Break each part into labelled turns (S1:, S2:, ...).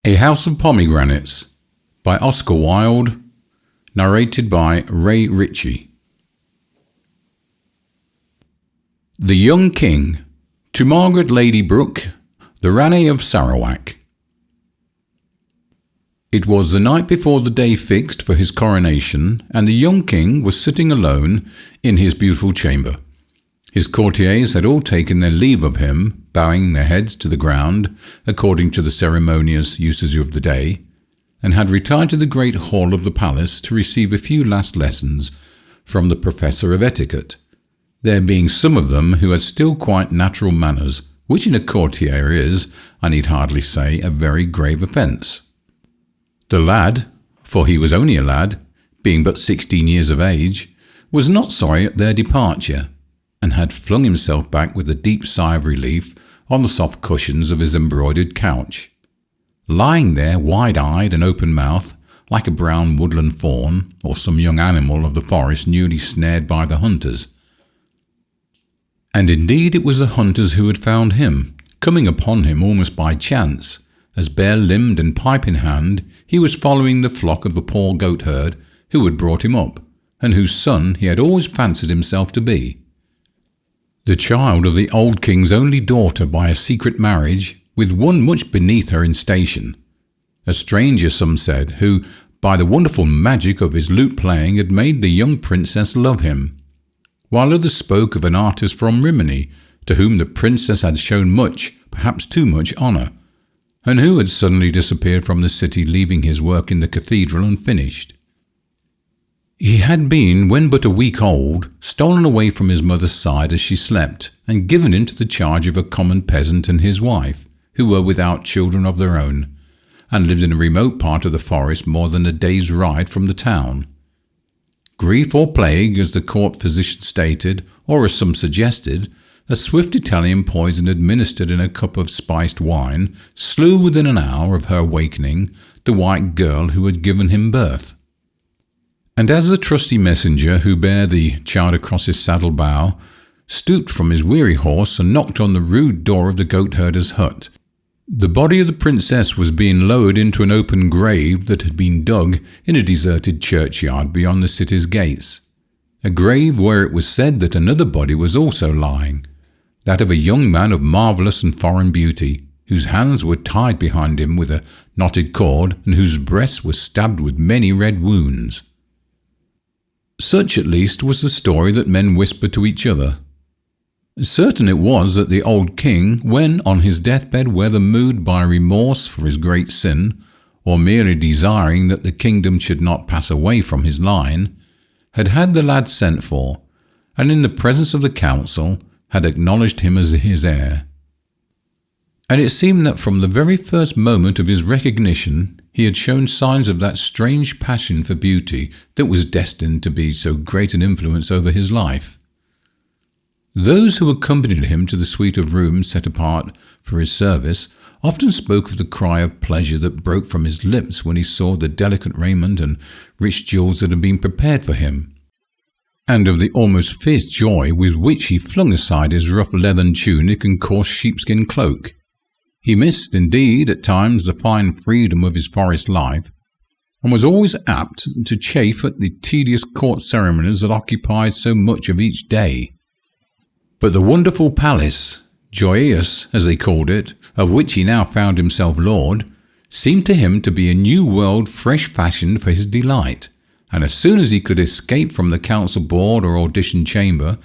S1: A House of Pomegranates by Oscar Wilde, narrated by Ray Ritchie. The Young King, to Margaret Lady Brooke, the Ranee of Sarawak. It was the night before the day fixed for his coronation, and the young king was sitting alone in his beautiful chamber. His courtiers had all taken their leave of him, bowing their heads to the ground, according to the ceremonious usages of the day, and had retired to the great hall of the palace to receive a few last lessons from the professor of etiquette, there being some of them who had still quite natural manners, which in a courtier is, I need hardly say, a very grave offence. The lad, for he was only a lad, being but 16 years of age, was not sorry at their departure, and had flung himself back with a deep sigh of relief on the soft cushions of his embroidered couch, lying there wide-eyed and open-mouthed, like a brown woodland fawn, or some young animal of the forest newly snared by the hunters. And indeed it was the hunters who had found him, coming upon him almost by chance, as bare-limbed and pipe in hand he was following the flock of the poor goat-herd who had brought him up, and whose son he had always fancied himself to be. The child of the old king's only daughter by a secret marriage, with one much beneath her in station. A stranger, some said, who, by the wonderful magic of his lute-playing, had made the young princess love him, while others spoke of an artist from Rimini, to whom the princess had shown much, perhaps too much, honour, and who had suddenly disappeared from the city, leaving his work in the cathedral unfinished. He had been, when but a week old, stolen away from his mother's side as she slept, and given into the charge of a common peasant and his wife, who were without children of their own, and lived in a remote part of the forest more than a day's ride from the town. Grief or plague, as the court physician stated, or as some suggested, a swift Italian poison administered in a cup of spiced wine, slew within an hour of her awakening the white girl who had given him birth. And as the trusty messenger who bare the child across his saddle-bow stooped from his weary horse and knocked on the rude door of the goat-herder's hut, the body of the princess was being lowered into an open grave that had been dug in a deserted churchyard beyond the city's gates, a grave where it was said that another body was also lying, that of a young man of marvellous and foreign beauty, whose hands were tied behind him with a knotted cord, and whose breast was stabbed with many red wounds. Such at least was the story that men whispered to each other. Certain it was that the old king, when on his deathbed, whether moved by remorse for his great sin, or merely desiring that the kingdom should not pass away from his line, had had the lad sent for, and in the presence of the council had acknowledged him as his heir. And it seemed that from the very first moment of his recognition he had shown signs of that strange passion for beauty that was destined to be so great an influence over his life. Those who accompanied him to the suite of rooms set apart for his service often spoke of the cry of pleasure that broke from his lips when he saw the delicate raiment and rich jewels that had been prepared for him, and of the almost fierce joy with which he flung aside his rough leathern tunic and coarse sheepskin cloak. He missed, indeed, at times the fine freedom of his forest life, and was always apt to chafe at the tedious court ceremonies that occupied so much of each day. But the wonderful palace, joyeuse as they called it, of which he now found himself lord, seemed to him to be a new world fresh fashioned for his delight, and as soon as he could escape from the council board or audition chamber,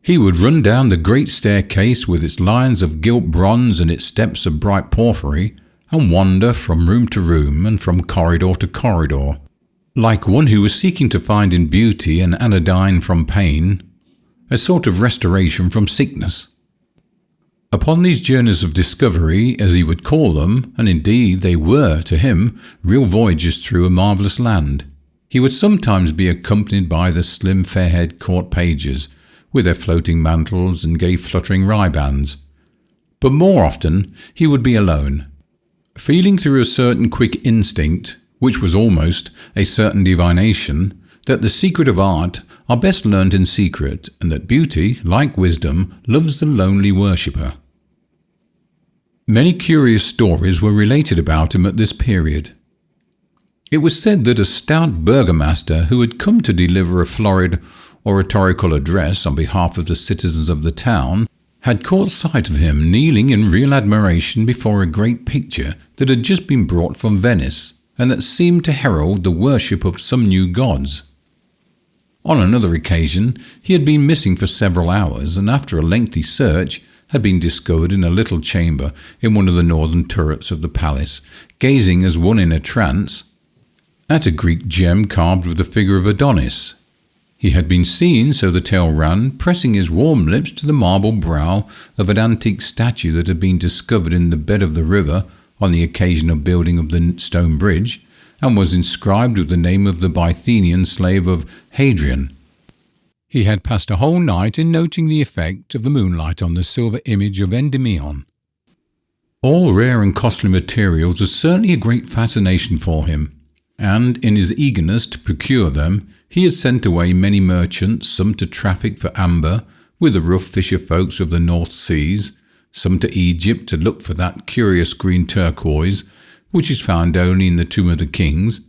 S1: he would run down the great staircase with its lions of gilt bronze and its steps of bright porphyry, and wander from room to room and from corridor to corridor, like one who was seeking to find in beauty an anodyne from pain, a sort of restoration from sickness. Upon these journeys of discovery, as he would call them, and indeed they were to him real voyages through a marvellous land, he would sometimes be accompanied by the slim fair-haired court pages, with their floating mantles and gay fluttering ribands. But more often he would be alone, feeling through a certain quick instinct, which was almost a certain divination, that the secret of art are best learned in secret, and that beauty, like wisdom, loves the lonely worshipper. Many curious stories were related about him at this period. It was said that a stout burgomaster who had come to deliver a florid oratorical address on behalf of the citizens of the town had caught sight of him kneeling in real admiration before a great picture that had just been brought from Venice and that seemed to herald the worship of some new gods. On another occasion, he had been missing for several hours, and after a lengthy search, had been discovered in a little chamber in one of the northern turrets of the palace, gazing as one in a trance at a Greek gem carved with the figure of Adonis. He had been seen, so the tale ran, pressing his warm lips to the marble brow of an antique statue that had been discovered in the bed of the river on the occasion of building of the stone bridge, and was inscribed with the name of the Bithynian slave of Hadrian. He had passed a whole night in noting the effect of the moonlight on the silver image of Endymion. All rare and costly materials were certainly a great fascination for him, and in his eagerness to procure them, he had sent away many merchants, some to traffic for amber with the rough fisher folks of the North Seas, some to Egypt to look for that curious green turquoise, which is found only in the Tomb of the Kings,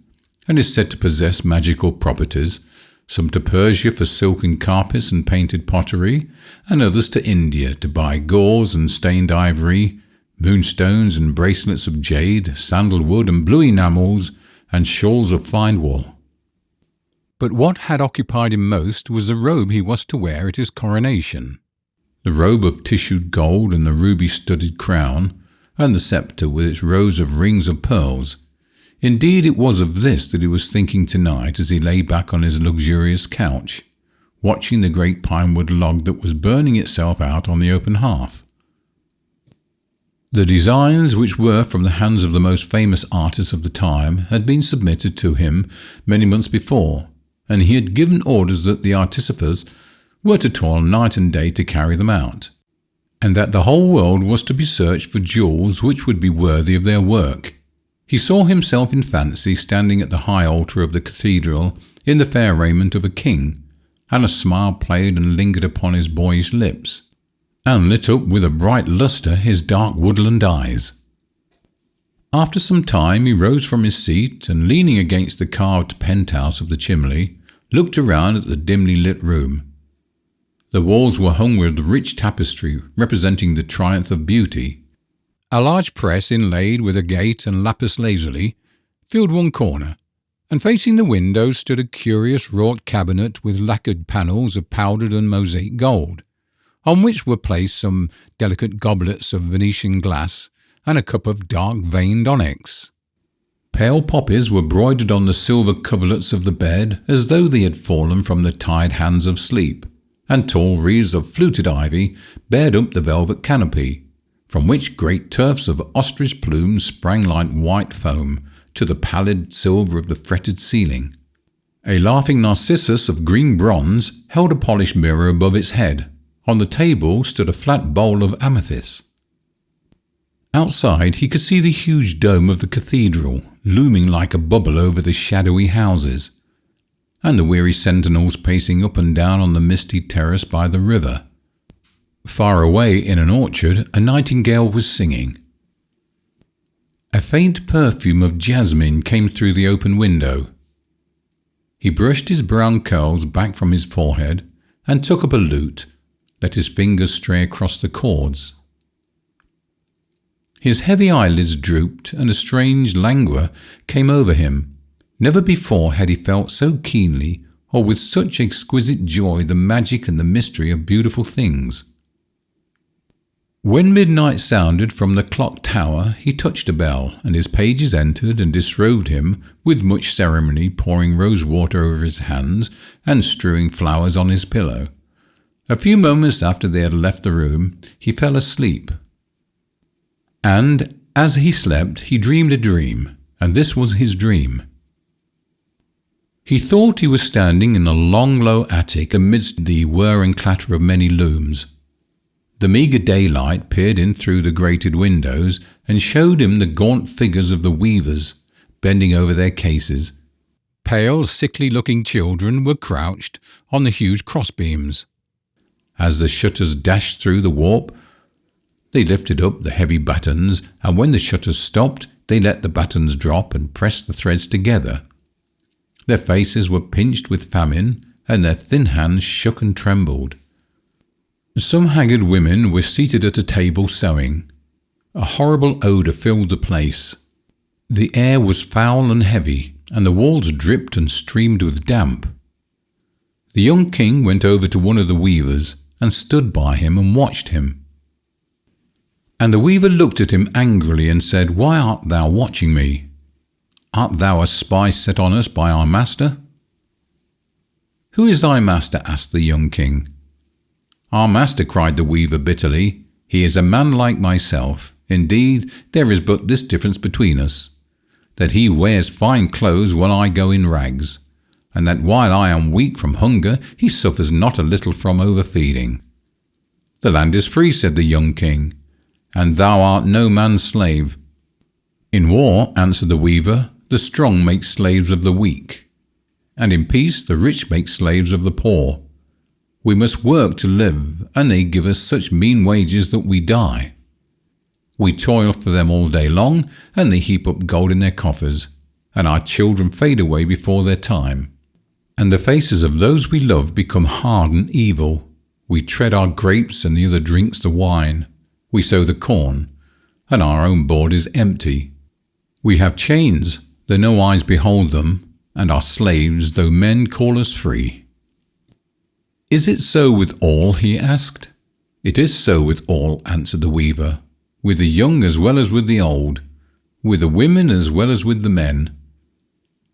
S1: and is said to possess magical properties, some to Persia for silken carpets and painted pottery, and others to India to buy gauze and stained ivory, moonstones and bracelets of jade, sandalwood and blue enamels, and shawls of fine wool. But what had occupied him most was the robe he was to wear at his coronation. The robe of tissued gold and the ruby-studded crown, and the sceptre with its rows of rings of pearls. Indeed, it was of this that he was thinking tonight as he lay back on his luxurious couch, watching the great pinewood log that was burning itself out on the open hearth. The designs, which were from the hands of the most famous artists of the time, had been submitted to him many months before, and he had given orders that the artificers were to toil night and day to carry them out, and that the whole world was to be searched for jewels which would be worthy of their work. He saw himself in fancy standing at the high altar of the cathedral in the fair raiment of a king, and a smile played and lingered upon his boyish lips, and lit up with a bright lustre his dark woodland eyes. After some time he rose from his seat and, leaning against the carved penthouse of the chimney, looked around at the dimly lit room. The walls were hung with rich tapestry representing the triumph of beauty. A large press inlaid with agate and lapis lazuli filled one corner, and facing the window stood a curious wrought cabinet with lacquered panels of powdered and mosaic gold, on which were placed some delicate goblets of Venetian glass and a cup of dark-veined onyx. Pale poppies were broidered on the silver coverlets of the bed as though they had fallen from the tied hands of sleep, and tall wreaths of fluted ivy bared up the velvet canopy, from which great tufts of ostrich plumes sprang like white foam to the pallid silver of the fretted ceiling. A laughing narcissus of green bronze held a polished mirror above its head. On the table stood a flat bowl of amethyst. Outside he could see the huge dome of the cathedral looming like a bubble over the shadowy houses, and the weary sentinels pacing up and down on the misty terrace by the river. Far away in an orchard a nightingale was singing. A faint perfume of jasmine came through the open window. He brushed his brown curls back from his forehead and took up a lute, let his fingers stray across the chords. His heavy eyelids drooped, and a strange languor came over him. Never before had he felt so keenly or with such exquisite joy the magic and the mystery of beautiful things. When midnight sounded from the clock tower, he touched a bell, and his pages entered and disrobed him with much ceremony, pouring rose water over his hands and strewing flowers on his pillow. A few moments after they had left the room, he fell asleep. And as he slept, he dreamed a dream, and this was his dream. He thought he was standing in a long, low attic amidst the whir and clatter of many looms. The meagre daylight peered in through the grated windows and showed him the gaunt figures of the weavers, bending over their cases. Pale, sickly-looking children were crouched on the huge crossbeams. As the shutters dashed through the warp, They lifted up the heavy battens, and when the shutters stopped, they let the battens drop and pressed the threads together. Their faces were pinched with famine, and their thin hands shook and trembled. Some haggard women were seated at a table sewing. A horrible odour filled the place. The air was foul and heavy, and the walls dripped and streamed with damp. The young king went over to one of the weavers and stood by him and watched him. And the weaver looked at him angrily and said, "Why art thou watching me? Art thou a spy set on us by our master?" "Who is thy master?" asked the young king. "Our master," cried the weaver bitterly. "He is a man like myself. Indeed, there is but this difference between us, that he wears fine clothes while I go in rags, and that while I am weak from hunger, he suffers not a little from overfeeding." "The land is free," said the young king, "and thou art no man's slave." "In war," answered the weaver, "the strong make slaves of the weak, and in peace the rich make slaves of the poor. We must work to live, and they give us such mean wages that we die. We toil for them all day long, and they heap up gold in their coffers, and our children fade away before their time. And the faces of those we love become hard and evil. We tread our grapes, and the other drinks the wine. We sow the corn, and our own board is empty. We have chains, though no eyes behold them, and are slaves, though men call us free." "Is it so with all?" he asked. "It is so with all," answered the weaver, "with the young as well as with the old, with the women as well as with the men,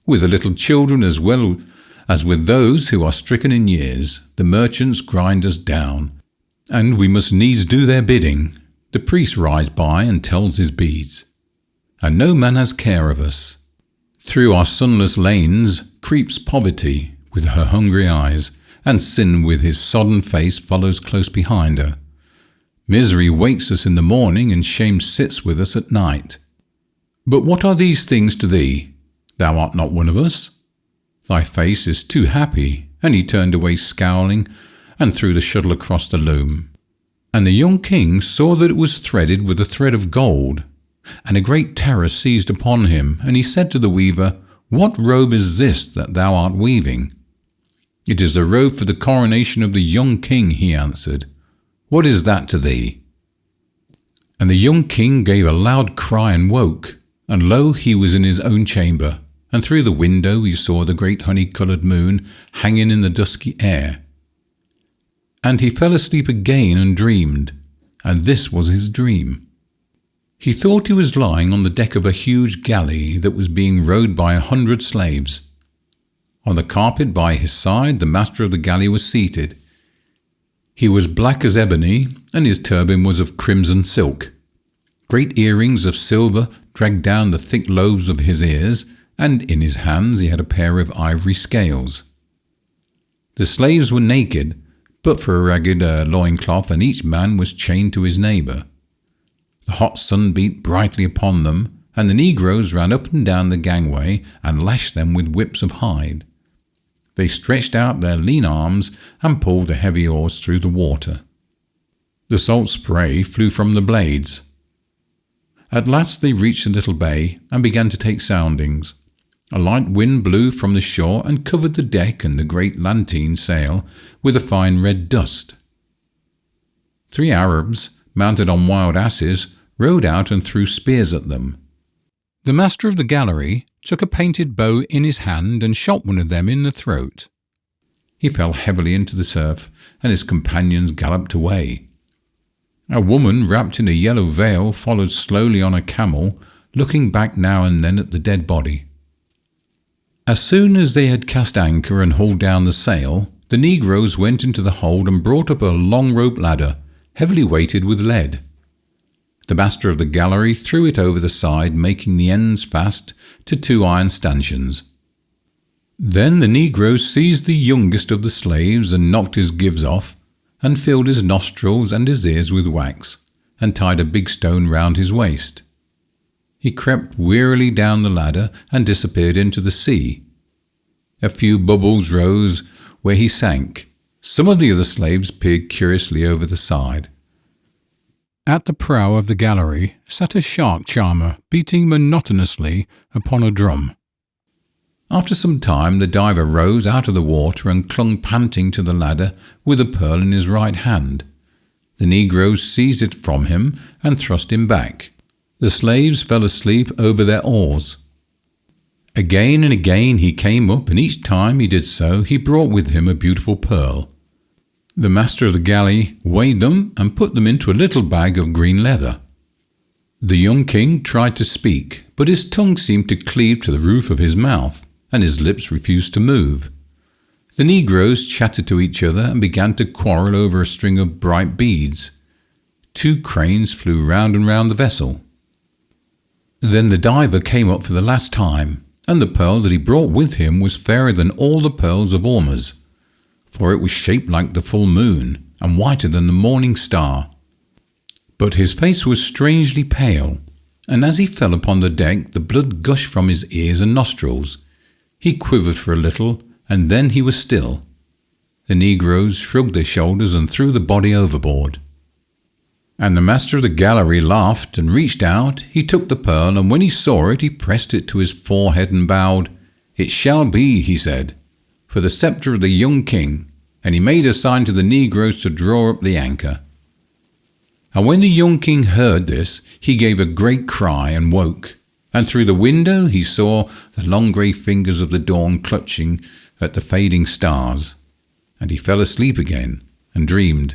S1: with the little children as well as with those who are stricken in years. The merchants grind us down, and we must needs do their bidding. The priest rides by and tells his beads, and no man has care of us. Through our sunless lanes creeps poverty with her hungry eyes, and sin with his sodden face follows close behind her. Misery wakes us in the morning, and shame sits with us at night. But what are these things to thee? Thou art not one of us. Thy face is too happy." And he turned away scowling, and threw the shuttle across the loom. And the young king saw that it was threaded with a thread of gold, and a great terror seized upon him, and he said to the weaver, "What robe is this that thou art weaving?" "It is the robe for the coronation of the young king," he answered. "What is that to thee?" And the young king gave a loud cry and woke, and lo, he was in his own chamber, and through the window he saw the great honey-coloured moon hanging in the dusky air. And he fell asleep again and dreamed, and this was his dream. He thought he was lying on the deck of a huge galley that was being rowed by 100 slaves. On the carpet by his side the master of the galley was seated. He was black as ebony, and his turban was of crimson silk. Great earrings of silver dragged down the thick lobes of his ears, and in his hands he had a pair of ivory scales. The slaves were naked, but for a ragged loincloth, and each man was chained to his neighbour. The hot sun beat brightly upon them, and the negroes ran up and down the gangway and lashed them with whips of hide. They stretched out their lean arms and pulled the heavy oars through the water. The salt spray flew from the blades. At last they reached a little bay and began to take soundings. A light wind blew from the shore and covered the deck and the great lateen sail with a fine red dust. 3 Arabs, mounted on wild asses, rode out and threw spears at them. The master of the gallery took a painted bow in his hand and shot one of them in the throat. He fell heavily into the surf, and his companions galloped away. A woman wrapped in a yellow veil followed slowly on a camel, looking back now and then at the dead body. As soon as they had cast anchor and hauled down the sail, the negroes went into the hold and brought up a long rope ladder, heavily weighted with lead. The master of the gallery threw it over the side, making the ends fast to 2 iron stanchions. Then the negroes seized the youngest of the slaves and knocked his gyves off, and filled his nostrils and his ears with wax, and tied a big stone round his waist. He crept wearily down the ladder and disappeared into the sea. A few bubbles rose where he sank. Some of the other slaves peered curiously over the side. At the prow of the gallery sat a shark charmer beating monotonously upon a drum. After some time the diver rose out of the water and clung panting to the ladder with a pearl in his right hand. The negroes seized it from him and thrust him back. The slaves fell asleep over their oars. Again and again he came up, and each time he did so he brought with him a beautiful pearl. The master of the galley weighed them and put them into a little bag of green leather. The young king tried to speak, but his tongue seemed to cleave to the roof of his mouth, and his lips refused to move. The negroes chattered to each other and began to quarrel over a string of bright beads. 2 cranes flew round and round the vessel. Then the diver came up for the last time, and the pearl that he brought with him was fairer than all the pearls of Ormuz, for it was shaped like the full moon and whiter than the morning star. But his face was strangely pale, and as he fell upon the deck the blood gushed from his ears and nostrils. He quivered for a little, and then he was still. The negroes shrugged their shoulders and threw the body overboard. And the master of the gallery laughed and reached out. He took the pearl, and when he saw it, he pressed it to his forehead and bowed. "It shall be," he said, "for the sceptre of the young king." And he made a sign to the negroes to draw up the anchor. And when the young king heard this, he gave a great cry and woke. And through the window he saw the long grey fingers of the dawn clutching at the fading stars. And he fell asleep again and dreamed.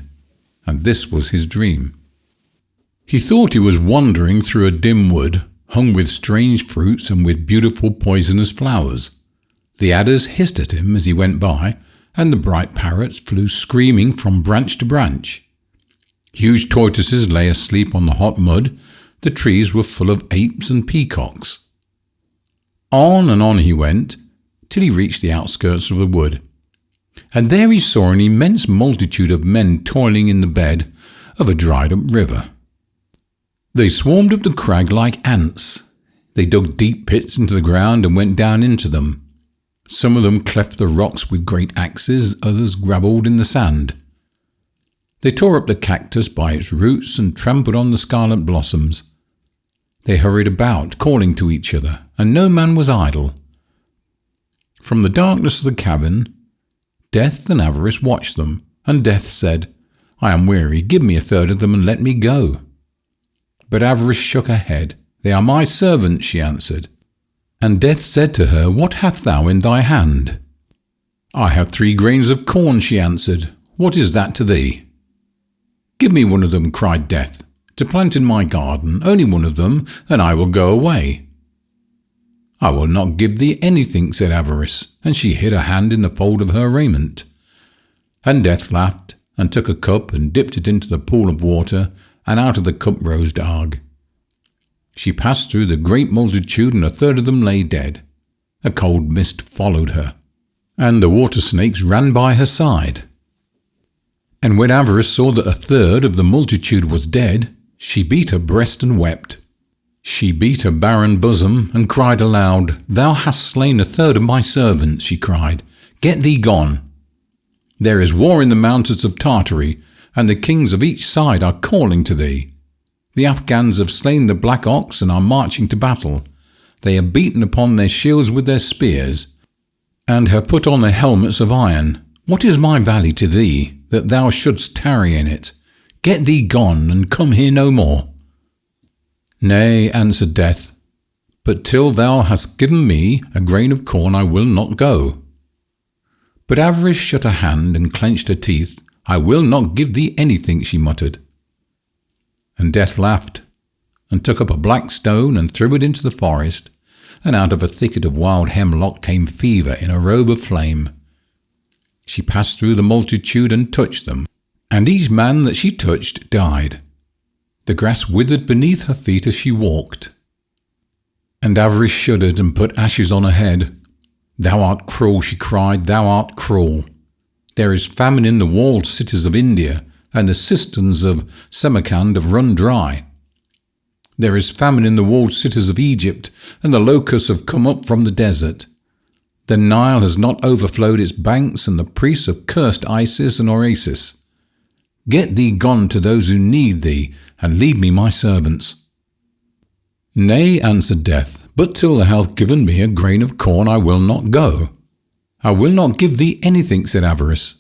S1: And this was his dream. He thought he was wandering through a dim wood, hung with strange fruits and with beautiful poisonous flowers. The adders hissed at him as he went by, and the bright parrots flew screaming from branch to branch. Huge tortoises lay asleep on the hot mud. The trees were full of apes and peacocks. On and on he went, till he reached the outskirts of the wood. And there he saw an immense multitude of men toiling in the bed of a dried-up river. They swarmed up the crag like ants. They dug deep pits into the ground and went down into them. Some of them cleft the rocks with great axes, others grabbled in the sand. They tore up the cactus by its roots and trampled on the scarlet blossoms. They hurried about, calling to each other, and no man was idle. From the darkness of the cavern, Death and Avarice watched them, and Death said, "I am weary, give me a third of them and let me go." But Avarice shook her head. "They are my servants," she answered. And Death said to her, "What hast thou in thy hand?" "I have 3 grains of corn," she answered. "What is that to thee?" "Give me one of them," cried Death, "to plant in my garden, only one of them, and I will go away." "I will not give thee anything," said Avarice, and she hid her hand in the fold of her raiment. And Death laughed, and took a cup and dipped it into the pool of water, and out of the cup rose Darg. She passed through the great multitude, and a third of them lay dead. A cold mist followed her, and the water snakes ran by her side. And when Avarice saw that a third of the multitude was dead, she beat her breast and wept. She beat her barren bosom and cried aloud, "Thou hast slain a third of my servants," she cried. "Get thee gone. There is war in the mountains of Tartary, and the kings of each side are calling to thee. The Afghans have slain the black ox and are marching to battle. They have beaten upon their shields with their spears, and have put on their helmets of iron. What is my valley to thee, that thou shouldst tarry in it? Get thee gone, and come here no more." "Nay," answered Death, "but till thou hast given me a grain of corn I will not go." But Avarice shut her hand and clenched her teeth. "I will not give thee anything," she muttered. And Death laughed, and took up a black stone and threw it into the forest, and out of a thicket of wild hemlock came Fever in a robe of flame. She passed through the multitude and touched them, and each man that she touched died. The grass withered beneath her feet as she walked. And Avarice shuddered and put ashes on her head. "Thou art cruel," she cried, "thou art cruel. There is famine in the walled cities of India, and the cisterns of Samarkand have run dry. There is famine in the walled cities of Egypt, and the locusts have come up from the desert. The Nile has not overflowed its banks, and the priests have cursed Isis and Oasis. Get thee gone to those who need thee, and leave me my servants." "Nay," answered Death, "but till thou hast given me a grain of corn I will not go." "I will not give thee anything," said Avarice.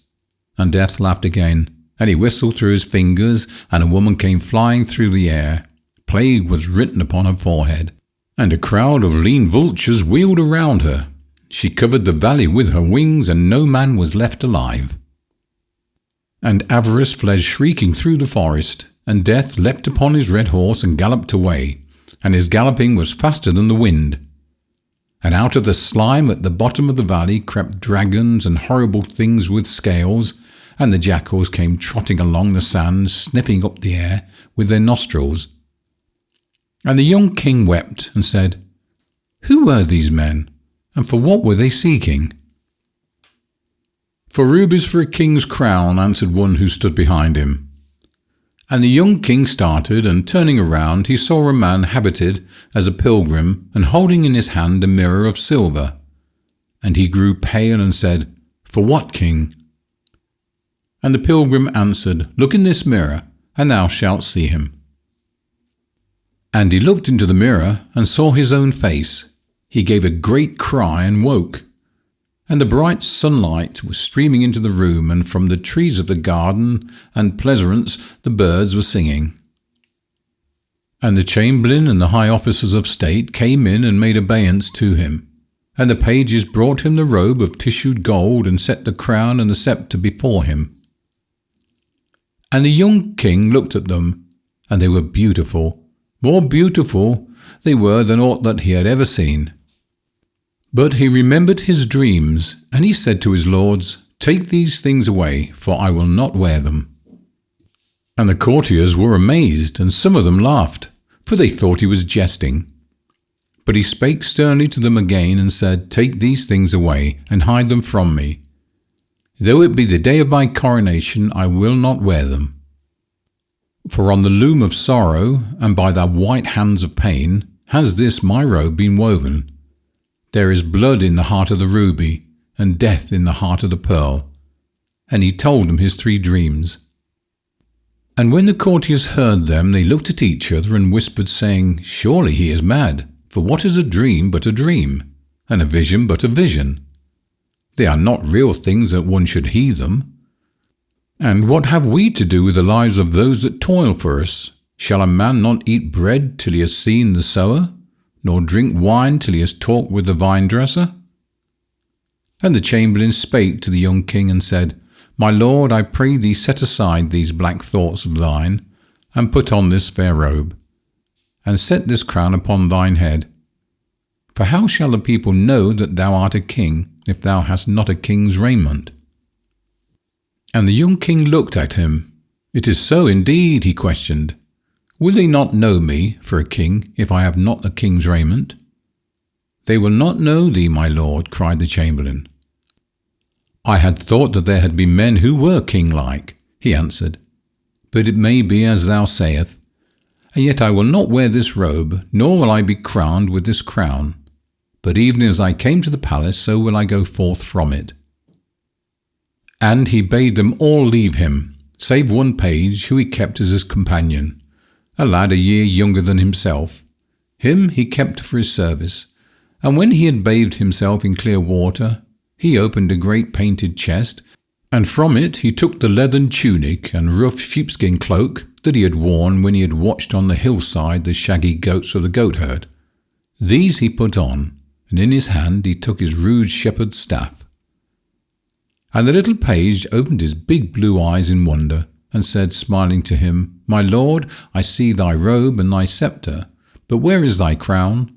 S1: And Death laughed again, and he whistled through his fingers, and a woman came flying through the air. Plague was written upon her forehead, and a crowd of lean vultures wheeled around her. She covered the valley with her wings, and no man was left alive. And Avarice fled shrieking through the forest, and Death leapt upon his red horse and galloped away, and his galloping was faster than the wind. And out of the slime at the bottom of the valley crept dragons and horrible things with scales, and the jackals came trotting along the sand, sniffing up the air with their nostrils. And the young king wept and said, "Who were these men, and for what were they seeking?" "For rubies for a king's crown," answered one who stood behind him. And the young king started, and turning around he saw a man habited as a pilgrim, and holding in his hand a mirror of silver. And he grew pale and said, "For what, king?" And the pilgrim answered, "Look in this mirror, and thou shalt see him." And he looked into the mirror, and saw his own face. He gave a great cry and woke. And the bright sunlight was streaming into the room, and from the trees of the garden and pleasaunce the birds were singing. And the chamberlain and the high officers of state came in and made obeisance to him. And the pages brought him the robe of tissued gold, and set the crown and the sceptre before him. And the young king looked at them, and they were beautiful. More beautiful they were than aught that he had ever seen. But he remembered his dreams, and he said to his lords, "Take these things away, for I will not wear them." And the courtiers were amazed, and some of them laughed, for they thought he was jesting. But he spake sternly to them again, and said, "Take these things away, and hide them from me. Though it be the day of my coronation, I will not wear them. For on the loom of sorrow, and by the white hands of pain, has this my robe been woven. There is blood in the heart of the ruby, and death in the heart of the pearl." And he told them his 3 dreams. And when the courtiers heard them, they looked at each other and whispered, saying, "Surely he is mad, for what is a dream but a dream, and a vision but a vision? They are not real things that one should heed them. And what have we to do with the lives of those that toil for us? Shall a man not eat bread till he has seen the sower, nor drink wine till he has talked with the vine-dresser?" And the chamberlain spake to the young king and said, "My lord, I pray thee set aside these black thoughts of thine, and put on this fair robe, and set this crown upon thine head. For how shall the people know that thou art a king, if thou hast not a king's raiment?" And the young king looked at him. "It is so indeed," he questioned. "Will they not know me for a king, if I have not a king's raiment?" "They will not know thee, my lord," cried the chamberlain. "I had thought that there had been men who were king-like," he answered. "But it may be as thou sayest. And yet I will not wear this robe, nor will I be crowned with this crown. But even as I came to the palace, so will I go forth from it." And he bade them all leave him, save one page who he kept as his companion, a lad a year younger than himself. Him he kept for his service, and when he had bathed himself in clear water, he opened a great painted chest, and from it he took the leathern tunic and rough sheepskin cloak that he had worn when he had watched on the hillside the shaggy goats of the goatherd. These he put on, and in his hand he took his rude shepherd's staff. And the little page opened his big blue eyes in wonder, and said, smiling to him, "My lord, I see thy robe and thy sceptre, but where is thy crown?"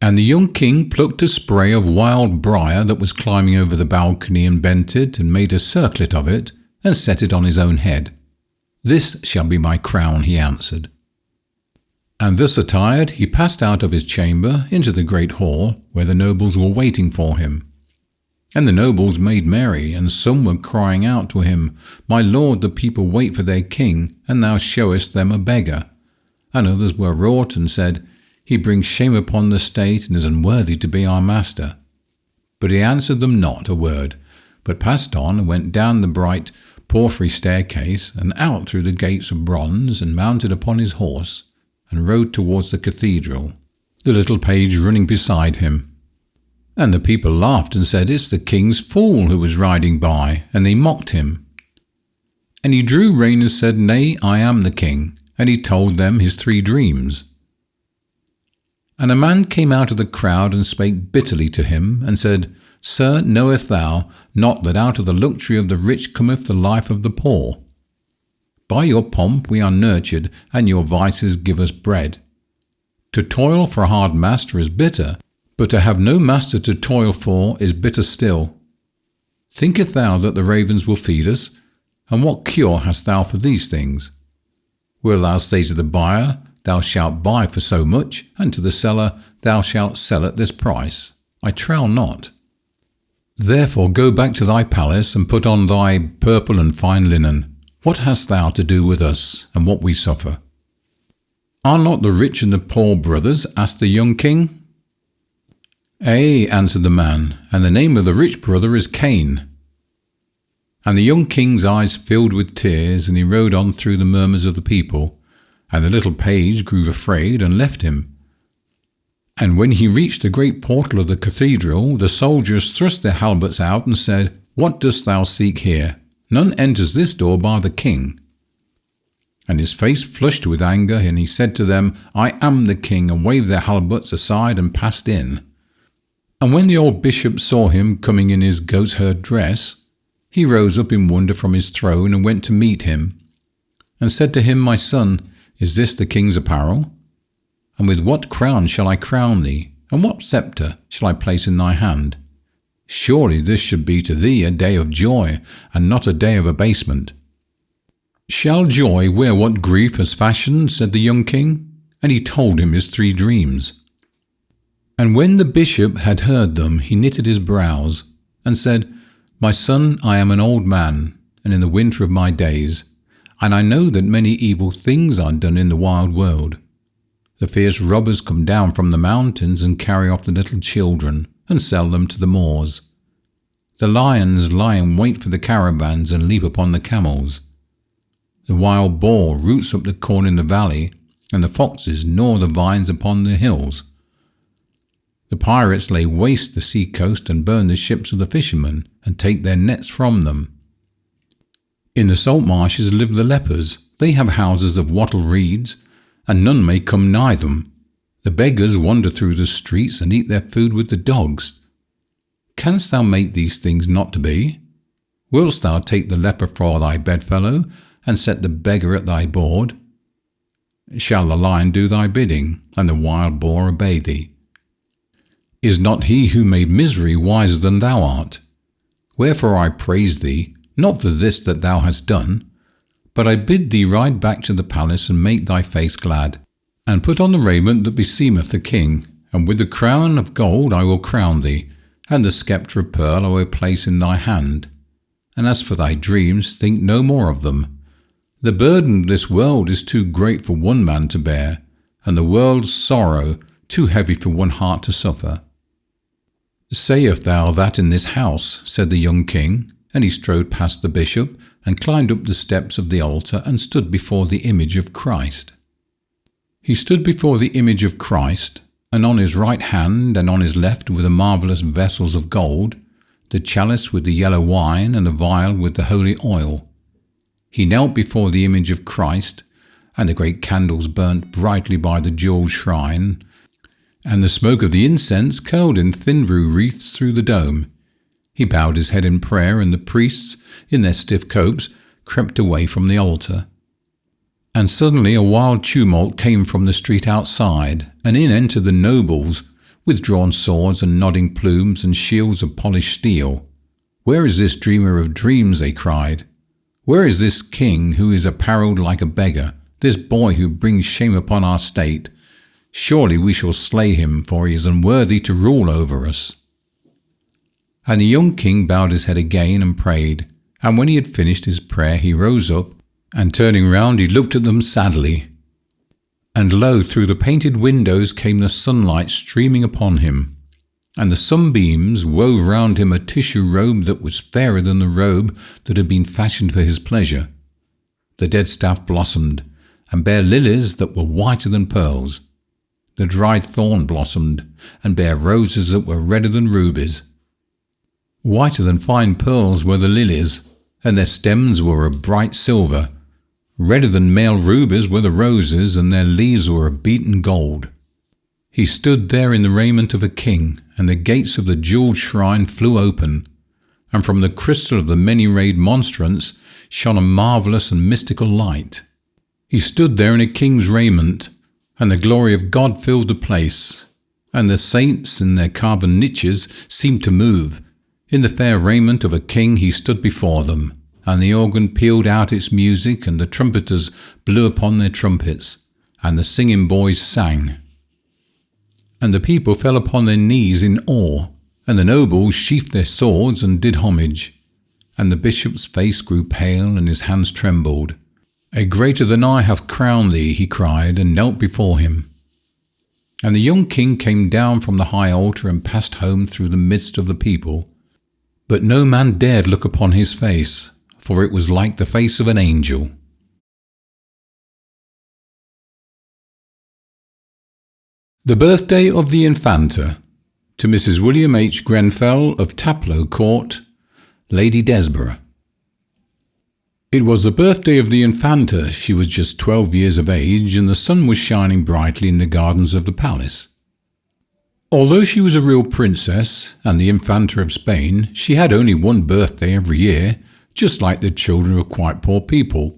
S1: And the young king plucked a spray of wild briar that was climbing over the balcony, and bent it, and made a circlet of it, and set it on his own head. "This shall be my crown," he answered. And thus attired, he passed out of his chamber into the great hall, where the nobles were waiting for him. And the nobles made merry, and some were crying out to him, "My lord, the people wait for their king, and thou showest them a beggar." And others were wroth, and said, "He brings shame upon the state, and is unworthy to be our master." But he answered them not a word, but passed on, and went down the bright porphyry staircase and out through the gates of bronze, and mounted upon his horse and rode towards the cathedral, the little page running beside him. And the people laughed and said, "It's the king's fool who was riding by," and they mocked him. And he drew rein and said, "Nay, I am the king," and he told them his 3 dreams. And a man came out of the crowd and spake bitterly to him, and said, "Sir, knowest thou not that out of the luxury of the rich cometh the life of the poor? By your pomp we are nurtured, and your vices give us bread. To toil for a hard master is bitter, but to have no master to toil for is bitter still. Thinkest thou that the ravens will feed us? And what cure hast thou for these things? Wilt thou say to the buyer, Thou shalt buy for so much, and to the seller, Thou shalt sell at this price? I trow not. Therefore go back to thy palace, and put on thy purple and fine linen. What hast thou to do with us, and what we suffer?" "Are not the rich and the poor brothers?" asked the young king. "Ay," answered the man, "and the name of the rich brother is Cain." And the young king's eyes filled with tears, and he rode on through the murmurs of the people, and the little page grew afraid and left him. And when he reached the great portal of the cathedral, the soldiers thrust their halberts out and said, "What dost thou seek here? None enters this door bar the king." And his face flushed with anger, and he said to them, "I am the king," and waved their halberts aside and passed in. And when the old bishop saw him coming in his goatherd dress, he rose up in wonder from his throne and went to meet him, and said to him, "My son, is this the king's apparel? And with what crown shall I crown thee? And what sceptre shall I place in thy hand? Surely this should be to thee a day of joy, and not a day of abasement." "Shall joy wear what grief has fashioned?" said the young king, and he told him his 3 dreams. And when the bishop had heard them, he knitted his brows, and said, "My son, I am an old man, and in the winter of my days, and I know that many evil things are done in the wide world. The fierce robbers come down from the mountains and carry off the little children, and sell them to the Moors. The lions lie in wait for the caravans and leap upon the camels. The wild boar roots up the corn in the valley, and the foxes gnaw the vines upon the hills. The pirates lay waste the sea coast and burn the ships of the fishermen, and take their nets from them. In the salt marshes live the lepers. They have houses of wattle reeds, and none may come nigh them. The beggars wander through the streets and eat their food with the dogs. Canst thou make these things not to be? Wilt thou take the leper for thy bedfellow, and set the beggar at thy board? Shall the lion do thy bidding, and the wild boar obey thee? Is not he who made misery wiser than thou art? Wherefore I praise thee, not for this that thou hast done, but I bid thee ride back to the palace and make thy face glad, and put on the raiment that beseemeth the king, and with the crown of gold I will crown thee, and the sceptre of pearl I will place in thy hand. And as for thy dreams, think no more of them. The burden of this world is too great for one man to bear, and the world's sorrow too heavy for one heart to suffer. Sayest thou that in this house? Said the young king, and he strode past the bishop, and climbed up the steps of the altar, and stood before the image of Christ. He stood before the image of Christ, and on his right hand and on his left were the marvellous vessels of gold, the chalice with the yellow wine, and the vial with the holy oil. He knelt before the image of Christ, and the great candles burnt brightly by the jewelled shrine, and the smoke of the incense curled in thin blue wreaths through the dome. He bowed his head in prayer, and the priests, in their stiff copes, crept away from the altar. And suddenly a wild tumult came from the street outside, and in entered the nobles, with drawn swords and nodding plumes and shields of polished steel. "Where is this dreamer of dreams?" they cried. "Where is this king who is apparelled like a beggar, this boy who brings shame upon our state? Surely we shall slay him, for he is unworthy to rule over us." And the young king bowed his head again and prayed, and when he had finished his prayer he rose up, and turning round he looked at them sadly. And lo, through the painted windows came the sunlight streaming upon him. and the sunbeams wove round him a tissue robe that was fairer than the robe that had been fashioned for his pleasure. The dead staff blossomed, and bare lilies that were whiter than pearls. The dried thorn blossomed, and bare roses that were redder than rubies. Whiter than fine pearls were the lilies, and their stems were of bright silver. Redder than male rubies were the roses, and their leaves were of beaten gold. He stood there in the raiment of a king, and the gates of the jewelled shrine flew open, and from the crystal of the many-rayed monstrance shone a marvellous and mystical light. He stood there in a king's raiment, and the glory of God filled the place, and the saints in their carven niches seemed to move. In the fair raiment of a king he stood before them, and the organ pealed out its music, and the trumpeters blew upon their trumpets, and the singing boys sang. And the people fell upon their knees in awe, and the nobles sheathed their swords and did homage. And the bishop's face grew pale, and his hands trembled. "A greater than I hath crowned thee," he cried, and knelt before him. And the young king came down from the high altar and passed home through the midst of the people. But no man dared look upon his face, for it was like the face of an angel. The Birthday of the Infanta, to Mrs. William H. Grenfell of Taplow Court, Lady Desborough. It was the birthday of the Infanta. She was just 12 years of age, and the sun was shining brightly in the gardens of the palace. Although she was a real princess and the Infanta of Spain, she had only one birthday every year, just like the children of quite poor people.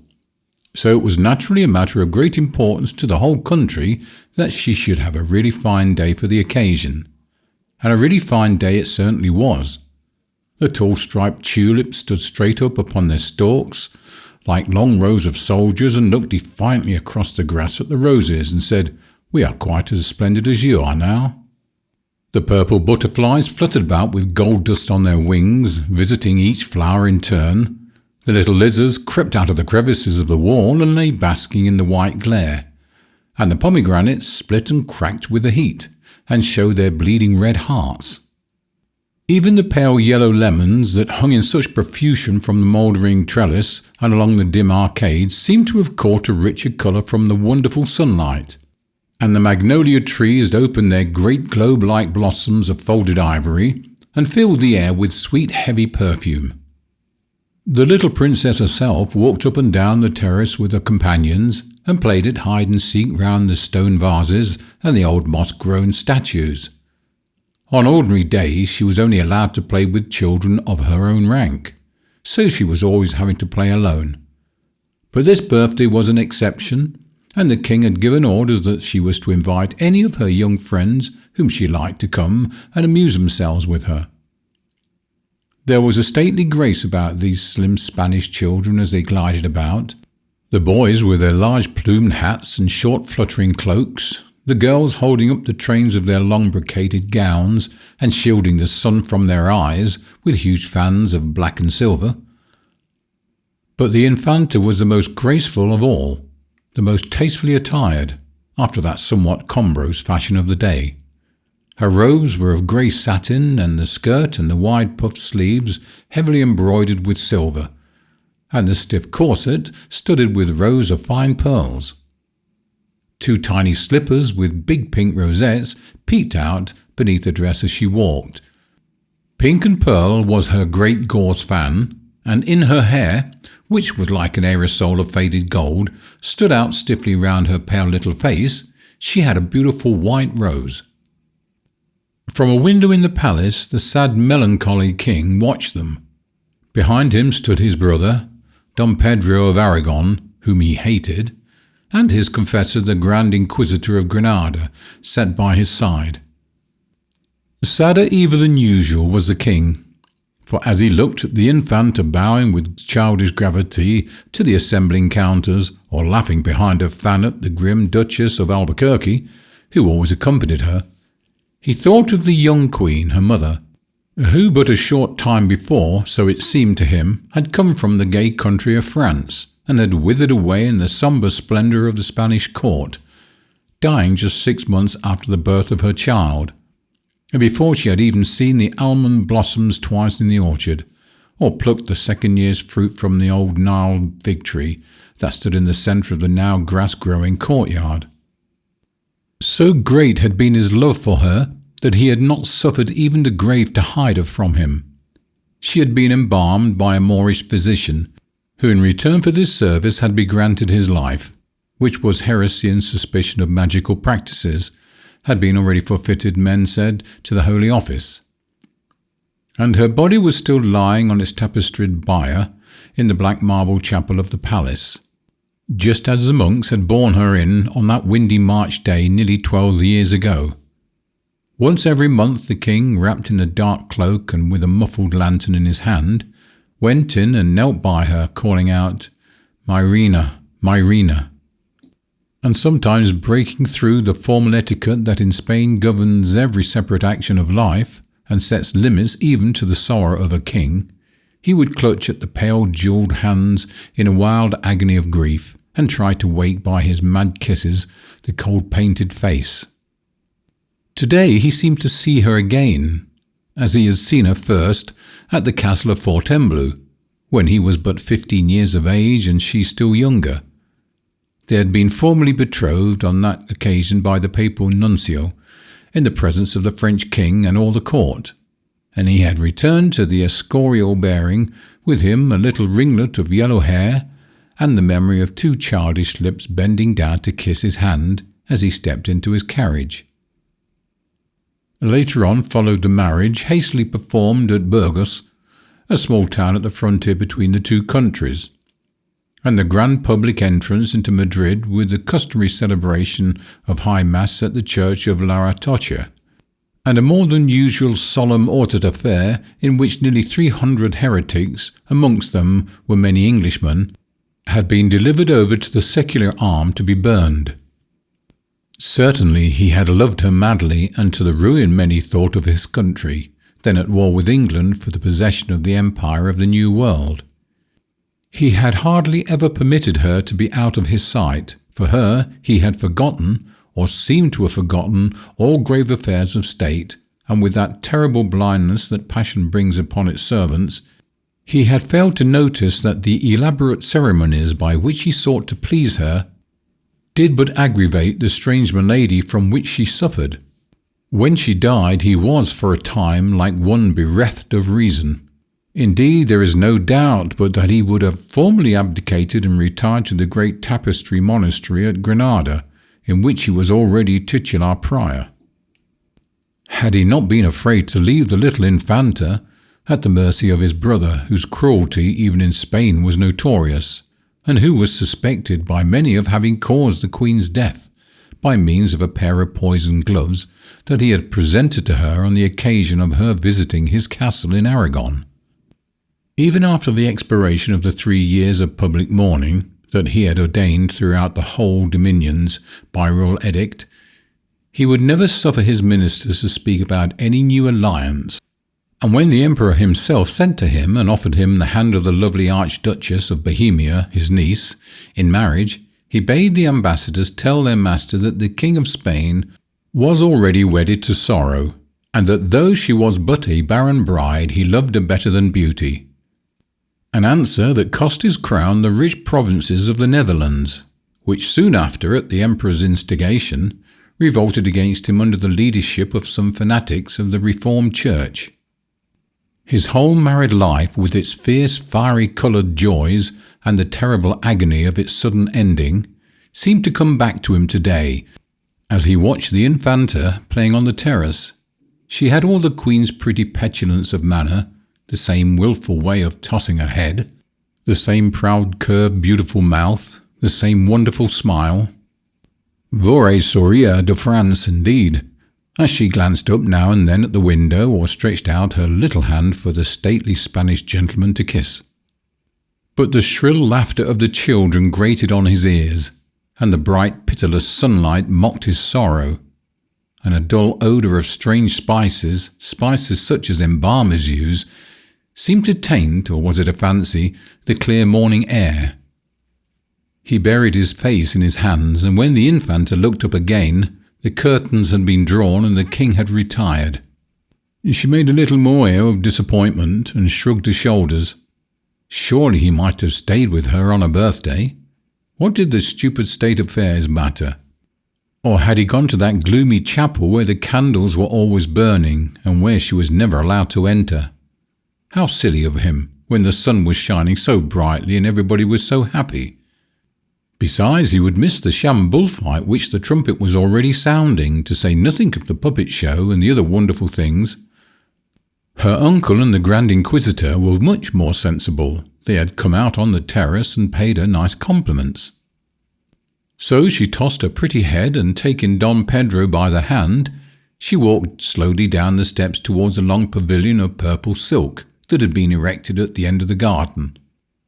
S1: So it was naturally a matter of great importance to the whole country that she should have a really fine day for the occasion. And a really fine day it certainly was. The tall striped tulips stood straight up upon their stalks, like long rows of soldiers, and looked defiantly across the grass at the roses and said, "We are quite as splendid as you are now." The purple butterflies fluttered about with gold dust on their wings, visiting each flower in turn. The little lizards crept out of the crevices of the wall and lay basking in the white glare, and the pomegranates split and cracked with the heat, and showed their bleeding red hearts. Even the pale yellow lemons that hung in such profusion from the mouldering trellis and along the dim arcades seemed to have caught a richer colour from the wonderful sunlight, and the magnolia trees opened their great globe-like blossoms of folded ivory and filled the air with sweet heavy perfume. The little princess herself walked up and down the terrace with her companions and played at hide-and-seek round the stone vases and the old moss-grown statues. On ordinary days she was only allowed to play with children of her own rank, so she was always having to play alone. But this birthday was an exception, and the king had given orders that she was to invite any of her young friends whom she liked to come and amuse themselves with her. There was a stately grace about these slim Spanish children as they glided about, the boys with their large plumed hats and short fluttering cloaks, the girls holding up the trains of their long brocaded gowns and shielding the sun from their eyes with huge fans of black and silver. But the Infanta was the most graceful of all, the most tastefully attired, after that somewhat cumbrous fashion of the day. Her robes were of grey satin, and the skirt and the wide puffed sleeves heavily embroidered with silver, and the stiff corset studded with rows of fine pearls. 2 tiny slippers with big pink rosettes peeped out beneath the dress as she walked. Pink and pearl was her great gauze fan, and in her hair, which was like an aerosol of faded gold, stood out stiffly round her pale little face, she had a beautiful white rose. From a window in the palace, the sad, melancholy king watched them. Behind him stood his brother, Don Pedro of Aragon, whom he hated, and his confessor, the Grand Inquisitor of Granada, sat by his side. Sadder even than usual was the king, for as he looked at the Infanta bowing with childish gravity to the assembling counters, or laughing behind her fan at the grim Duchess of Albuquerque, who always accompanied her, he thought of the young queen, her mother, who but a short time before, so it seemed to him, had come from the gay country of France, and had withered away in the sombre splendour of the Spanish court, dying just 6 months after the birth of her child, and before she had even seen the almond blossoms twice in the orchard, or plucked the second year's fruit from the old gnarled fig tree that stood in the centre of the now grass-growing courtyard. So great had been his love for her that he had not suffered even the grave to hide her from him. She had been embalmed by a Moorish physician, who in return for this service had been granted his life, which was heresy and suspicion of magical practices, had been already forfeited, men said, to the Holy Office. And her body was still lying on its tapestried bier in the black marble chapel of the palace, just as the monks had borne her in on that windy March day nearly 12 years ago. Once every month the king, wrapped in a dark cloak and with a muffled lantern in his hand, went in and knelt by her, calling out, "Myrina, Myrina," and sometimes breaking through the formal etiquette that in Spain governs every separate action of life and sets limits even to the sorrow of a king, he would clutch at the pale jewelled hands in a wild agony of grief and try to wake by his mad kisses the cold painted face. Today he seemed to see her again, as he had seen her first at the castle of Fontainebleau, when he was but 15 years of age and she still younger. They had been formally betrothed on that occasion by the papal nuncio, in the presence of the French king and all the court, and he had returned to the Escorial bearing with him a little ringlet of yellow hair and the memory of 2 childish lips bending down to kiss his hand as he stepped into his carriage. Later on followed the marriage, hastily performed at Burgos, a small town at the frontier between the 2 countries, and the grand public entrance into Madrid with the customary celebration of High Mass at the church of La Atocha, and a more than usual solemn auto affair in which nearly 300 heretics, amongst them were many Englishmen, had been delivered over to the secular arm to be burned. Certainly he had loved her madly, and to the ruin many thought of his country, then at war with England for the possession of the empire of the New World. He had hardly ever permitted her to be out of his sight. For her he had forgotten, or seemed to have forgotten, all grave affairs of state, and with that terrible blindness that passion brings upon its servants, he had failed to notice that the elaborate ceremonies by which he sought to please her did but aggravate the strange malady from which she suffered. When she died, he was for a time like one bereft of reason. Indeed, there is no doubt but that he would have formally abdicated and retired to the great tapestry monastery at Granada, in which he was already titular prior, had he not been afraid to leave the little infanta at the mercy of his brother, whose cruelty even in Spain was notorious, and who was suspected by many of having caused the Queen's death by means of a pair of poisoned gloves that he had presented to her on the occasion of her visiting his castle in Aragon. Even after the expiration of the 3 years of public mourning that he had ordained throughout the whole dominions by royal edict, he would never suffer his ministers to speak about any new alliance, and when the emperor himself sent to him and offered him the hand of the lovely Archduchess of Bohemia, his niece, in marriage, he bade the ambassadors tell their master that the King of Spain was already wedded to sorrow, and that though she was but a barren bride, he loved her better than beauty. An answer that cost his crown the rich provinces of the Netherlands, which soon after, at the emperor's instigation, revolted against him under the leadership of some fanatics of the Reformed Church. His whole married life, with its fierce, fiery-coloured joys and the terrible agony of its sudden ending, seemed to come back to him today, as he watched the infanta playing on the terrace. She had all the Queen's pretty petulance of manner, the same wilful way of tossing her head, the same proud curved beautiful mouth, the same wonderful smile. Vorrei sourire de France indeed, as she glanced up now and then at the window or stretched out her little hand for the stately Spanish gentleman to kiss. But the shrill laughter of the children grated on his ears, and the bright pitiless sunlight mocked his sorrow, and a dull odour of strange spices such as embalmers use, seemed to taint, or was it a fancy, the clear morning air. He buried his face in his hands, and when the infanta looked up again, the curtains had been drawn and the king had retired. She made a little more air of disappointment and shrugged her shoulders. Surely he might have stayed with her on her birthday. What did the stupid state of affairs matter? Or had he gone to that gloomy chapel where the candles were always burning and where she was never allowed to enter? How silly of him, when the sun was shining so brightly and everybody was so happy. Besides, he would miss the sham bullfight which the trumpet was already sounding, to say nothing of the puppet show and the other wonderful things. Her uncle and the Grand Inquisitor were much more sensible. They had come out on the terrace and paid her nice compliments. So she tossed her pretty head and, taking Don Pedro by the hand, she walked slowly down the steps towards a long pavilion of purple silk that had been erected at the end of the garden,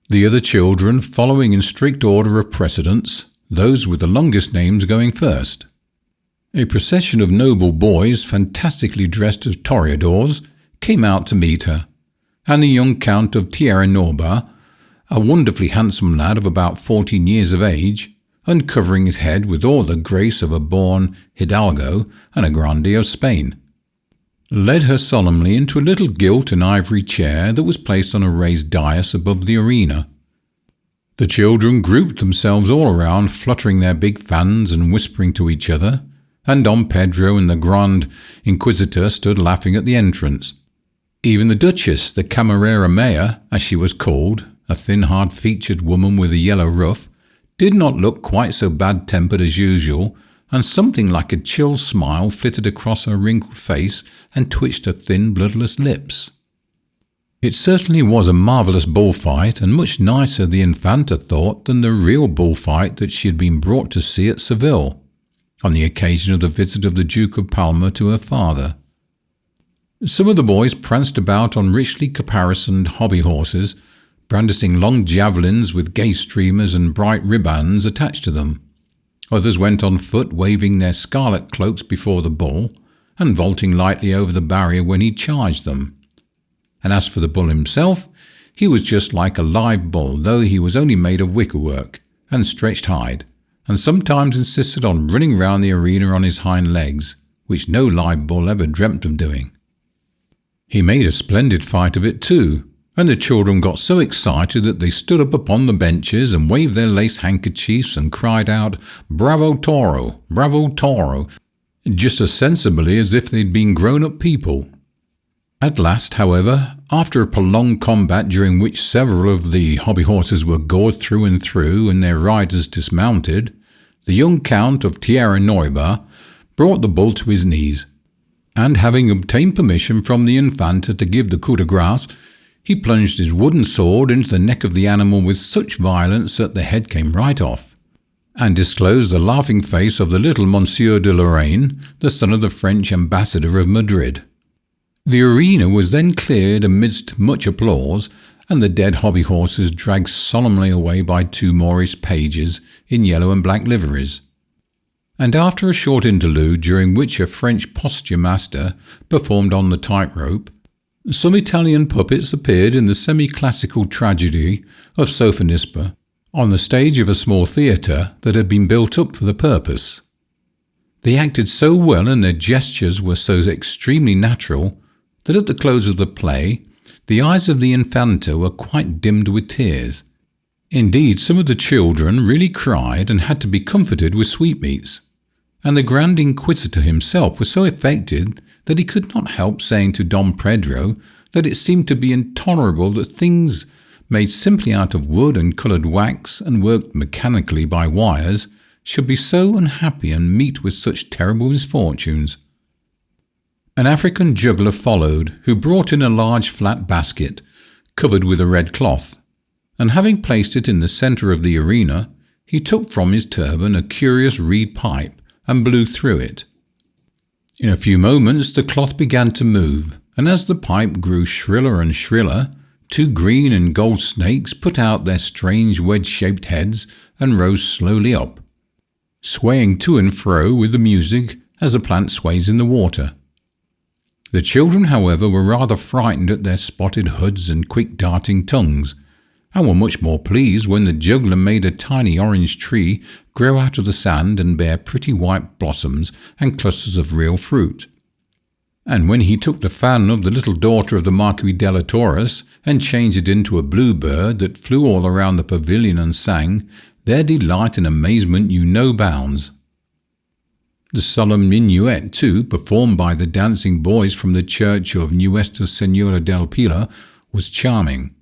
S1: the other children following in strict order of precedence, those with the longest names going first. A procession of noble boys, fantastically dressed as toreadors, came out to meet her, and the young Count of Tierra Norba, a wonderfully handsome lad of about 14 years of age, uncovering his head with all the grace of a born hidalgo and a grande of Spain, led her solemnly into a little gilt and ivory chair that was placed on a raised dais above the arena. The children grouped themselves all around, fluttering their big fans and whispering to each other, and Don Pedro and the Grand Inquisitor stood laughing at the entrance. Even the Duchess, the Camarera Maya, as she was called, a thin, hard-featured woman with a yellow ruff, did not look quite so bad-tempered as usual, and something like a chill smile flitted across her wrinkled face and twitched her thin, bloodless lips. It certainly was a marvellous bullfight, and much nicer, the infanta thought, than the real bullfight that she had been brought to see at Seville, on the occasion of the visit of the Duke of Palma to her father. Some of the boys pranced about on richly caparisoned hobby horses, brandishing long javelins with gay streamers and bright ribands attached to them. Others went on foot, waving their scarlet cloaks before the bull, and vaulting lightly over the barrier when he charged them. And as for the bull himself, he was just like a live bull, though he was only made of wickerwork and stretched hide, and sometimes insisted on running round the arena on his hind legs, which no live bull ever dreamt of doing. He made a splendid fight of it too, and the children got so excited that they stood up upon the benches and waved their lace handkerchiefs and cried out, "Bravo Toro! Bravo Toro!" just as sensibly as if they'd been grown-up people. At last, however, after a prolonged combat during which several of the hobby horses were gored through and through and their riders dismounted, the young Count of Tierra Norba brought the bull to his knees, and having obtained permission from the infanta to give the coup de grace, he plunged his wooden sword into the neck of the animal with such violence that the head came right off, and disclosed the laughing face of the little Monsieur de Lorraine, the son of the French ambassador of Madrid. The arena was then cleared amidst much applause, and the dead hobby horses dragged solemnly away by two Moorish pages in yellow and black liveries. And after a short interlude, during which a French posture master performed on the tightrope, some Italian puppets appeared in the semi-classical tragedy of Sophonisba on the stage of a small theatre that had been built up for the purpose. They acted so well and their gestures were so extremely natural that at the close of the play the eyes of the infanta were quite dimmed with tears. Indeed, some of the children really cried and had to be comforted with sweetmeats, and the Grand Inquisitor himself was so affected that he could not help saying to Don Pedro that it seemed to be intolerable that things made simply out of wood and coloured wax and worked mechanically by wires should be so unhappy and meet with such terrible misfortunes. An African juggler followed, who brought in a large flat basket covered with a red cloth, and having placed it in the centre of the arena, he took from his turban a curious reed pipe and blew through it. In a few moments the cloth began to move, and as the pipe grew shriller and shriller, two green and gold snakes put out their strange wedge-shaped heads and rose slowly up, swaying to and fro with the music as a plant sways in the water. The children, however, were rather frightened at their spotted hoods and quick-darting tongues, and were much more pleased when the juggler made a tiny orange tree grow out of the sand and bear pretty white blossoms and clusters of real fruit. And when he took the fan of the little daughter of the Marquis de la Torres and changed it into a bluebird that flew all around the pavilion and sang, their delight and amazement knew no bounds. The solemn minuet, too, performed by the dancing boys from the church of Nuestra Senora del Pilar, was charming.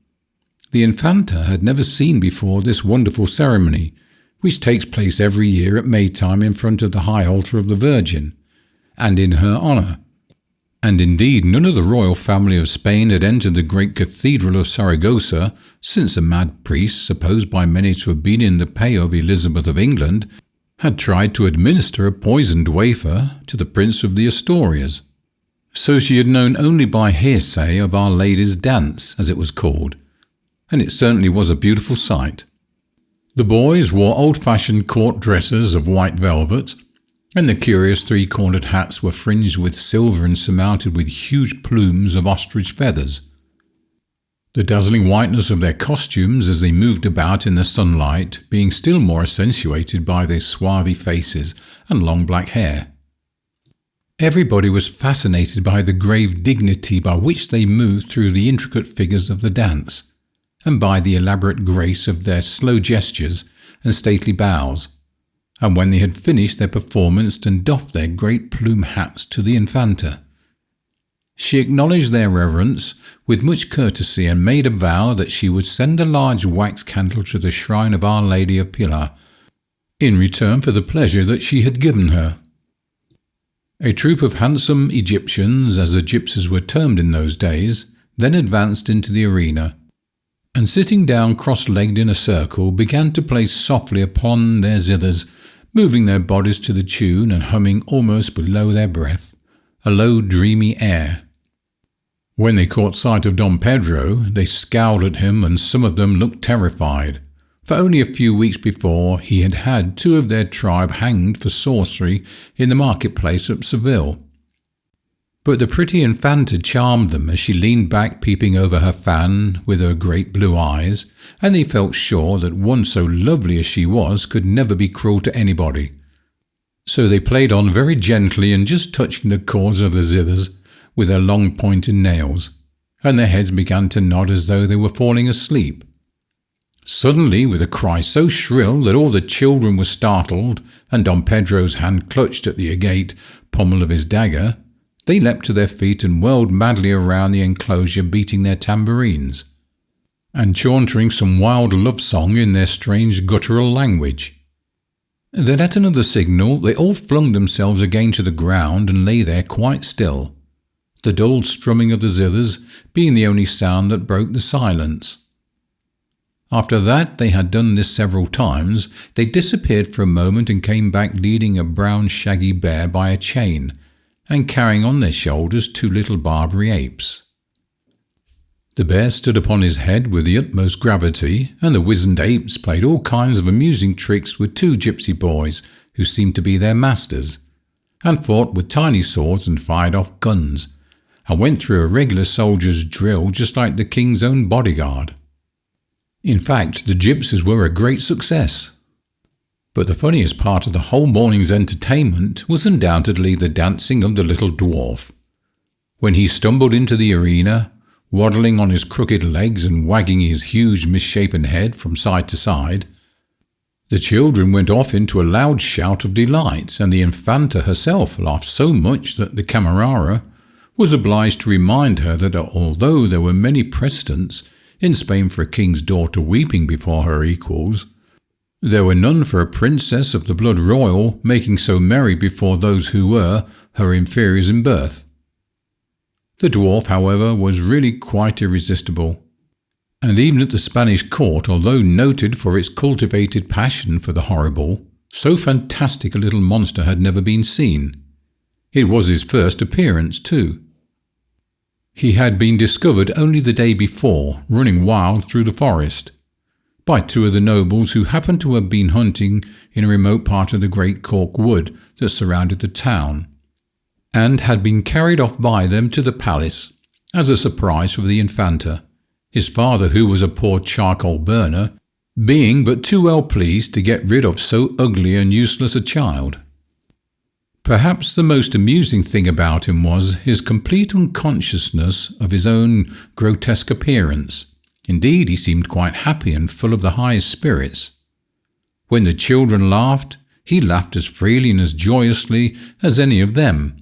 S1: The infanta had never seen before this wonderful ceremony, which takes place every year at Maytime in front of the high altar of the Virgin, and in her honour. And indeed none of the royal family of Spain had entered the great cathedral of Saragossa since a mad priest, supposed by many to have been in the pay of Elizabeth of England, had tried to administer a poisoned wafer to the Prince of the Asturias. So she had known only by hearsay of Our Lady's dance, as it was called, and it certainly was a beautiful sight. The boys wore old-fashioned court dresses of white velvet, and the curious three-cornered hats were fringed with silver and surmounted with huge plumes of ostrich feathers. The dazzling whiteness of their costumes as they moved about in the sunlight being still more accentuated by their swarthy faces and long black hair. Everybody was fascinated by the grave dignity by which they moved through the intricate figures of the dance, and by the elaborate grace of their slow gestures and stately bows. And when they had finished their performance and doffed their great plume hats to the infanta, she acknowledged their reverence with much courtesy and made a vow that she would send a large wax candle to the shrine of Our Lady of Pilar, in return for the pleasure that she had given her. A troop of handsome Egyptians, as the gypsies were termed in those days, then advanced into the arena, and sitting down cross-legged in a circle, began to play softly upon their zithers, moving their bodies to the tune and humming almost below their breath a low dreamy air. When they caught sight of Don Pedro, they scowled at him, and some of them looked terrified, for only a few weeks before he had had 2 of their tribe hanged for sorcery in the marketplace at Seville. But the pretty infanta charmed them as she leaned back peeping over her fan with her great blue eyes, and they felt sure that one so lovely as she was could never be cruel to anybody. So they played on very gently and just touching the cords of the zithers with their long pointed nails, and their heads began to nod as though they were falling asleep. Suddenly, with a cry so shrill that all the children were startled, and Don Pedro's hand clutched at the agate pommel of his dagger, they leapt to their feet and whirled madly around the enclosure, beating their tambourines, and chaunting some wild love song in their strange guttural language. Then at another signal they all flung themselves again to the ground and lay there quite still, the dull strumming of the zithers being the only sound that broke the silence. After that they had done this several times, they disappeared for a moment and came back leading a brown shaggy bear by a chain, and carrying on their shoulders 2 little Barbary apes. The bear stood upon his head with the utmost gravity, and the wizened apes played all kinds of amusing tricks with 2 gypsy boys who seemed to be their masters, and fought with tiny swords and fired off guns, and went through a regular soldier's drill just like the king's own bodyguard. In fact, the gypsies were a great success. But the funniest part of the whole morning's entertainment was undoubtedly the dancing of the little dwarf. When he stumbled into the arena, waddling on his crooked legs and wagging his huge misshapen head from side to side, the children went off into a loud shout of delight, and the infanta herself laughed so much that the camarera was obliged to remind her that although there were many precedents in Spain for a king's daughter weeping before her equals, there were none for a princess of the blood royal making so merry before those who were her inferiors in birth. The dwarf, however, was really quite irresistible, and even at the Spanish court, although noted for its cultivated passion for the horrible, so fantastic a little monster had never been seen. It was his first appearance, too. He had been discovered only the day before, running wild through the forest, by 2 of the nobles who happened to have been hunting in a remote part of the great cork wood that surrounded the town, and had been carried off by them to the palace as a surprise for the infanta, his father, who was a poor charcoal burner, being but too well pleased to get rid of so ugly and useless a child. Perhaps the most amusing thing about him was his complete unconsciousness of his own grotesque appearance. Indeed, he seemed quite happy and full of the highest spirits. When the children laughed, he laughed as freely and as joyously as any of them.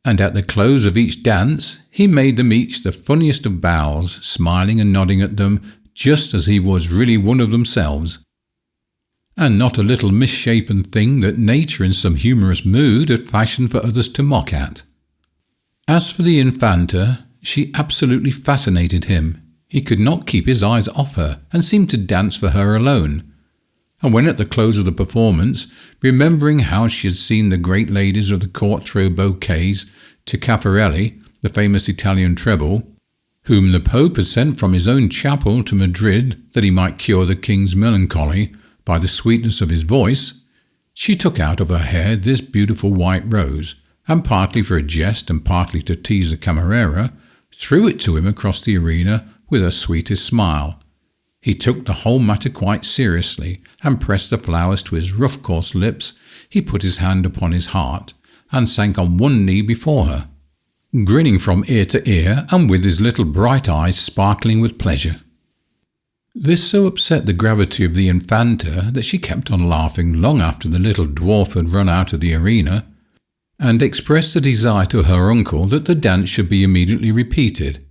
S1: And at the close of each dance, he made them each the funniest of bows, smiling and nodding at them just as he was really one of themselves, and not a little misshapen thing that nature in some humorous mood had fashioned for others to mock at. As for the infanta, she absolutely fascinated him. He could not keep his eyes off her and seemed to dance for her alone. And when at the close of the performance, remembering how she had seen the great ladies of the court throw bouquets to Caffarelli, the famous Italian treble, whom the Pope had sent from his own chapel to Madrid that he might cure the king's melancholy by the sweetness of his voice, she took out of her hair this beautiful white rose, and partly for a jest and partly to tease the camerera, threw it to him across the arena with her sweetest smile. He took the whole matter quite seriously, and pressed the flowers to his rough coarse lips. He put his hand upon his heart, and sank on one knee before her, grinning from ear to ear, and with his little bright eyes sparkling with pleasure. This so upset the gravity of the infanta that she kept on laughing long after the little dwarf had run out of the arena, and expressed a desire to her uncle that the dance should be immediately repeated.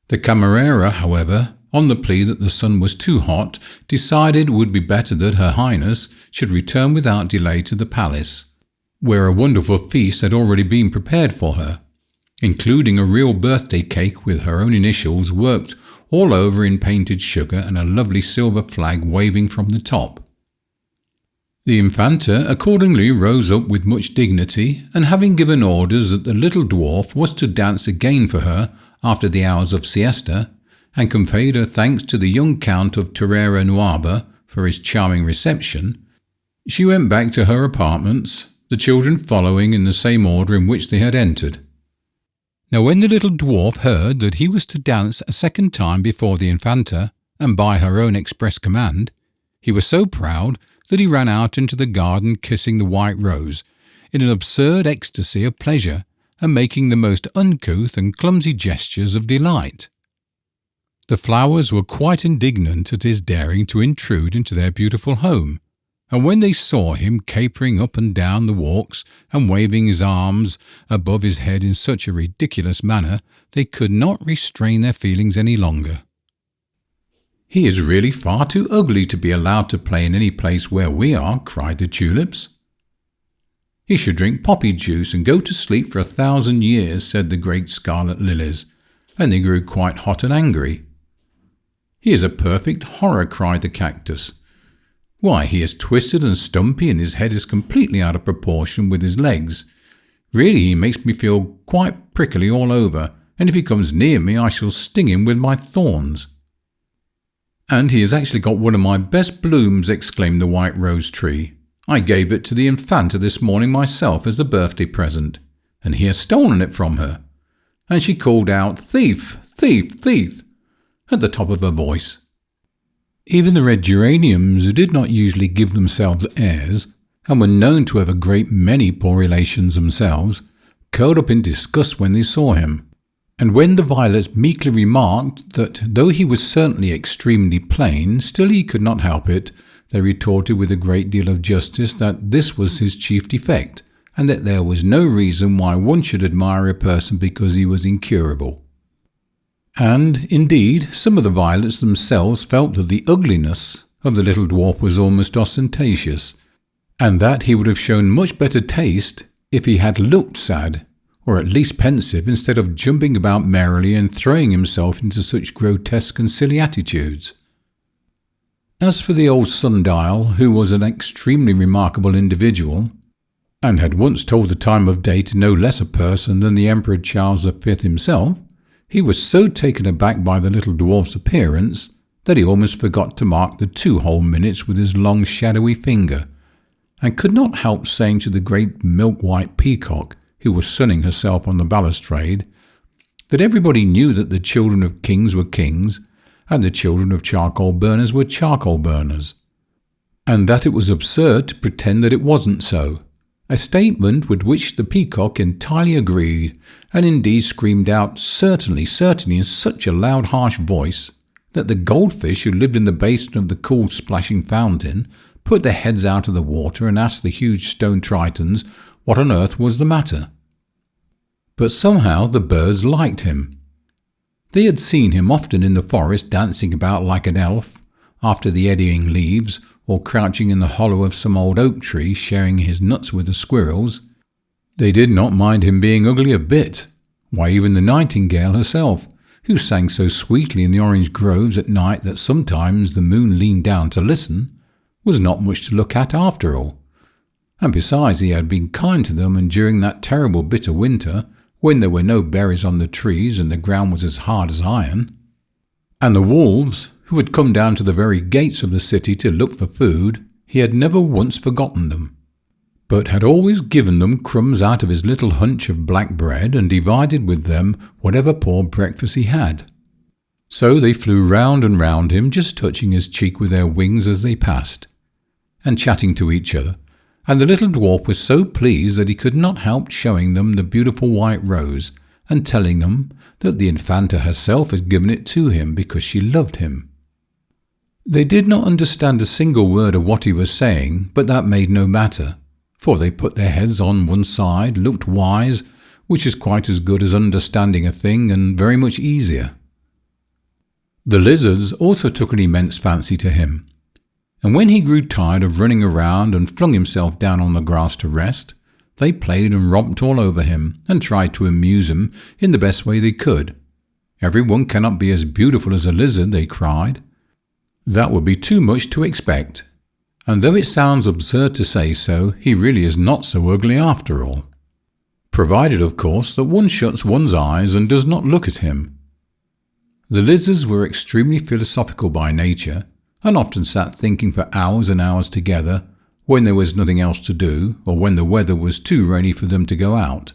S1: The camerera, however, on the plea that the sun was too hot, decided it would be better that Her Highness should return without delay to the palace, where a wonderful feast had already been prepared for her, including a real birthday cake with her own initials worked all over in painted sugar and a lovely silver flag waving from the top. The infanta accordingly rose up with much dignity, and having given orders that the little dwarf was to dance again for her after the hours of siesta, and conveyed her thanks to the young Count of Terrera Nuaba for his charming reception, she went back to her apartments, the children following in the same order in which they had entered. Now when the little dwarf heard that he was to dance a second time before the infanta, and by her own express command, he was so proud that he ran out into the garden kissing the white rose, in an absurd ecstasy of pleasure, and making the most uncouth and clumsy gestures of delight. The flowers were quite indignant at his daring to intrude into their beautiful home, and when they saw him capering up and down the walks and waving his arms above his head in such a ridiculous manner, they could not restrain their feelings any longer. "He is really far too ugly to be allowed to play in any place where we are," cried the tulips. "He should drink poppy juice and go to sleep for 1,000 years," said the great scarlet lilies, and they grew quite hot and angry. "He is a perfect horror," cried the cactus. "Why, he is twisted and stumpy, and his head is completely out of proportion with his legs. Really, he makes me feel quite prickly all over, and if he comes near me I shall sting him with my thorns." "And he has actually got one of my best blooms," exclaimed the white rose tree. "I gave it to the infanta this morning myself as a birthday present, and he has stolen it from her." And she called out, "Thief! Thief! Thief!" at the top of her voice. Even the red geraniums, who did not usually give themselves airs, and were known to have a great many poor relations themselves, curled up in disgust when they saw him. And when the violets meekly remarked that though he was certainly extremely plain, still he could not help it, they retorted with a great deal of justice that this was his chief defect, and that there was no reason why one should admire a person because he was incurable. And, indeed, some of the violets themselves felt that the ugliness of the little dwarf was almost ostentatious, and that he would have shown much better taste if he had looked sad, or at least pensive, instead of jumping about merrily and throwing himself into such grotesque and silly attitudes. As for the old sundial, who was an extremely remarkable individual, and had once told the time of day to no less a person than the Emperor Charles V himself, he was so taken aback by the little dwarf's appearance that he almost forgot to mark the 2 whole minutes with his long shadowy finger, and could not help saying to the great milk-white peacock, who was sunning herself on the balustrade, that everybody knew that the children of kings were kings, and the children of charcoal burners were charcoal burners, and that it was absurd to pretend that it wasn't so, a statement with which the peacock entirely agreed, and indeed screamed out, "Certainly, certainly," in such a loud, harsh voice that the goldfish who lived in the basin of the cool splashing fountain put their heads out of the water and asked the huge stone tritons what on earth was the matter. But somehow the birds liked him. They had seen him often in the forest dancing about like an elf after the eddying leaves, or crouching in the hollow of some old oak tree sharing his nuts with the squirrels. They did not mind him being ugly a bit. Why, even the nightingale herself, who sang so sweetly in the orange groves at night that sometimes the moon leaned down to listen, was not much to look at after all. And besides, he had been kind to them, and during that terrible bitter winter, when there were no berries on the trees and the ground was as hard as iron, and the wolves, who had come down to the very gates of the city to look for food, he had never once forgotten them, but had always given them crumbs out of his little hunch of black bread and divided with them whatever poor breakfast he had. So they flew round and round him, just touching his cheek with their wings as they passed, and chatting to each other, and the little dwarf was so pleased that he could not help showing them the beautiful white rose, and telling them that the infanta herself had given it to him because she loved him. They did not understand a single word of what he was saying, but that made no matter, for they put their heads on one side, looked wise, which is quite as good as understanding a thing and very much easier. The lizards also took an immense fancy to him, and when he grew tired of running around and flung himself down on the grass to rest, they played and romped all over him and tried to amuse him in the best way they could. "Everyone cannot be as beautiful as a lizard," they cried. "That would be too much to expect. And though it sounds absurd to say so, he really is not so ugly after all. Provided, of course, that one shuts one's eyes and does not look at him." The lizards were extremely philosophical by nature, and often sat thinking for hours and hours together when there was nothing else to do, or when the weather was too rainy for them to go out.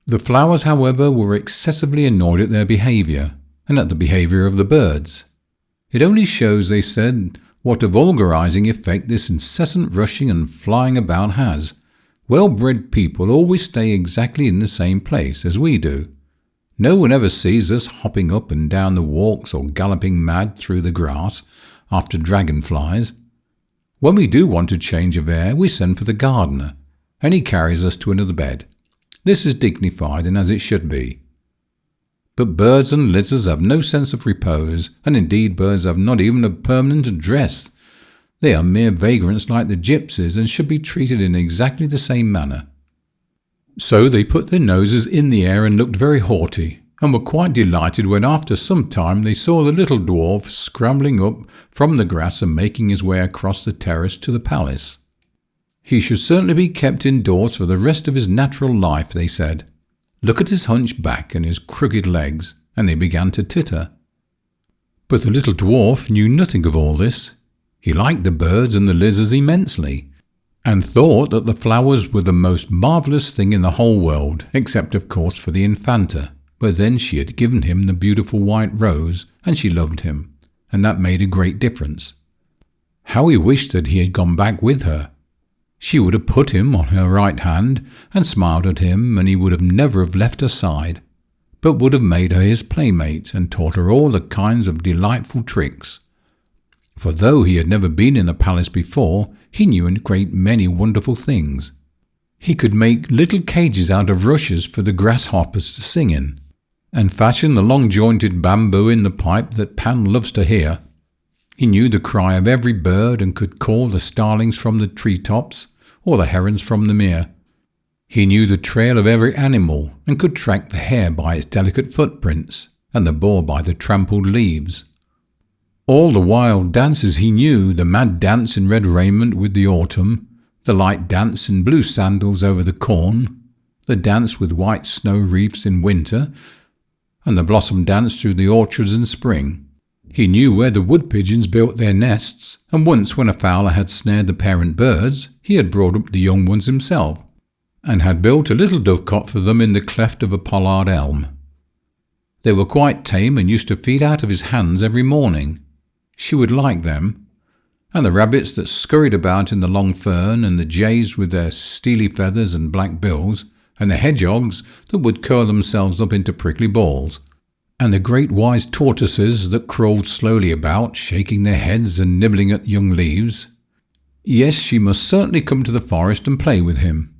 S1: The flowers, however, were excessively annoyed at their behaviour, and at the behaviour of the birds. It only shows, they said, what a vulgarizing effect this incessant rushing and flying about has. Well-bred people always stay exactly in the same place, as we do. No one ever sees us hopping up and down the walks or galloping mad through the grass after dragonflies. When we do want a change of air, we send for the gardener, and he carries us to another bed. This is dignified and as it should be. But birds and lizards have no sense of repose, and indeed birds have not even a permanent address. They are mere vagrants like the gypsies, and should be treated in exactly the same manner. So they put their noses in the air and looked very haughty, and were quite delighted when after some time they saw the little dwarf scrambling up from the grass and making his way across the terrace to the palace. He should certainly be kept indoors for the rest of his natural life, they said. Look at his hunched back and his crooked legs, and they began to titter. But the little dwarf knew nothing of all this. He liked the birds and the lizards immensely, and thought that the flowers were the most marvellous thing in the whole world, except of course for the infanta, but then she had given him the beautiful white rose, and she loved him, and that made a great difference. How he wished that he had gone back with her. She would have put him on her right hand and smiled at him, and he would have never have left her side, but would have made her his playmate and taught her all the kinds of delightful tricks. For though he had never been in a palace before, he knew a great many wonderful things. He could make little cages out of rushes for the grasshoppers to sing in, and fashion the long-jointed bamboo in the pipe that Pan loves to hear. He knew the cry of every bird and could call the starlings from the tree-tops, or the herons from the mere. He knew the trail of every animal, and could track the hare by its delicate footprints, and the boar by the trampled leaves. All the wild dances he knew, the mad dance in red raiment with the autumn, the light dance in blue sandals over the corn, the dance with white snow wreaths in winter, and the blossom dance through the orchards in spring. He knew where the wood pigeons built their nests, and once when a fowler had snared the parent birds, he had brought up the young ones himself, and had built a little dovecot for them in the cleft of a pollard elm. They were quite tame and used to feed out of his hands every morning. She would like them, and the rabbits that scurried about in the long fern, and the jays with their steely feathers and black bills, and the hedgehogs that would curl themselves up into prickly balls, and the great wise tortoises that crawled slowly about, shaking their heads and nibbling at young leaves. Yes, she must certainly come to the forest and play with him.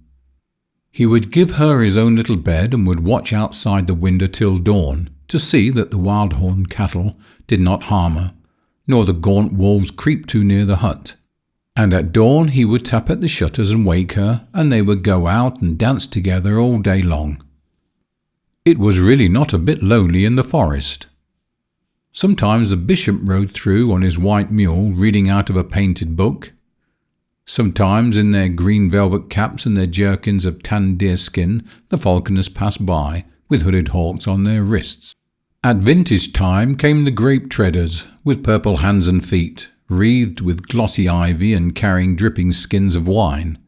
S1: He would give her his own little bed and would watch outside the window till dawn to see that the wild-horned cattle did not harm her, nor the gaunt wolves creep too near the hut. And at dawn he would tap at the shutters and wake her, and they would go out and dance together all day long. It was really not a bit lonely in the forest. Sometimes the bishop rode through on his white mule reading out of a painted book. Sometimes in their green velvet caps and their jerkins of tanned deerskin the falconers passed by with hooded hawks on their wrists. At vintage time came the grape treaders with purple hands and feet, wreathed with glossy ivy and carrying dripping skins of wine,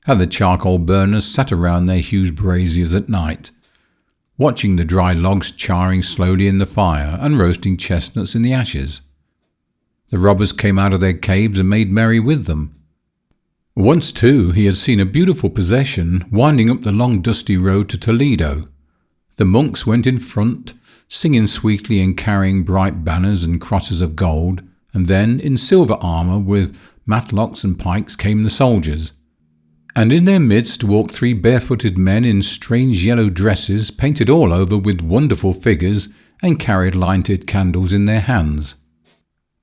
S1: and the charcoal burners sat around their huge braziers at night, watching the dry logs charring slowly in the fire and roasting chestnuts in the ashes. The robbers came out of their caves and made merry with them. Once, too, he had seen a beautiful procession winding up the long dusty road to Toledo. The monks went in front, singing sweetly and carrying bright banners and crosses of gold, and then, in silver armour with matlocks and pikes, came the soldiers. And in their midst walked 3 barefooted men in strange yellow dresses painted all over with wonderful figures and carried lighted candles in their hands.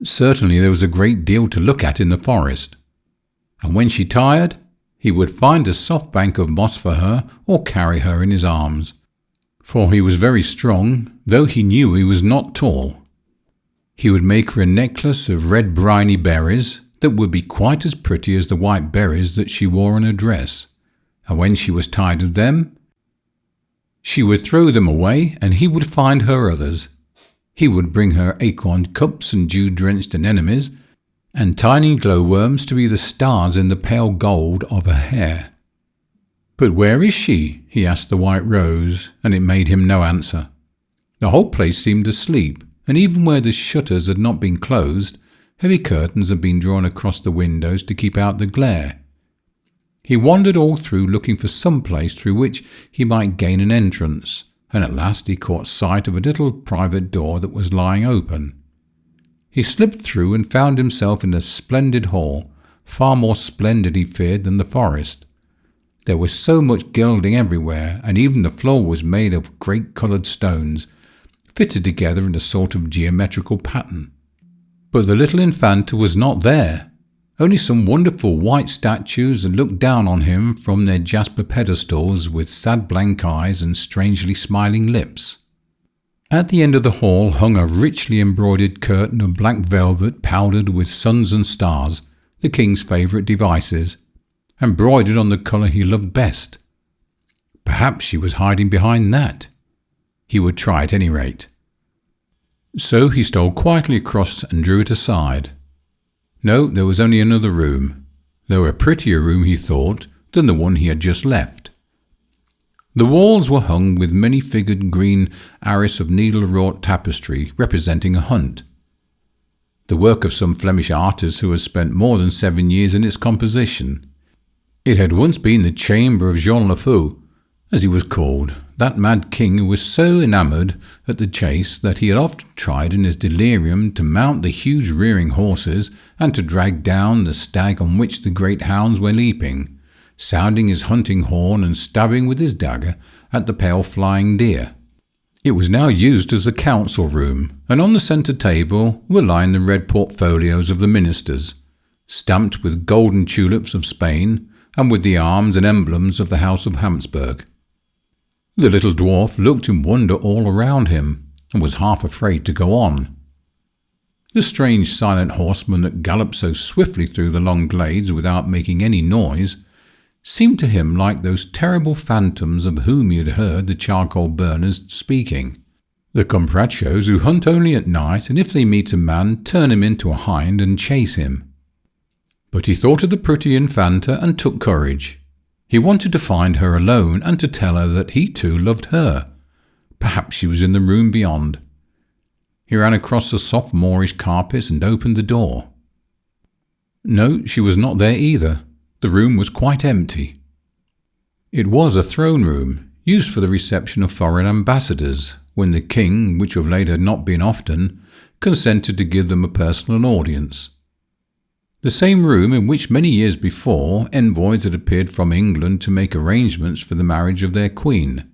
S1: Certainly there was a great deal to look at in the forest. And when she tired, he would find a soft bank of moss for her or carry her in his arms. For he was very strong, though he knew he was not tall. He would make her a necklace of red briny berries that would be quite as pretty as the white berries that she wore on her dress, and when she was tired of them, she would throw them away and he would find her others. He would bring her acorn cups and dew-drenched anemones, and tiny glowworms to be the stars in the pale gold of her hair. "But where is she?" he asked the white rose, and it made him no answer. The whole place seemed asleep, and even where the shutters had not been closed, heavy curtains had been drawn across the windows to keep out the glare. He wandered all through looking for some place through which he might gain an entrance, and at last he caught sight of a little private door that was lying open. He slipped through and found himself in a splendid hall, far more splendid, he feared, than the forest. There was so much gilding everywhere, and even the floor was made of great coloured stones, fitted together in a sort of geometrical pattern. But the little infanta was not there. Only some wonderful white statues that looked down on him from their jasper pedestals with sad blank eyes and strangely smiling lips. At the end of the hall hung a richly embroidered curtain of black velvet powdered with suns and stars, the king's favourite devices, embroidered on the colour he loved best. Perhaps she was hiding behind that. He would try at any rate. So he stole quietly across and drew it aside. No, there was only another room, though a prettier room, he thought, than the one he had just left. The walls were hung with many-figured green arras of needle-wrought tapestry representing a hunt, the work of some Flemish artist who had spent more than 7 years in its composition. It had once been the chamber of Jean le Fou, as he was called, that mad king who was so enamoured at the chase that he had often tried in his delirium to mount the huge rearing horses and to drag down the stag on which the great hounds were leaping, sounding his hunting horn and stabbing with his dagger at the pale flying deer. It was now used as a council room, and on the centre table were lying the red portfolios of the ministers, stamped with golden tulips of Spain and with the arms and emblems of the House of Habsburg. The little dwarf looked in wonder all around him, and was half afraid to go on. The strange silent horsemen that galloped so swiftly through the long glades without making any noise seemed to him like those terrible phantoms of whom he had heard the charcoal burners speaking, the comprachos who hunt only at night, and if they meet a man turn him into a hind and chase him. But he thought of the pretty infanta and took courage. He wanted to find her alone and to tell her that he too loved her. Perhaps she was in the room beyond. He ran across the soft Moorish carpets and opened the door. No, she was not there either. The room was quite empty. It was a throne room, used for the reception of foreign ambassadors, when the king, which of late had not been often, consented to give them a personal audience. The same room in which many years before envoys had appeared from England to make arrangements for the marriage of their queen,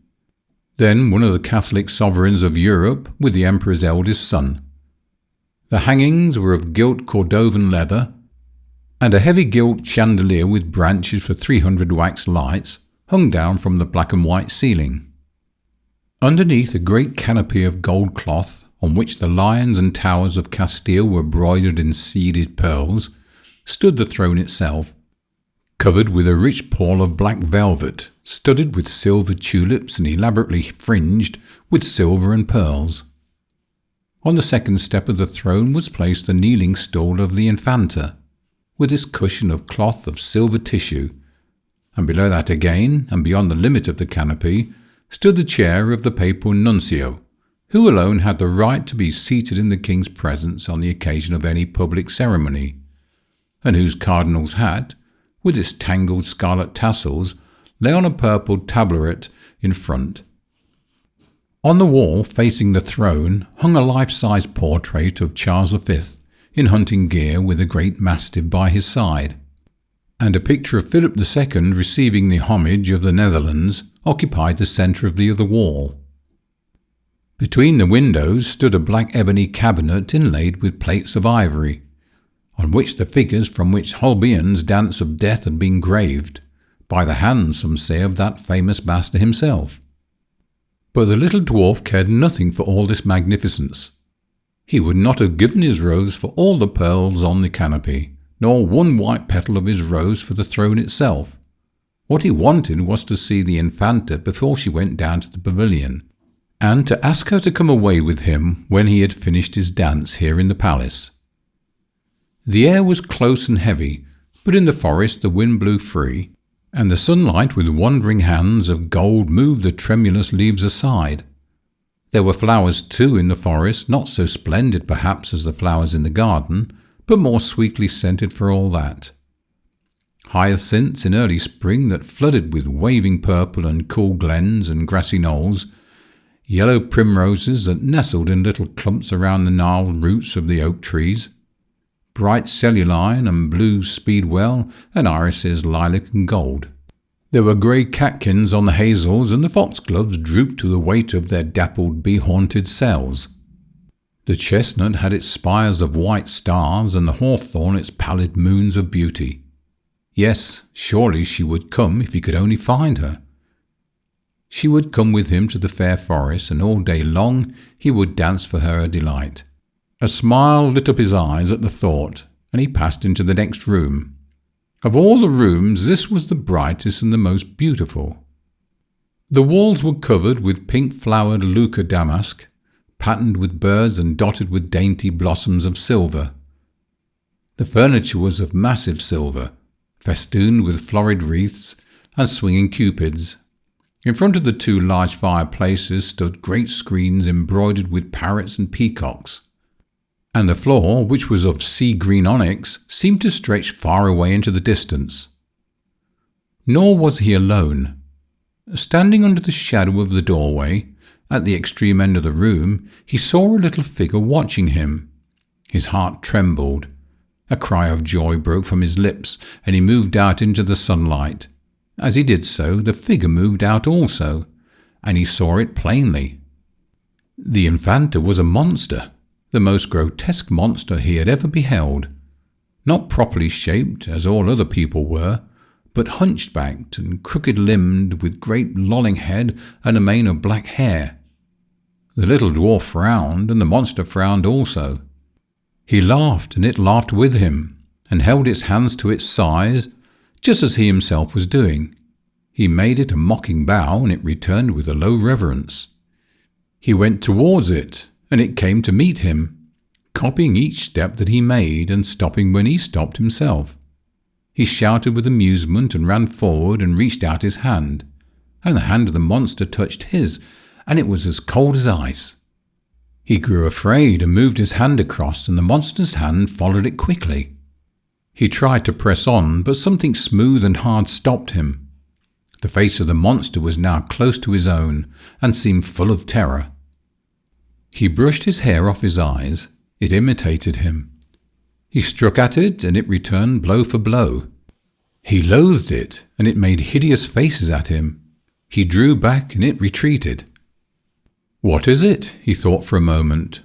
S1: then one of the Catholic sovereigns of Europe with the emperor's eldest son. The hangings were of gilt Cordovan leather, and a heavy gilt chandelier with branches for 300 wax lights hung down from the black and white ceiling. Underneath a great canopy of gold cloth, on which the lions and towers of Castile were broidered in seeded pearls, stood the throne itself, covered with a rich pall of black velvet, studded with silver tulips and elaborately fringed with silver and pearls. On the second step of the throne was placed the kneeling stool of the infanta, with its cushion of cloth of silver tissue, and below that again, and beyond the limit of the canopy, stood the chair of the papal nuncio, who alone had the right to be seated in the king's presence on the occasion of any public ceremony, and whose cardinal's hat, with its tangled scarlet tassels, lay on a purple tabouret in front. On the wall facing the throne hung a life-size portrait of Charles V in hunting gear with a great mastiff by his side, and a picture of Philip II receiving the homage of the Netherlands occupied the centre of the other wall. Between the windows stood a black ebony cabinet inlaid with plates of ivory, on which the figures from which Holbein's Dance of Death had been graved, by the hand, some say, of that famous master himself. But the little dwarf cared nothing for all this magnificence. He would not have given his rose for all the pearls on the canopy, nor one white petal of his rose for the throne itself. What he wanted was to see the infanta before she went down to the pavilion, and to ask her to come away with him when he had finished his dance here in the palace. The air was close and heavy, but in the forest the wind blew free, and the sunlight with wandering hands of gold moved the tremulous leaves aside. There were flowers too in the forest, not so splendid perhaps as the flowers in the garden, but more sweetly scented for all that. Hyacinths in early spring that flooded with waving purple and cool glens and grassy knolls, yellow primroses that nestled in little clumps around the gnarled roots of the oak trees, bright celluline and blue speedwell, and irises lilac and gold. There were grey catkins on the hazels, and the foxgloves drooped to the weight of their dappled bee-haunted cells. The chestnut had its spires of white stars, and the hawthorn its pallid moons of beauty. Yes, surely she would come if he could only find her. She would come with him to the fair forest, and all day long he would dance for her a delight. A smile lit up his eyes at the thought, and he passed into the next room. Of all the rooms, this was the brightest and the most beautiful. The walls were covered with pink-flowered Lucca damask, patterned with birds and dotted with dainty blossoms of silver. The furniture was of massive silver, festooned with florid wreaths and swinging cupids. In front of the two large fireplaces stood great screens embroidered with parrots and peacocks, and the floor, which was of sea-green onyx, seemed to stretch far away into the distance. Nor was he alone. Standing under the shadow of the doorway, at the extreme end of the room, he saw a little figure watching him. His heart trembled. A cry of joy broke from his lips, and he moved out into the sunlight. As he did so, the figure moved out also, and he saw it plainly. The infanta was a monster, the most grotesque monster he had ever beheld, not properly shaped as all other people were, but hunchbacked and crooked-limbed, with great lolling head and a mane of black hair. The little dwarf frowned, and the monster frowned also. He laughed, and it laughed with him, and held its hands to its sides, just as he himself was doing. He made it a mocking bow, and it returned with a low reverence. He went towards it, and it came to meet him, copying each step that he made and stopping when he stopped himself. He shouted with amusement and ran forward and reached out his hand, and the hand of the monster touched his, and it was as cold as ice. He grew afraid and moved his hand across, and the monster's hand followed it quickly. He tried to press on, but something smooth and hard stopped him. The face of the monster was now close to his own and seemed full of terror. He brushed his hair off his eyes. It imitated him. He struck at it, and it returned blow for blow. He loathed it, and it made hideous faces at him. He drew back, and it retreated. "What is it?" he thought for a moment,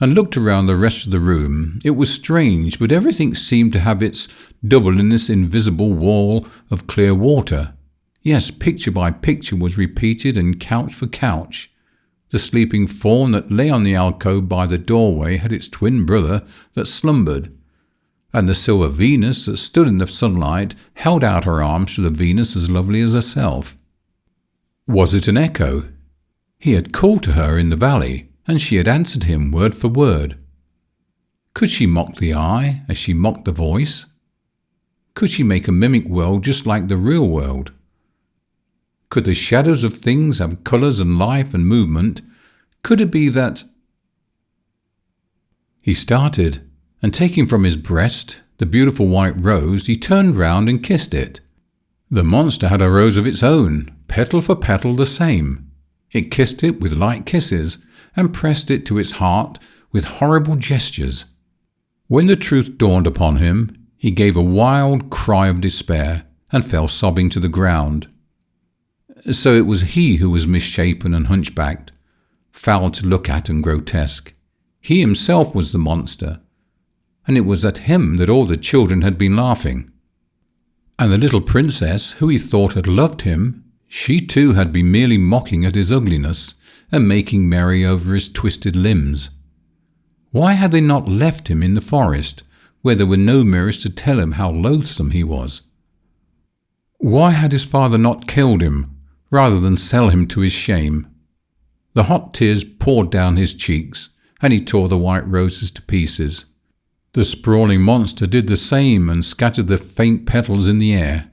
S1: and looked around the rest of the room. It was strange, but everything seemed to have its double in this invisible wall of clear water. Yes, picture by picture was repeated, and couch for couch. The sleeping fawn that lay on the alcove by the doorway had its twin brother that slumbered, and the silver Venus that stood in the sunlight held out her arms to the Venus as lovely as herself. Was it an echo? He had called to her in the valley, and she had answered him word for word. Could she mock the eye as she mocked the voice? Could she make a mimic world just like the real world? Could the shadows of things have colours and life and movement? Could it be that... He started, and taking from his breast the beautiful white rose, he turned round and kissed it. The monster had a rose of its own, petal for petal the same. It kissed it with light kisses, and pressed it to its heart with horrible gestures. When the truth dawned upon him, he gave a wild cry of despair, and fell sobbing to the ground. So it was he who was misshapen and hunchbacked, foul to look at and grotesque. He himself was the monster, and it was at him that all the children had been laughing. And the little princess, who he thought had loved him, she too had been merely mocking at his ugliness and making merry over his twisted limbs. Why had they not left him in the forest, where there were no mirrors to tell him how loathsome he was? Why had his father not killed him, rather than sell him to his shame? The hot tears poured down his cheeks, and he tore the white roses to pieces. The sprawling monster did the same and scattered the faint petals in the air.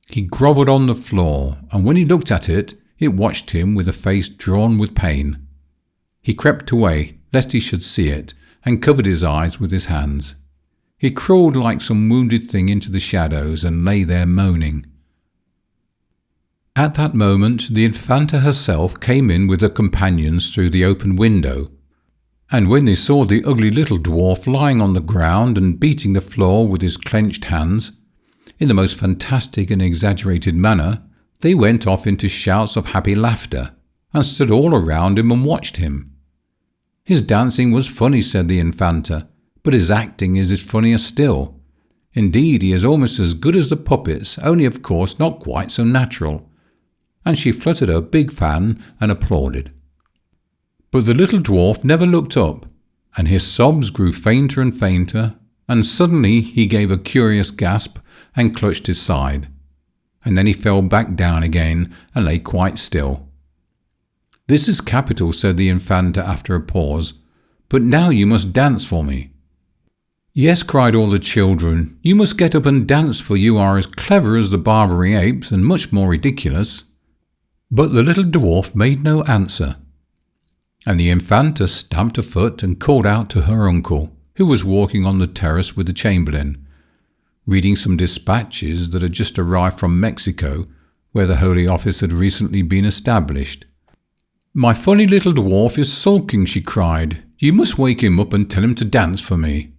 S1: He grovelled on the floor, and when he looked at it, it watched him with a face drawn with pain. He crept away, lest he should see it, and covered his eyes with his hands. He crawled like some wounded thing into the shadows and lay there moaning. At that moment the infanta herself came in with her companions through the open window, and when they saw the ugly little dwarf lying on the ground and beating the floor with his clenched hands, in the most fantastic and exaggerated manner, they went off into shouts of happy laughter, and stood all around him and watched him. His dancing was funny, said the infanta, but his acting is funnier still. Indeed, he is almost as good as the puppets, only of course not quite so natural. And she fluttered her big fan and applauded. But the little dwarf never looked up, and his sobs grew fainter and fainter, and suddenly he gave a curious gasp and clutched his side. And then he fell back down again and lay quite still. "This is capital," said the infanta after a pause, "but now you must dance for me." "Yes," cried all the children, "you must get up and dance, for you are as clever as the Barbary apes and much more ridiculous." But the little dwarf made no answer, and the infanta stamped a foot and called out to her uncle, who was walking on the terrace with the chamberlain, reading some dispatches that had just arrived from Mexico, where the Holy Office had recently been established. "My funny little dwarf is sulking," she cried. "You must wake him up and tell him to dance for me."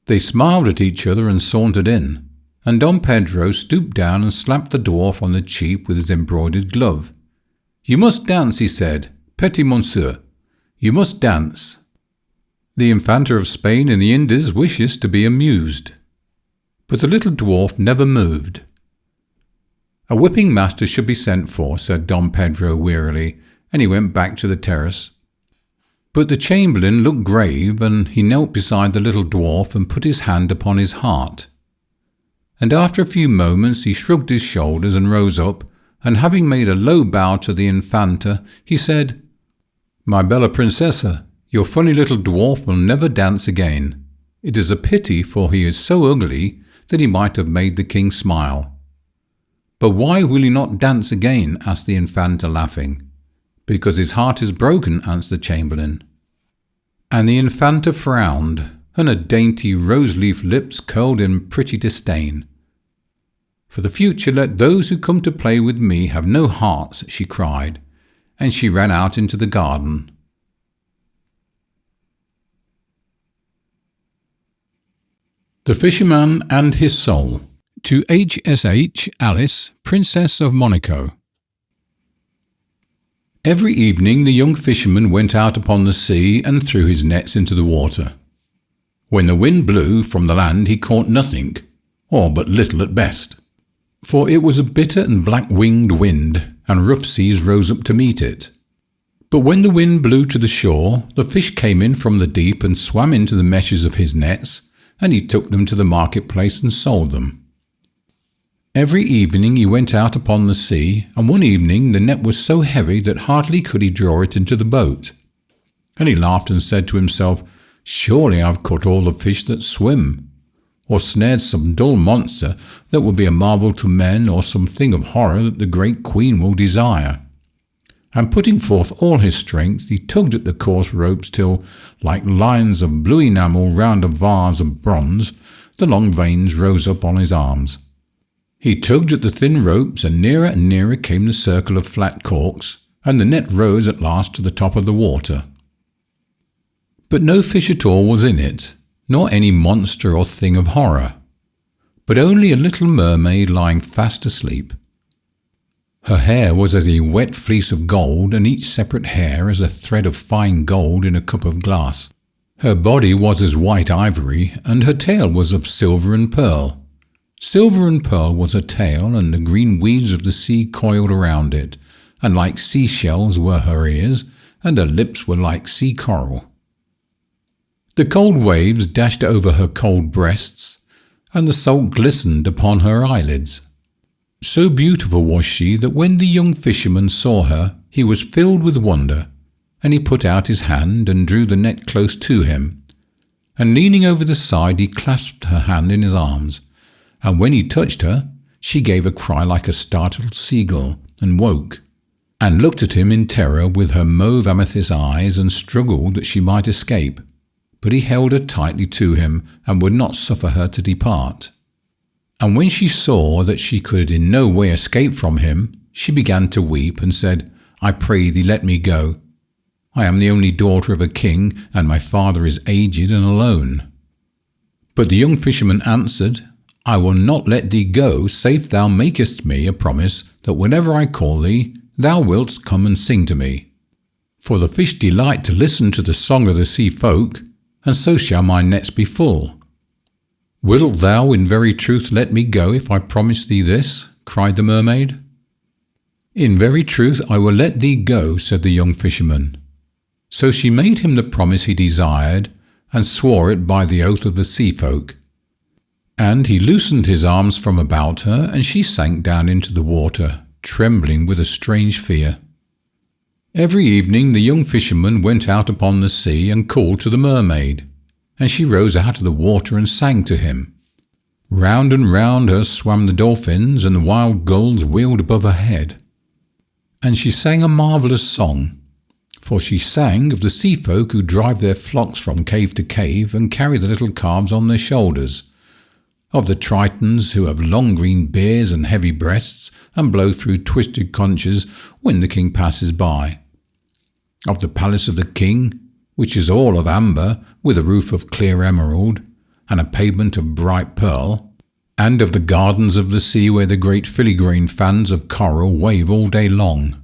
S1: They smiled at each other and sauntered in, and Don Pedro stooped down and slapped the dwarf on the cheek with his embroidered glove. "You must dance," he said. "Petit monsieur, you must dance. The Infanta of Spain in the Indies wishes to be amused." But the little dwarf never moved. "A whipping master should be sent for," said Don Pedro wearily, and he went back to the terrace. But the chamberlain looked grave, and he knelt beside the little dwarf and put his hand upon his heart. And after a few moments he shrugged his shoulders and rose up, and having made a low bow to the Infanta, he said, "My bella princessa, your funny little dwarf will never dance again. It is a pity, for he is so ugly that he might have made the king smile." "But why will he not dance again?" asked the Infanta, laughing. "Because his heart is broken," answered the chamberlain. And the Infanta frowned. and her dainty rose-leaf lips curled in pretty disdain. "For the future let those who come to play with me have no hearts," she cried, and she ran out into the garden. The Fisherman and His Soul. To H.S.H. Alice, Princess of Monaco. Every evening the young fisherman went out upon the sea and threw his nets into the water. When the wind blew from the land he caught nothing, or but little at best, for it was a bitter and black-winged wind, and rough seas rose up to meet it. But when the wind blew to the shore, the fish came in from the deep and swam into the meshes of his nets, and he took them to the marketplace and sold them. Every evening he went out upon the sea, and one evening the net was so heavy that hardly could he draw it into the boat. And he laughed and said to himself, "Surely I've caught all the fish that swim, or snared some dull monster that will be a marvel to men, or some thing of horror that the great queen will desire." And putting forth all his strength, he tugged at the coarse ropes till, like lines of blue enamel round a vase of bronze, the long veins rose up on his arms. He tugged at the thin ropes, and nearer came the circle of flat corks, and the net rose at last to the top of the water. But no fish at all was in it, nor any monster or thing of horror, but only a little mermaid lying fast asleep. Her hair was as a wet fleece of gold, and each separate hair as a thread of fine gold in a cup of glass. Her body was as white ivory, and her tail was of silver and pearl. Silver and pearl was her tail, and the green weeds of the sea coiled around it, and like seashells were her ears, and her lips were like sea coral. The cold waves dashed over her cold breasts, and the salt glistened upon her eyelids. So beautiful was she that when the young fisherman saw her, he was filled with wonder, and he put out his hand and drew the net close to him, and leaning over the side he clasped her hand in his arms, and when he touched her, she gave a cry like a startled seagull, and woke, and looked at him in terror with her mauve amethyst eyes, and struggled that she might escape. But he held her tightly to him, and would not suffer her to depart. And when she saw that she could in no way escape from him, she began to weep, and said, "I pray thee, let me go. I am the only daughter of a king, and my father is aged and alone." But the young fisherman answered, "I will not let thee go, save thou makest me a promise that whenever I call thee, thou wilt come and sing to me. For the fish delight to listen to the song of the sea folk, and so shall my nets be full." "Wilt thou in very truth let me go if I promise thee this?" cried the mermaid. "In very truth I will let thee go," said the young fisherman. So she made him the promise he desired, and swore it by the oath of the sea folk. And he loosened his arms from about her, and she sank down into the water, trembling with a strange fear. Every evening the young fisherman went out upon the sea and called to the mermaid, and she rose out of the water and sang to him. Round and round her swam the dolphins, and the wild gulls wheeled above her head. And she sang a marvellous song, for she sang of the sea folk who drive their flocks from cave to cave and carry the little calves on their shoulders, of the Tritons who have long green beards and heavy breasts and blow through twisted conches when the king passes by, of the palace of the king, which is all of amber with a roof of clear emerald and a pavement of bright pearl, and of the gardens of the sea where the great filigrane fans of coral wave all day long.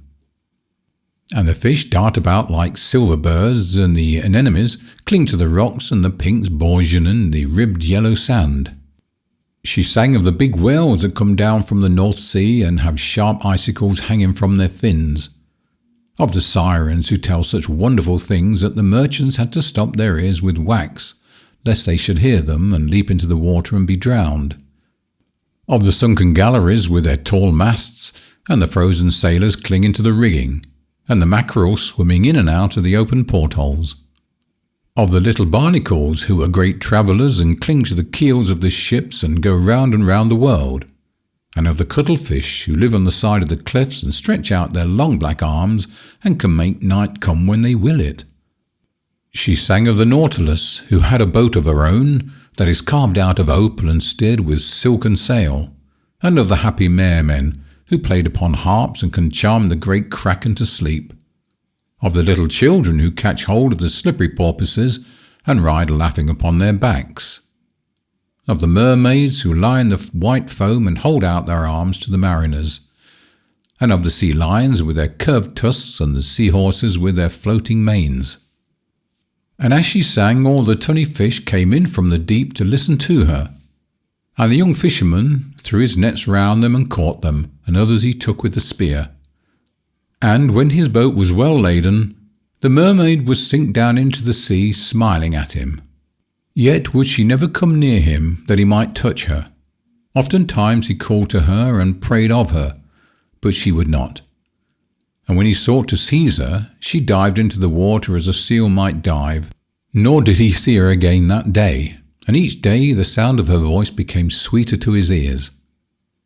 S1: And the fish dart about like silver birds, and the anemones cling to the rocks, and the pinks bourgeon the ribbed yellow sand. She sang of the big whales that come down from the North Sea and have sharp icicles hanging from their fins, of the sirens who tell such wonderful things that the merchants had to stop their ears with wax, lest they should hear them and leap into the water and be drowned, of the sunken galleries with their tall masts, and the frozen sailors clinging to the rigging, and the mackerel swimming in and out of the open portholes, of the little barnacles who are great travellers and cling to the keels of the ships and go round and round the world, and of the cuttlefish who live on the side of the cliffs and stretch out their long black arms and can make night come when they will it. She sang of the Nautilus, who had a boat of her own that is carved out of opal and steered with silken sail, and of the happy mermen, who played upon harps and can charm the great kraken to sleep, of the little children who catch hold of the slippery porpoises and ride laughing upon their backs, of the mermaids who lie in the white foam and hold out their arms to the mariners, and of the sea lions with their curved tusks and the sea horses with their floating manes. And as she sang, all the tunny fish came in from the deep to listen to her. And the young fisherman threw his nets round them and caught them, and others he took with the spear. And when his boat was well laden, the mermaid would sink down into the sea, smiling at him. Yet would she never come near him, that he might touch her. Oftentimes he called to her and prayed of her, but she would not. And when he sought to seize her, she dived into the water as a seal might dive. Nor did he see her again that day, and each day the sound of her voice became sweeter to his ears.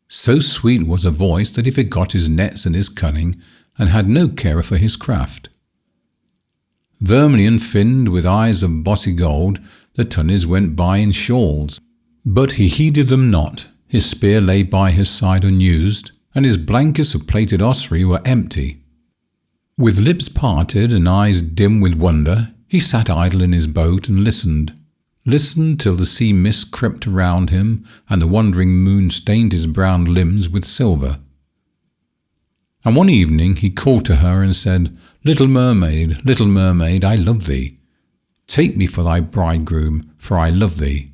S1: So sweet was her voice that he forgot his nets and his cunning, and had no care for his craft. Vermilion finned, with eyes of bossy gold, the tunnies went by in shawls, but he heeded them not. His spear lay by his side unused, and his blankets of plaited ossuary were empty. With lips parted and eyes dim with wonder, he sat idle in his boat and listened till the sea mist crept around him, and the wandering moon stained his brown limbs with silver. And one evening he called to her and said, little mermaid, I love thee. Take me for thy bridegroom, for I love thee."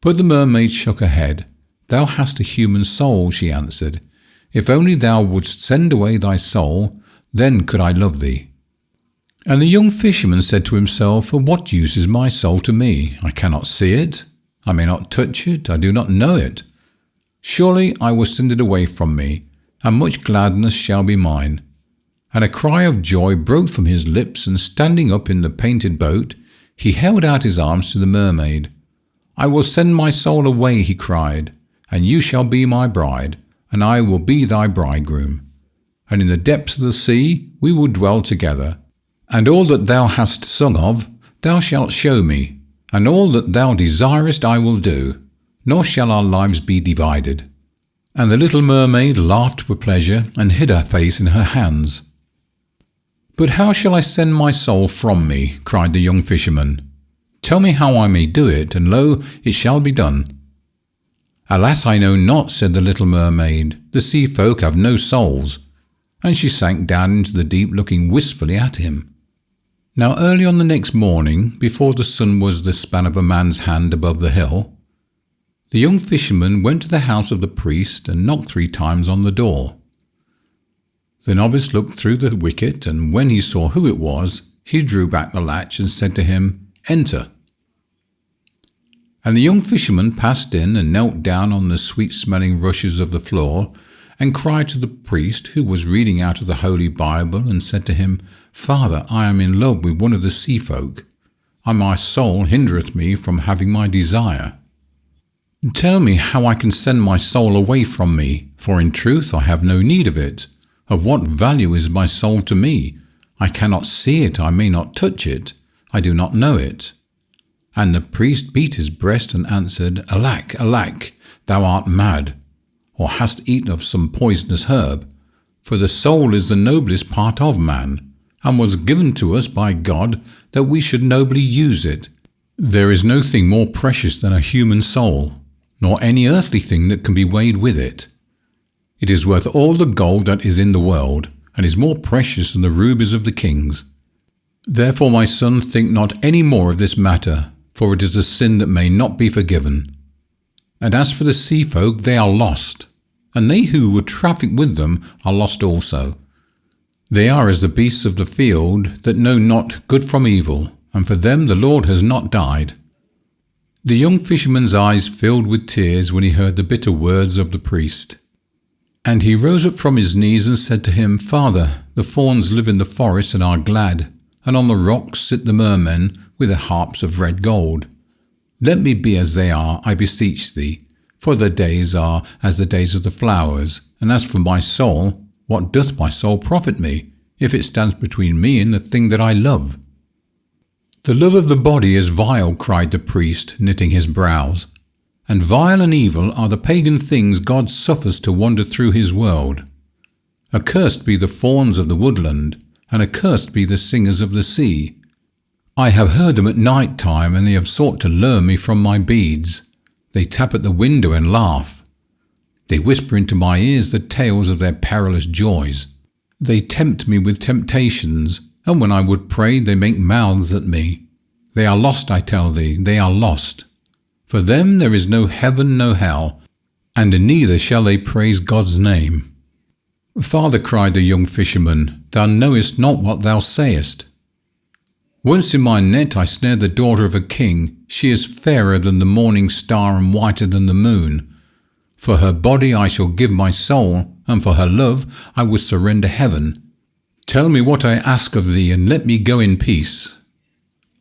S1: But the mermaid shook her head. "Thou hast a human soul," she answered. "If only thou wouldst send away thy soul, then could I love thee." And the young fisherman said to himself, "Of what use is my soul to me? I cannot see it, I may not touch it, I do not know it. Surely I will send it away from me, and much gladness shall be mine." And a cry of joy broke from his lips, and standing up in the painted boat, he held out his arms to the mermaid. "I will send my soul away," he cried, "and you shall be my bride, and I will be thy bridegroom. And in the depths of the sea we will dwell together. And all that thou hast sung of, thou shalt show me, and all that thou desirest I will do, nor shall our lives be divided." And the little mermaid laughed for pleasure, and hid her face in her hands. "But how shall I send my soul from me?" cried the young fisherman. "Tell me how I may do it, and lo, it shall be done." "Alas, I know not," said the little mermaid. "The sea folk have no souls." And she sank down into the deep, looking wistfully at him. Now early on the next morning, before the sun was the span of a man's hand above the hill, the young fisherman went to the house of the priest and knocked 3 times on the door. The novice looked through the wicket, and when he saw who it was, he drew back the latch and said to him, "Enter." And the young fisherman passed in and knelt down on the sweet-smelling rushes of the floor, and cried to the priest, who was reading out of the Holy Bible, and said to him, "Father, I am in love with one of the sea folk, and my soul hindereth me from having my desire. Tell me how I can send my soul away from me, for in truth I have no need of it. Of what value is my soul to me? I cannot see it, I may not touch it, I do not know it." And the priest beat his breast and answered, "Alack, alack, thou art mad, or hast eaten of some poisonous herb. For the soul is the noblest part of man, and was given to us by God that we should nobly use it. There is no thing more precious than a human soul, nor any earthly thing that can be weighed with it. It is worth all the gold that is in the world, and is more precious than the rubies of the kings. Therefore, my son, think not any more of this matter, for it is a sin that may not be forgiven. And as for the sea folk, they are lost, and they who would traffic with them are lost also. They are as the beasts of the field, that know not good from evil, and for them the Lord has not died." The young fisherman's eyes filled with tears when he heard the bitter words of the priest. And he rose up from his knees and said to him, "Father, the fawns live in the forest and are glad, and on the rocks sit the mermen with their harps of red gold. Let me be as they are, I beseech thee, for their days are as the days of the flowers. And as for my soul, what doth my soul profit me, if it stands between me and the thing that I love?" "The love of the body is vile," cried the priest, knitting his brows. "And vile and evil are the pagan things God suffers to wander through his world. Accursed be the fauns of the woodland, and accursed be the singers of the sea. I have heard them at night time, and they have sought to lure me from my beads. They tap at the window and laugh. They whisper into my ears the tales of their perilous joys. They tempt me with temptations, and when I would pray, they make mouths at me. They are lost, I tell thee, they are lost. For them there is no heaven, no hell, and in neither shall they praise God's name." "Father," cried the young fisherman, "thou knowest not what thou sayest. Once in my net I snared the daughter of a king. She is fairer than the morning star and whiter than the moon. For her body I shall give my soul, and for her love I will surrender heaven. Tell me what I ask of thee, and let me go in peace."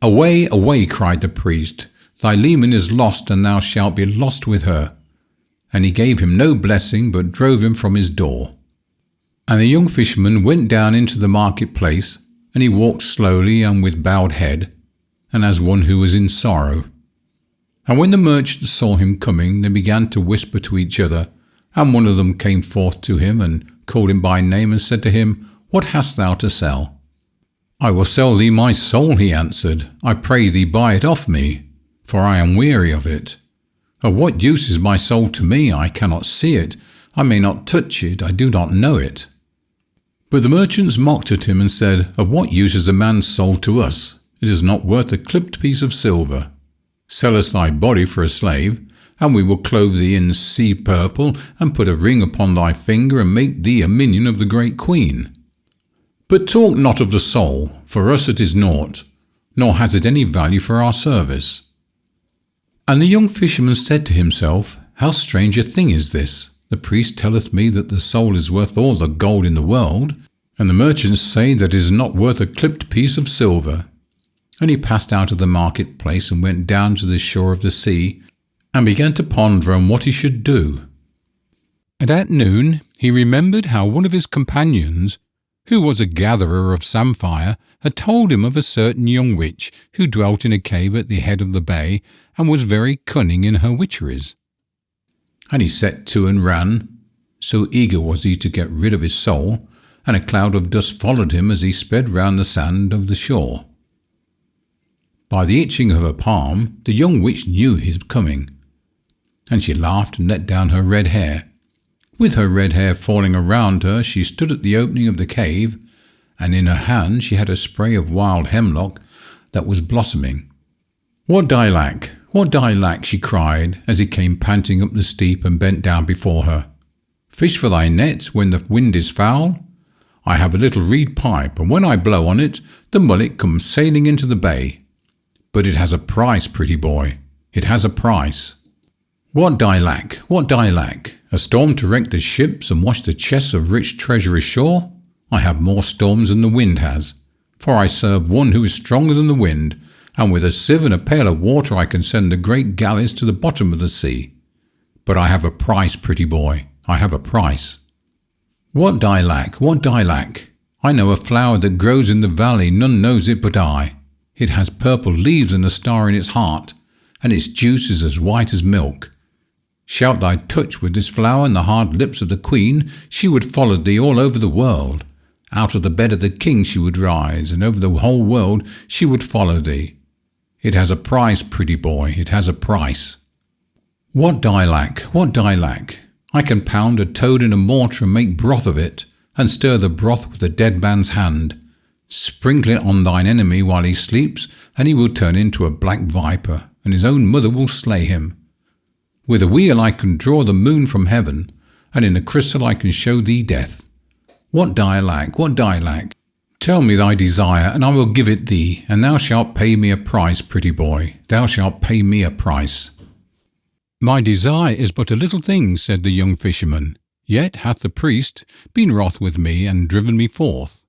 S1: "Away, away," cried the priest. "Thy leman is lost, and thou shalt be lost with her." And he gave him no blessing, but drove him from his door. And the young fisherman went down into the marketplace, and he walked slowly and with bowed head, and as one who was in sorrow. And when the merchants saw him coming, they began to whisper to each other, and one of them came forth to him, and called him by name, and said to him, "What hast thou to sell?" "I will sell thee my soul," he answered. "I pray thee buy it off me, for I am weary of it. Of what use is my soul to me? I cannot see it, I may not touch it, I do not know it." But the merchants mocked at him and said, "Of what use is a man's soul to us? It is not worth a clipped piece of silver. Sell us thy body for a slave, and we will clothe thee in sea purple, and put a ring upon thy finger, and make thee a minion of the great queen. But talk not of the soul, for us it is naught, nor has it any value for our service." And the young fisherman said to himself, "How strange a thing is this! The priest telleth me that the soul is worth all the gold in the world, and the merchants say that it is not worth a clipped piece of silver." And he passed out of the marketplace and went down to the shore of the sea, and began to ponder on what he should do. And at noon he remembered how one of his companions, who was a gatherer of samphire, had told him of a certain young witch who dwelt in a cave at the head of the bay, and was very cunning in her witcheries. And he set to and ran, so eager was he to get rid of his soul, and a cloud of dust followed him as he sped round the sand of the shore. By the itching of her palm, the young witch knew his coming, and she laughed and let down her red hair. With her red hair falling around her, she stood at the opening of the cave, and in her hand she had a spray of wild hemlock that was blossoming. "What do I lack? What do I lack?" she cried, as he came panting up the steep and bent down before her. "Fish for thy net when the wind is foul? I have a little reed pipe, and when I blow on it, the mullet comes sailing into the bay. But it has a price, pretty boy, it has a price." "What do I lack? What do I lack? A storm to wreck the ships and wash the chests of rich treasure ashore? I have more storms than the wind has, for I serve one who is stronger than the wind, and with a sieve and a pail of water I can send the great galleys to the bottom of the sea. But I have a price, pretty boy, I have a price." "What do I lack? What do I lack? I know a flower that grows in the valley, none knows it but I. It has purple leaves and a star in its heart, and its juice is as white as milk. Shalt thou touch with this flower and the hard lips of the queen, she would follow thee all over the world. Out of the bed of the king she would rise, and over the whole world she would follow thee. It has a price, pretty boy, it has a price." "What do I lack? What do I lack? I can pound a toad in a mortar and make broth of it, and stir the broth with a dead man's hand. Sprinkle it on thine enemy while he sleeps, and he will turn into a black viper, and his own mother will slay him. With a wheel I can draw the moon from heaven, and in a crystal I can show thee death. What do I lack? What do I lack? Tell me thy desire, and I will give it thee, and thou shalt pay me a price, pretty boy, thou shalt pay me a price." "My desire is but a little thing," said the young fisherman, "yet hath the priest been wroth with me, and driven me forth.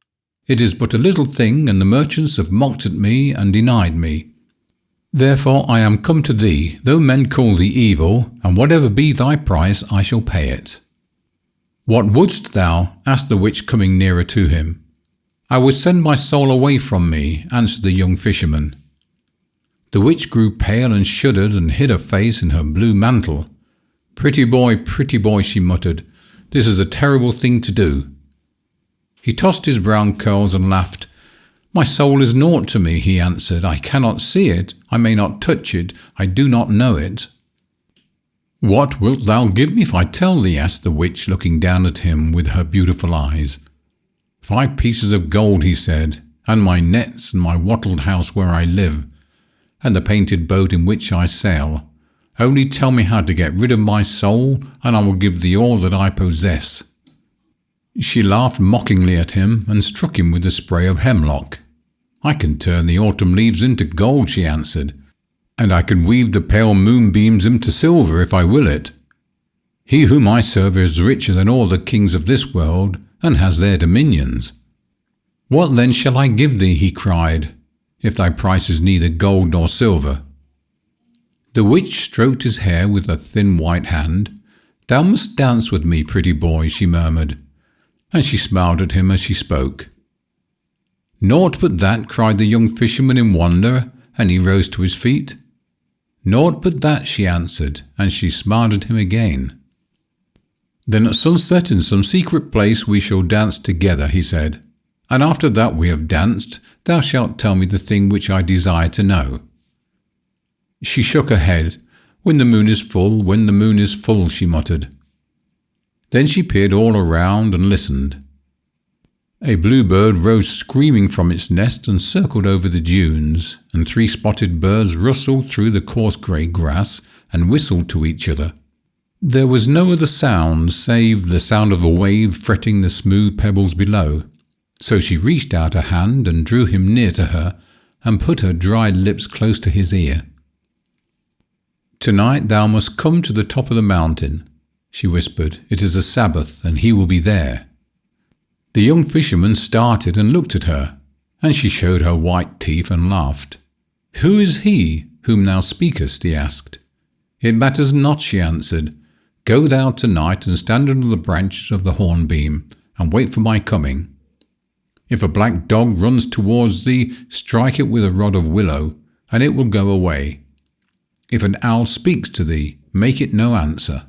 S1: It is but a little thing, and the merchants have mocked at me and denied me. Therefore I am come to thee, though men call thee evil, and whatever be thy price, I shall pay it." "What wouldst thou?" asked the witch, coming nearer to him. "I would send my soul away from me," answered the young fisherman. The witch grew pale and shuddered and hid her face in her blue mantle. Pretty boy, she muttered. This is a terrible thing to do. He tossed his brown curls and laughed. My soul is naught to me, he answered. I cannot see it, I may not touch it, I do not know it. What wilt thou give me if I tell thee? Asked the witch, looking down at him with her beautiful eyes. 5 pieces of gold, he said, and my nets and my wattled house where I live, and the painted boat in which I sail. Only tell me how to get rid of my soul, and I will give thee all that I possess. She laughed mockingly at him and struck him with a spray of hemlock. I can turn the autumn leaves into gold, she answered, and I can weave the pale moonbeams into silver if I will it. He whom I serve is richer than all the kings of this world, and has their dominions. What then shall I give thee, he cried, if thy price is neither gold nor silver? The witch stroked his hair with a thin white hand. Thou must dance with me, pretty boy, she murmured, and she smiled at him as she spoke. Naught but that, cried the young fisherman in wonder, and he rose to his feet. Naught but that, she answered, and she smiled at him again. Then at sunset in some secret place we shall dance together, he said, and after that we have danced, thou shalt tell me the thing which I desire to know. She shook her head. When the moon is full, when the moon is full, she muttered. Then she peered all around and listened. A bluebird rose screaming from its nest and circled over the dunes, and 3 spotted birds rustled through the coarse grey grass and whistled to each other. There was no other sound save the sound of a wave fretting the smooth pebbles below, so she reached out a hand and drew him near to her and put her dried lips close to his ear. Tonight thou must come to the top of the mountain, she whispered. It is a Sabbath, and he will be there. The young fisherman started and looked at her, and she showed her white teeth and laughed. Who is he whom thou speakest? He asked. It matters not, she answered. Go thou tonight and stand under the branches of the hornbeam, and wait for my coming. If a black dog runs towards thee, strike it with a rod of willow, and it will go away. If an owl speaks to thee, make it no answer.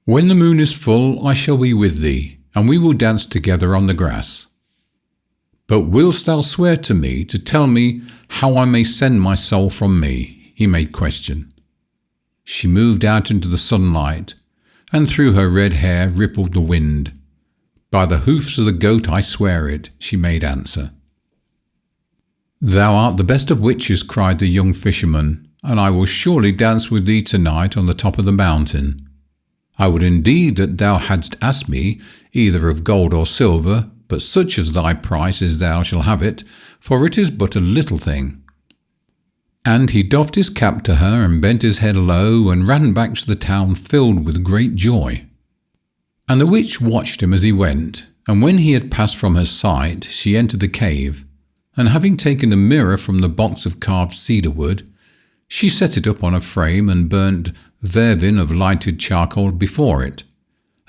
S1: When the moon is full, I shall be with thee, and we will dance together on the grass. But willst thou swear to me to tell me how I may send my soul from me? He made question. She moved out into the sunlight, and through her red hair rippled the wind. By the hoofs of the goat I swear it, she made answer. Thou art the best of witches, cried the young fisherman, and I will surely dance with thee tonight on the top of the mountain. I would indeed that thou hadst asked me either of gold or silver, but such as thy price is thou shalt have it, for it is but a little thing. And he doffed his cap to her and bent his head low and ran back to the town filled with great joy. And the witch watched him as he went, and when he had passed from her sight, she entered the cave, and having taken a mirror from the box of carved cedar wood, she set it up on a frame and burnt vervain of lighted charcoal before it,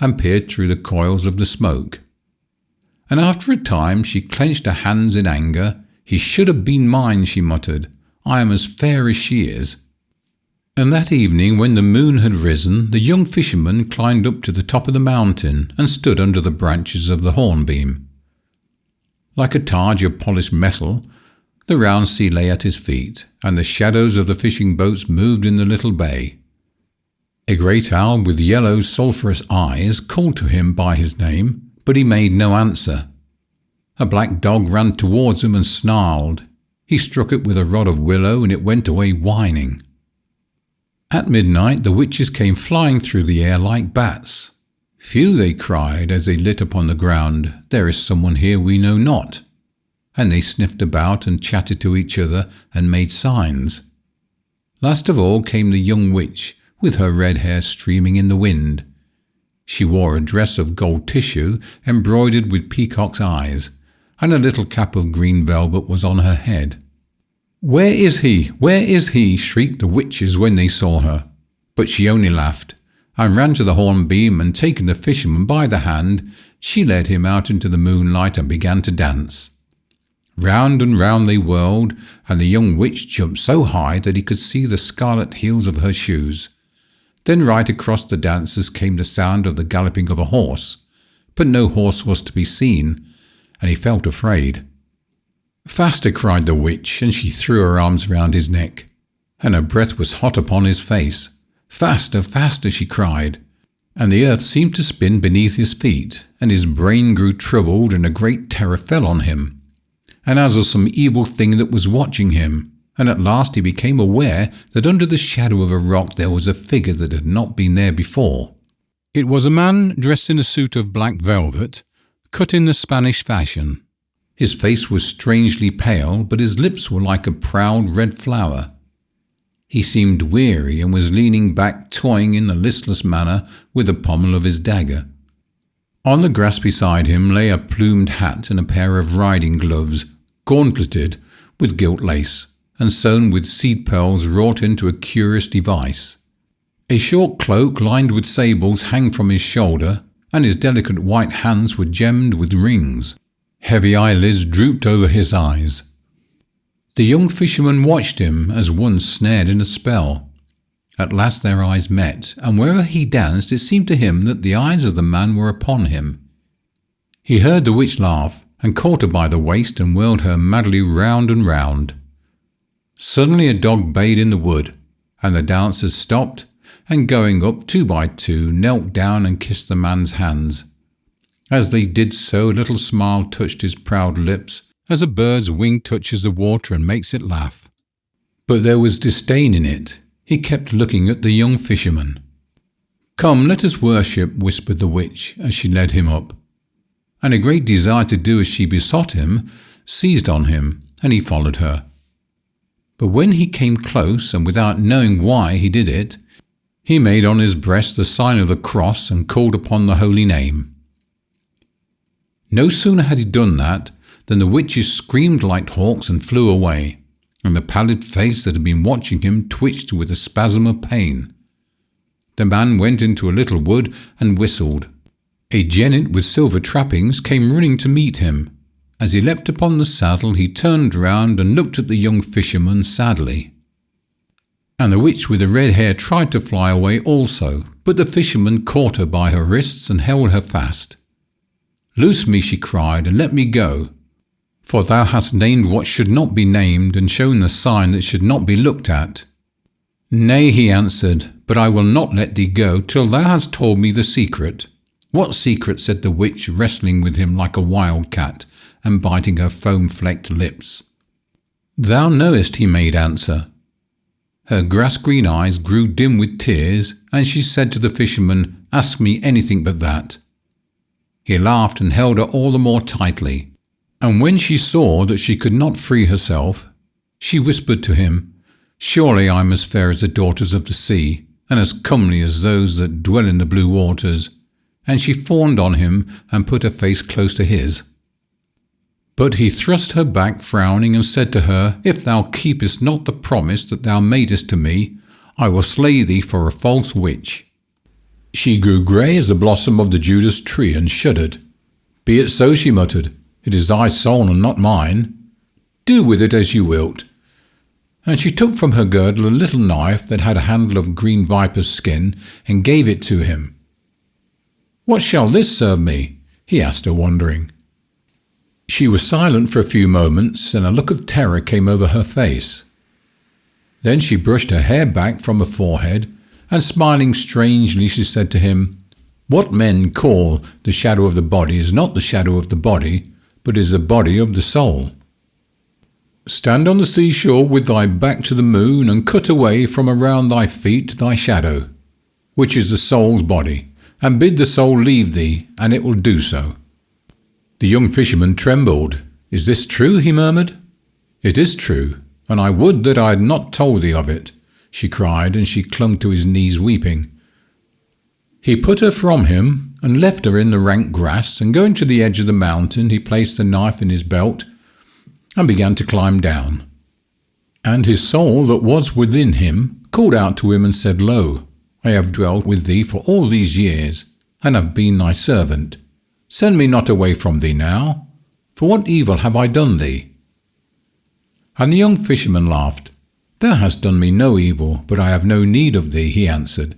S1: and peered through the coils of the smoke. And after a time she clenched her hands in anger. He should have been mine, she muttered. I am as fair as she is. And that evening, when the moon had risen, the young fisherman climbed up to the top of the mountain and stood under the branches of the hornbeam. Like a targe of polished metal, the round sea lay at his feet, and the shadows of the fishing boats moved in the little bay. A great owl with yellow sulphurous eyes called to him by his name, but he made no answer. A black dog ran towards him and snarled. He struck it with a rod of willow, and it went away whining. At midnight the witches came flying through the air like bats. Phew, they cried as they lit upon the ground, there is someone here we know not. And they sniffed about and chatted to each other and made signs. Last of all came the young witch, with her red hair streaming in the wind. She wore a dress of gold tissue embroidered with peacock's eyes, and a little cap of green velvet was on her head. "Where is he? Where is he?" shrieked the witches when they saw her. But she only laughed, and ran to the hornbeam, and taking the fisherman by the hand, she led him out into the moonlight and began to dance. Round and round they whirled, and the young witch jumped so high that he could see the scarlet heels of her shoes. Then right across the dancers came the sound of the galloping of a horse, but no horse was to be seen, and he felt afraid. "Faster!" cried the witch, and she threw her arms round his neck, and her breath was hot upon his face. "Faster, faster!" she cried, and the earth seemed to spin beneath his feet, and his brain grew troubled, and a great terror fell on him, and as of some evil thing that was watching him, and at last he became aware that under the shadow of a rock there was a figure that had not been there before. It was a man dressed in a suit of black velvet, cut in the Spanish fashion. His face was strangely pale, but his lips were like a proud red flower. He seemed weary and was leaning back, toying in a listless manner with the pommel of his dagger. On the grass beside him lay a plumed hat and a pair of riding gloves, gauntleted with gilt lace, and sewn with seed pearls wrought into a curious device. A short cloak lined with sables hung from his shoulder, and his delicate white hands were gemmed with rings. Heavy eyelids drooped over his eyes. The young fisherman watched him as one snared in a spell. At last their eyes met, and wherever he danced it seemed to him that the eyes of the man were upon him. He heard the witch laugh, and caught her by the waist and whirled her madly round and round. Suddenly a dog bayed in the wood, and the dancers stopped, and going up 2 by 2 knelt down and kissed the man's hands. As they did so, a little smile touched his proud lips, as a bird's wing touches the water and makes it laugh. But there was disdain in it. He kept looking at the young fisherman. "Come, let us worship," whispered the witch as she led him up. And a great desire to do as she besought him seized on him, and he followed her. But when he came close, and without knowing why he did it, he made on his breast the sign of the cross and called upon the holy name. No sooner had he done that than the witches screamed like hawks and flew away, and the pallid face that had been watching him twitched with a spasm of pain. The man went into a little wood and whistled. A jennet with silver trappings came running to meet him. As he leapt upon the saddle, he turned round and looked at the young fisherman sadly. And the witch with the red hair tried to fly away also, but the fisherman caught her by her wrists and held her fast. "Loose me," she cried, "and let me go. For thou hast named what should not be named, and shown the sign that should not be looked at." "Nay," he answered, "but I will not let thee go till thou hast told me the secret." "What secret?" said the witch, wrestling with him like a wild cat, and biting her foam-flecked lips. "Thou knowest," he made answer. Her grass-green eyes grew dim with tears, and she said to the fisherman, "Ask me anything but that." He laughed and held her all the more tightly. And when she saw that she could not free herself, she whispered to him, "Surely I am as fair as the daughters of the sea, and as comely as those that dwell in the blue waters." And she fawned on him and put her face close to his. But he thrust her back, frowning, and said to her, "If thou keepest not the promise that thou madest to me, I will slay thee for a false witch." She grew grey as the blossom of the Judas tree and shuddered. "Be it so," she muttered. "It is thy soul and not mine. Do with it as you wilt." And she took from her girdle a little knife that had a handle of green viper's skin and gave it to him. "What shall this serve me?" he asked her, wondering. She was silent for a few moments, and a look of terror came over her face. Then she brushed her hair back from her forehead, and smiling strangely she said to him, "What men call the shadow of the body is not the shadow of the body, but is the body of the soul. Stand on the seashore with thy back to the moon, and cut away from around thy feet thy shadow, which is the soul's body, and bid the soul leave thee, and it will do so." The young fisherman trembled. "Is this true?" he murmured. "It is true, and I would that I had not told thee of it," she cried, and she clung to his knees weeping. He put her from him and left her in the rank grass, and going to the edge of the mountain, he placed the knife in his belt and began to climb down. And his soul that was within him called out to him and said, "Lo, I have dwelt with thee for all these years, and have been thy servant. Send me not away from thee now, for what evil have I done thee? And the young fisherman laughed. "Thou hast done me no evil, but I have no need of thee," he answered.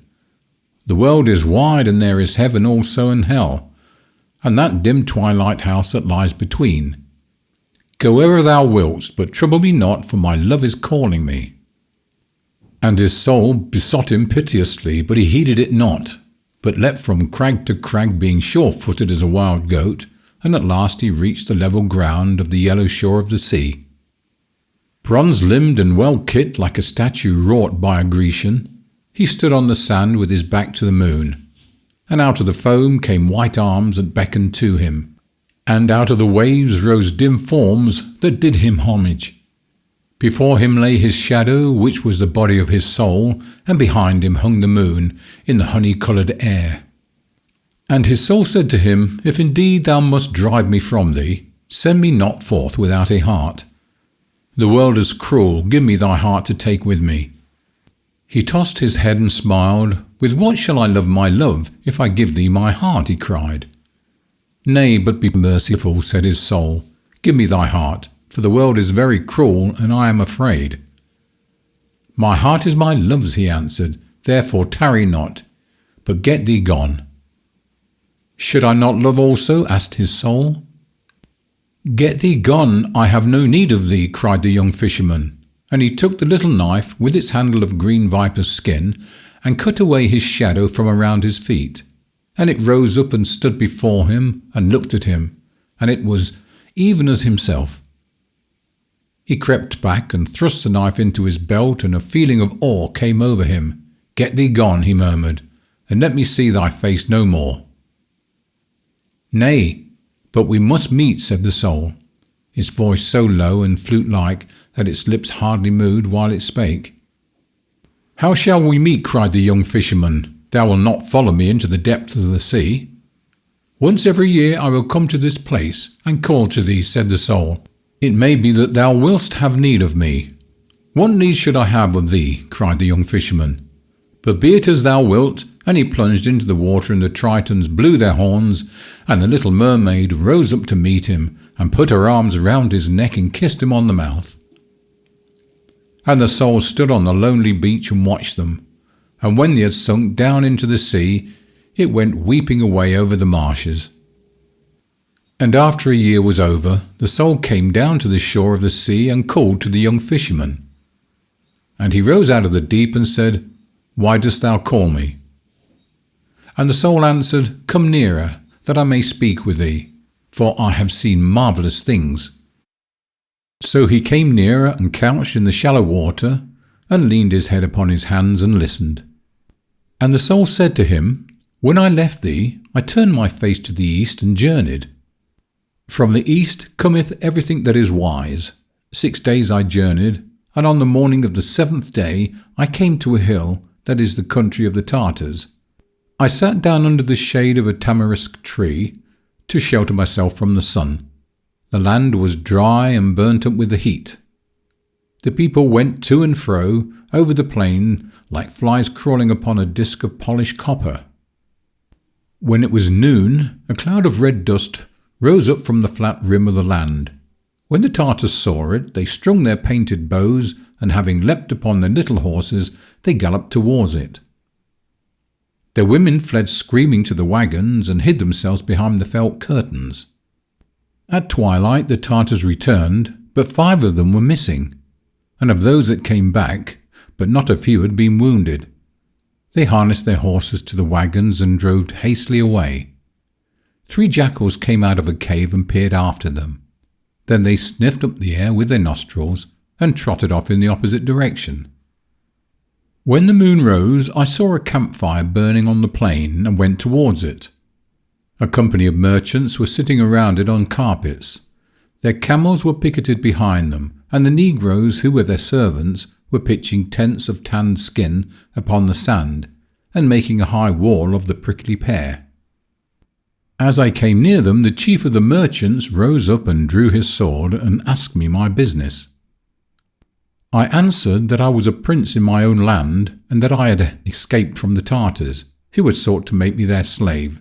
S1: "The world is wide, and there is heaven also and hell, and that dim twilight house that lies between. Go wherever thou wilt, but trouble me not, for my love is calling me." And his soul besought him piteously, but he heeded it not, but leapt from crag to crag, being sure-footed as a wild goat, and at last he reached the level ground of the yellow shore of the sea. Bronze-limbed and well-kit like a statue wrought by a Grecian, he stood on the sand with his back to the moon, and out of the foam came white arms that beckoned to him, and out of the waves rose dim forms that did him homage. Before him lay his shadow, which was the body of his soul, and behind him hung the moon in the honey-coloured air. And his soul said to him, "If indeed thou must drive me from thee, send me not forth without a heart. The world is cruel, give me thy heart to take with me." He tossed his head and smiled. "With what shall I love my love, if I give thee my heart?" he cried. "Nay, but be merciful," said his soul. "Give me thy heart, for the world is very cruel, and I am afraid." "My heart is my love's," he answered, "therefore tarry not, but get thee gone." "Should I not love also?" asked his soul. "Get thee gone, I have no need of thee," cried the young fisherman, and he took the little knife with its handle of green viper's skin, and cut away his shadow from around his feet. And it rose up and stood before him, and looked at him, and it was even as himself. He crept back and thrust the knife into his belt, and a feeling of awe came over him. "Get thee gone," he murmured, "and let me see thy face no more." "Nay, but we must meet," said the soul, his voice so low and flute-like that its lips hardly moved while it spake. "How shall we meet?" cried the young fisherman. "Thou wilt not follow me into the depths of the sea?" "Once every year I will come to this place and call to thee," said the soul. "It may be that thou wilt have need of me." "What need should I have of thee?" cried the young fisherman. "But be it as thou wilt," and he plunged into the water, and the Tritons blew their horns, and the little mermaid rose up to meet him, and put her arms round his neck and kissed him on the mouth. And the soul stood on the lonely beach and watched them, and when they had sunk down into the sea, it went weeping away over the marshes. And after a year was over, the soul came down to the shore of the sea and called to the young fisherman. And he rose out of the deep and said, "Why dost thou call me?" And the soul answered, "Come nearer, that I may speak with thee, for I have seen marvellous things." So he came nearer and couched in the shallow water, and leaned his head upon his hands and listened. And the soul said to him, "When I left thee, I turned my face to the east and journeyed. From the east cometh everything that is wise. 6 days I journeyed, and on the morning of the 7th day I came to a hill that is the country of the Tartars. I sat down under the shade of a tamarisk tree to shelter myself from the sun. The land was dry and burnt up with the heat. The people went to and fro over the plain like flies crawling upon a disk of polished copper. When it was noon, a cloud of red dust rose up from the flat rim of the land. When the Tartars saw it, they strung their painted bows, and having leapt upon their little horses, they galloped towards it. Their women fled screaming to the wagons and hid themselves behind the felt curtains. At twilight the Tartars returned, but 5 of them were missing, and of those that came back, but not a few had been wounded. They harnessed their horses to the wagons and drove hastily away. 3 jackals came out of a cave and peered after them. Then they sniffed up the air with their nostrils and trotted off in the opposite direction. When the moon rose, I saw a campfire burning on the plain and went towards it. A company of merchants were sitting around it on carpets. Their camels were picketed behind them, and the negroes who were their servants were pitching tents of tanned skin upon the sand and making a high wall of the prickly pear. As I came near them, the chief of the merchants rose up and drew his sword and asked me my business. I answered that I was a prince in my own land, and that I had escaped from the Tartars, who had sought to make me their slave.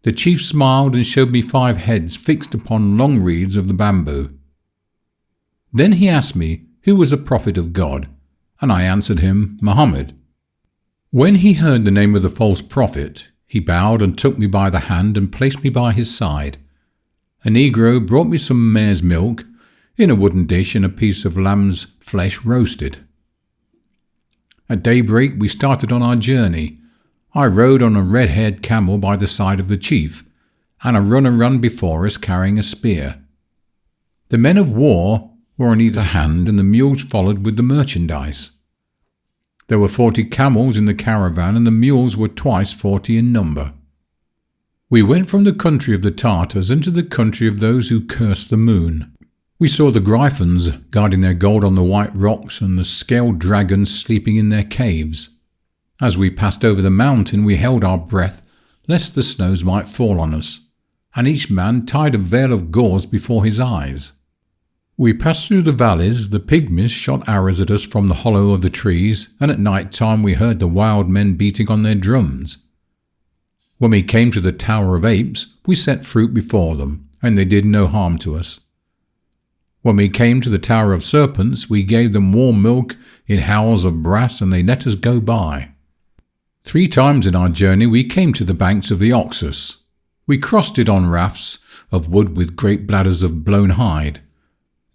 S1: The chief smiled and showed me 5 heads fixed upon long reeds of the bamboo. Then he asked me who was a prophet of God, and I answered him, Muhammad. When he heard the name of the false prophet, he bowed and took me by the hand and placed me by his side. A negro brought me some mare's milk in a wooden dish and a piece of lamb's flesh roasted. At daybreak we started on our journey. I rode on a red-haired camel by the side of the chief, and a runner ran before us carrying a spear. The men of war were on either hand, and the mules followed with the merchandise. There were 40 camels in the caravan, and the mules were twice 40 in number. We went from the country of the Tartars into the country of those who curse the moon. We saw the griffins guarding their gold on the white rocks, and the scaled dragons sleeping in their caves. As we passed over the mountain, we held our breath, lest the snows might fall on us, and each man tied a veil of gauze before his eyes. We passed through the valleys. The pygmies shot arrows at us from the hollow of the trees, and at night time we heard the wild men beating on their drums. When we came to the Tower of Apes, we set fruit before them, and they did no harm to us. When we came to the Tower of Serpents, we gave them warm milk in howls of brass, and they let us go by. 3 times in our journey we came to the banks of the Oxus. We crossed it on rafts of wood with great bladders of blown hide.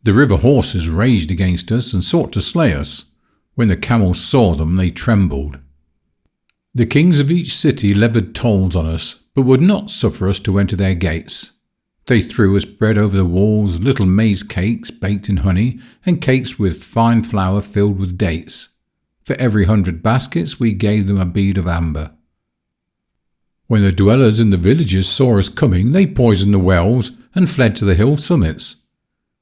S1: The river horses raged against us and sought to slay us. When the camels saw them, they trembled. The kings of each city levied tolls on us, but would not suffer us to enter their gates. They threw us bread over the walls, little maize cakes baked in honey, and cakes with fine flour filled with dates. For every 100 baskets we gave them a bead of amber. When the dwellers in the villages saw us coming, they poisoned the wells and fled to the hill summits.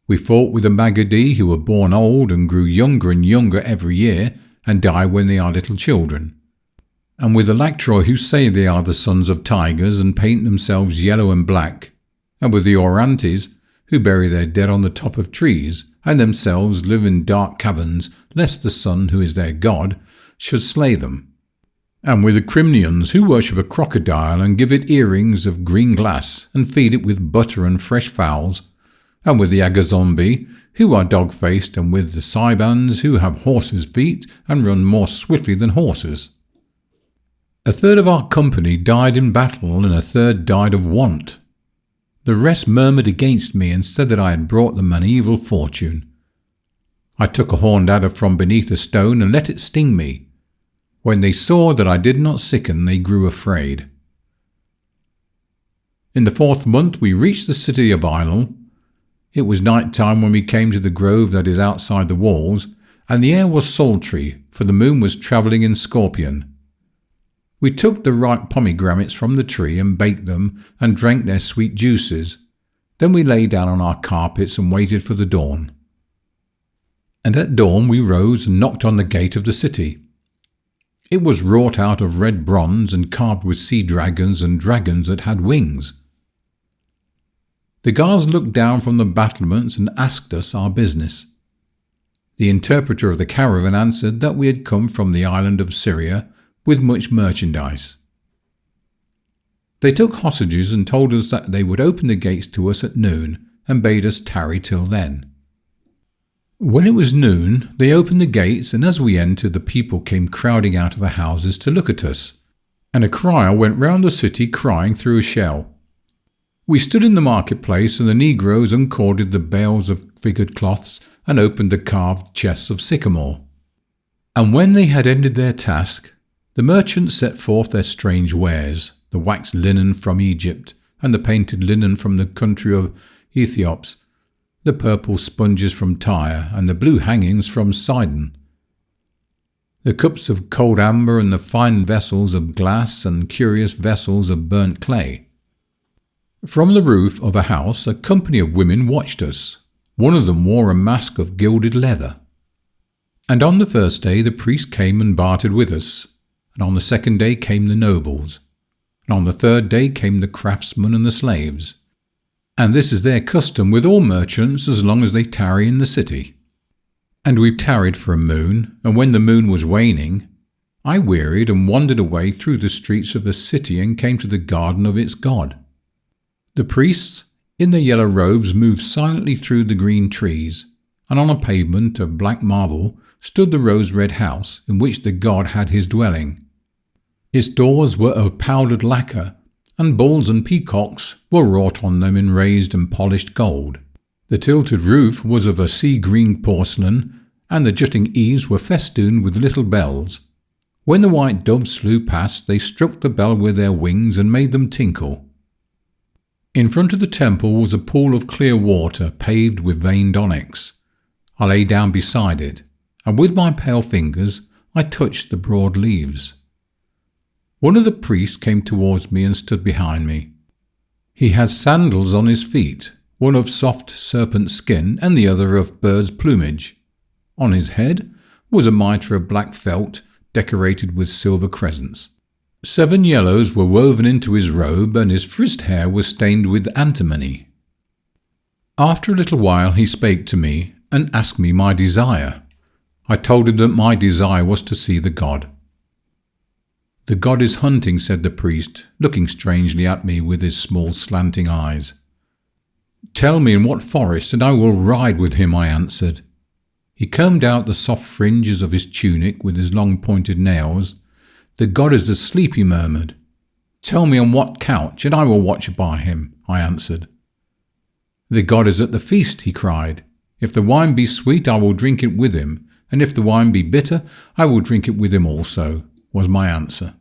S1: We fought with the Magadi, who were born old and grew younger and younger every year, and die when they are little children. And with the Lactroi, who say they are the sons of tigers and paint themselves yellow and black. And with the Orantes, who bury their dead on the top of trees, and themselves live in dark caverns, lest the sun, who is their god, should slay them. And with the Crimnians, who worship a crocodile and give it earrings of green glass, and feed it with butter and fresh fowls, and with the Agazombi, who are dog-faced, and with the Cybans, who have horses' feet and run more swiftly than horses. 1/3 of our company died in battle, and 1/3 died of want. The rest murmured against me and said that I had brought them an evil fortune. I took a horned adder from beneath a stone and let it sting me. When they saw that I did not sicken, they grew afraid. In the 4th month we reached the city of Isle. It was night time when we came to the grove that is outside the walls, and the air was sultry, for the moon was travelling in Scorpion. We took the ripe pomegranates from the tree and baked them and drank their sweet juices. Then we lay down on our carpets and waited for the dawn. And at dawn we rose and knocked on the gate of the city. It was wrought out of red bronze and carved with sea dragons and dragons that had wings. The guards looked down from the battlements and asked us our business. The interpreter of the caravan answered that we had come from the island of Syria with much merchandise. They took hostages and told us that they would open the gates to us at noon, and bade us tarry till then. When it was noon, they opened the gates, and as we entered, the people came crowding out of the houses to look at us, and a crier went round the city crying through a shell. We stood in the marketplace, and the negroes uncorded the bales of figured cloths and opened the carved chests of sycamore. And when they had ended their task, the merchants set forth their strange wares, the waxed linen from Egypt, and the painted linen from the country of Ethiops, the purple sponges from Tyre, and the blue hangings from Sidon, the cups of cold amber, and the fine vessels of glass, and curious vessels of burnt clay. From the roof of a house a company of women watched us. One of them wore a mask of gilded leather. And on the 1st day the priest came and bartered with us, and on the 2nd day came the nobles, and on the 3rd day came the craftsmen and the slaves. And this is their custom with all merchants as long as they tarry in the city. And we tarried for a moon, and when the moon was waning, I wearied and wandered away through the streets of the city and came to the garden of its god. The priests, in their yellow robes, moved silently through the green trees, and on a pavement of black marble stood the rose-red house in which the god had his dwelling. Its doors were of powdered lacquer, and bulls and peacocks were wrought on them in raised and polished gold. The tilted roof was of a sea-green porcelain, and the jutting eaves were festooned with little bells. When the white doves flew past, they struck the bell with their wings and made them tinkle. In front of the temple was a pool of clear water paved with veined onyx. I lay down beside it, and with my pale fingers I touched the broad leaves. One of the priests came towards me and stood behind me. He had sandals on his feet, one of soft serpent skin and the other of bird's plumage. On his head was a mitre of black felt decorated with silver crescents. 7 yellows were woven into his robe, and his frizzed hair was stained with antimony. After a little while he spake to me and asked me my desire. I told him that my desire was to see the god. "The god is hunting," said the priest, looking strangely at me with his small slanting eyes. "Tell me in what forest, and I will ride with him," I answered. He combed out the soft fringes of his tunic with his long pointed nails. "The god is asleep," he murmured. "Tell me on what couch, and I will watch by him," I answered. "The god is at the feast," he cried. "If the wine be sweet, I will drink it with him, and if the wine be bitter, I will drink it with him also," was my answer.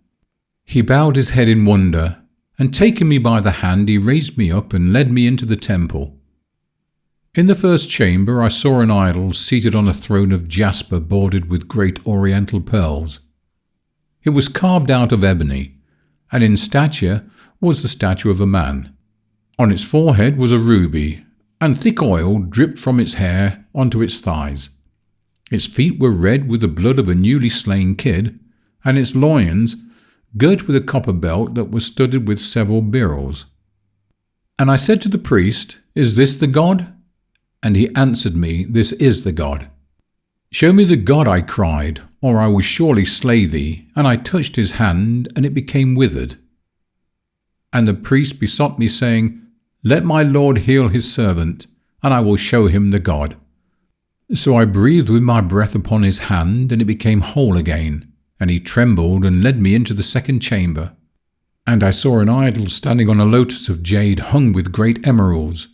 S1: He bowed his head in wonder, and taking me by the hand, he raised me up and led me into the temple. In the first chamber I saw an idol seated on a throne of jasper bordered with great oriental pearls. It was carved out of ebony, and in stature was the statue of a man. On its forehead was a ruby, and thick oil dripped from its hair onto its thighs. Its feet were red with the blood of a newly slain kid, and its loins girt with a copper belt that was studded with several beryls. And I said to the priest, "Is this the god?" And he answered me, "This is the god." "Show me the god," I cried, "or I will surely slay thee." And I touched his hand, and it became withered. And the priest besought me, saying, "Let my lord heal his servant, and I will show him the god." So I breathed with my breath upon his hand, and it became whole again. And he trembled and led me into the second chamber. And I saw an idol standing on a lotus of jade hung with great emeralds.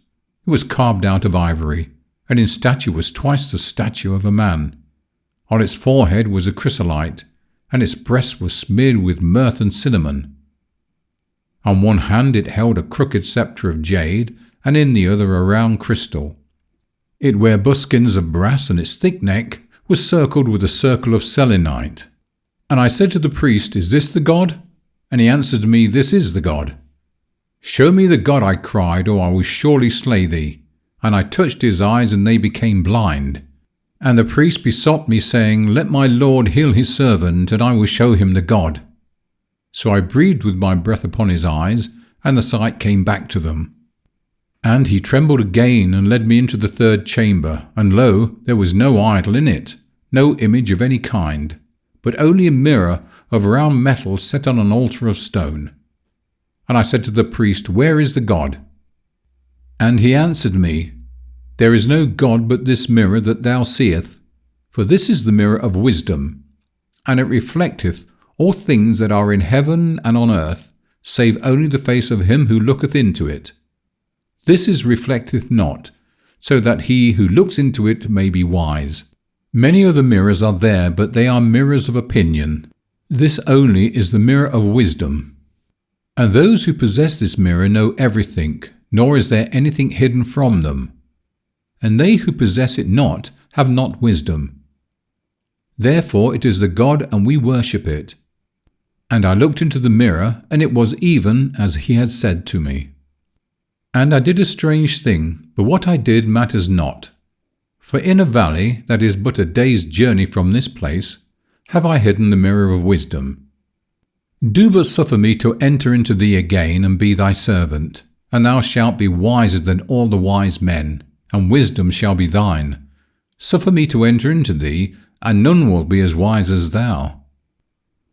S1: It was carved out of ivory, and in stature was twice the stature of a man. On its forehead was a chrysolite, and its breasts were smeared with myrrh and cinnamon. On one hand it held a crooked sceptre of jade, and in the other a round crystal. It wore buskins of brass, and its thick neck was circled with a circle of selenite. And I said to the priest, "Is this the god?" And he answered me, "This is the god." "Show me the god," I cried, "or I will surely slay thee." And I touched his eyes, and they became blind. And the priest besought me, saying, "Let my lord heal his servant, and I will show him the god." So I breathed with my breath upon his eyes, and the sight came back to them. And he trembled again, and led me into the third chamber, and lo, there was no idol in it, no image of any kind, but only a mirror of round metal set on an altar of stone. And I said to the priest, "Where is the god?" And he answered me, "There is no god but this mirror that thou seest, for this is the mirror of wisdom, and it reflecteth all things that are in heaven and on earth, save only the face of him who looketh into it. This is reflecteth not, so that he who looks into it may be wise. Many other mirrors are there, but they are mirrors of opinion. This only is the mirror of wisdom. And those who possess this mirror know everything, nor is there anything hidden from them. And they who possess it not have not wisdom. Therefore it is the god, and we worship it." And I looked into the mirror, and it was even as he had said to me. And I did a strange thing, but what I did matters not. For in a valley that is but a day's journey from this place, have I hidden the mirror of wisdom. Do but suffer me to enter into thee again, and be thy servant, and thou shalt be wiser than all the wise men, and wisdom shall be thine. Suffer me to enter into thee, and none will be as wise as thou.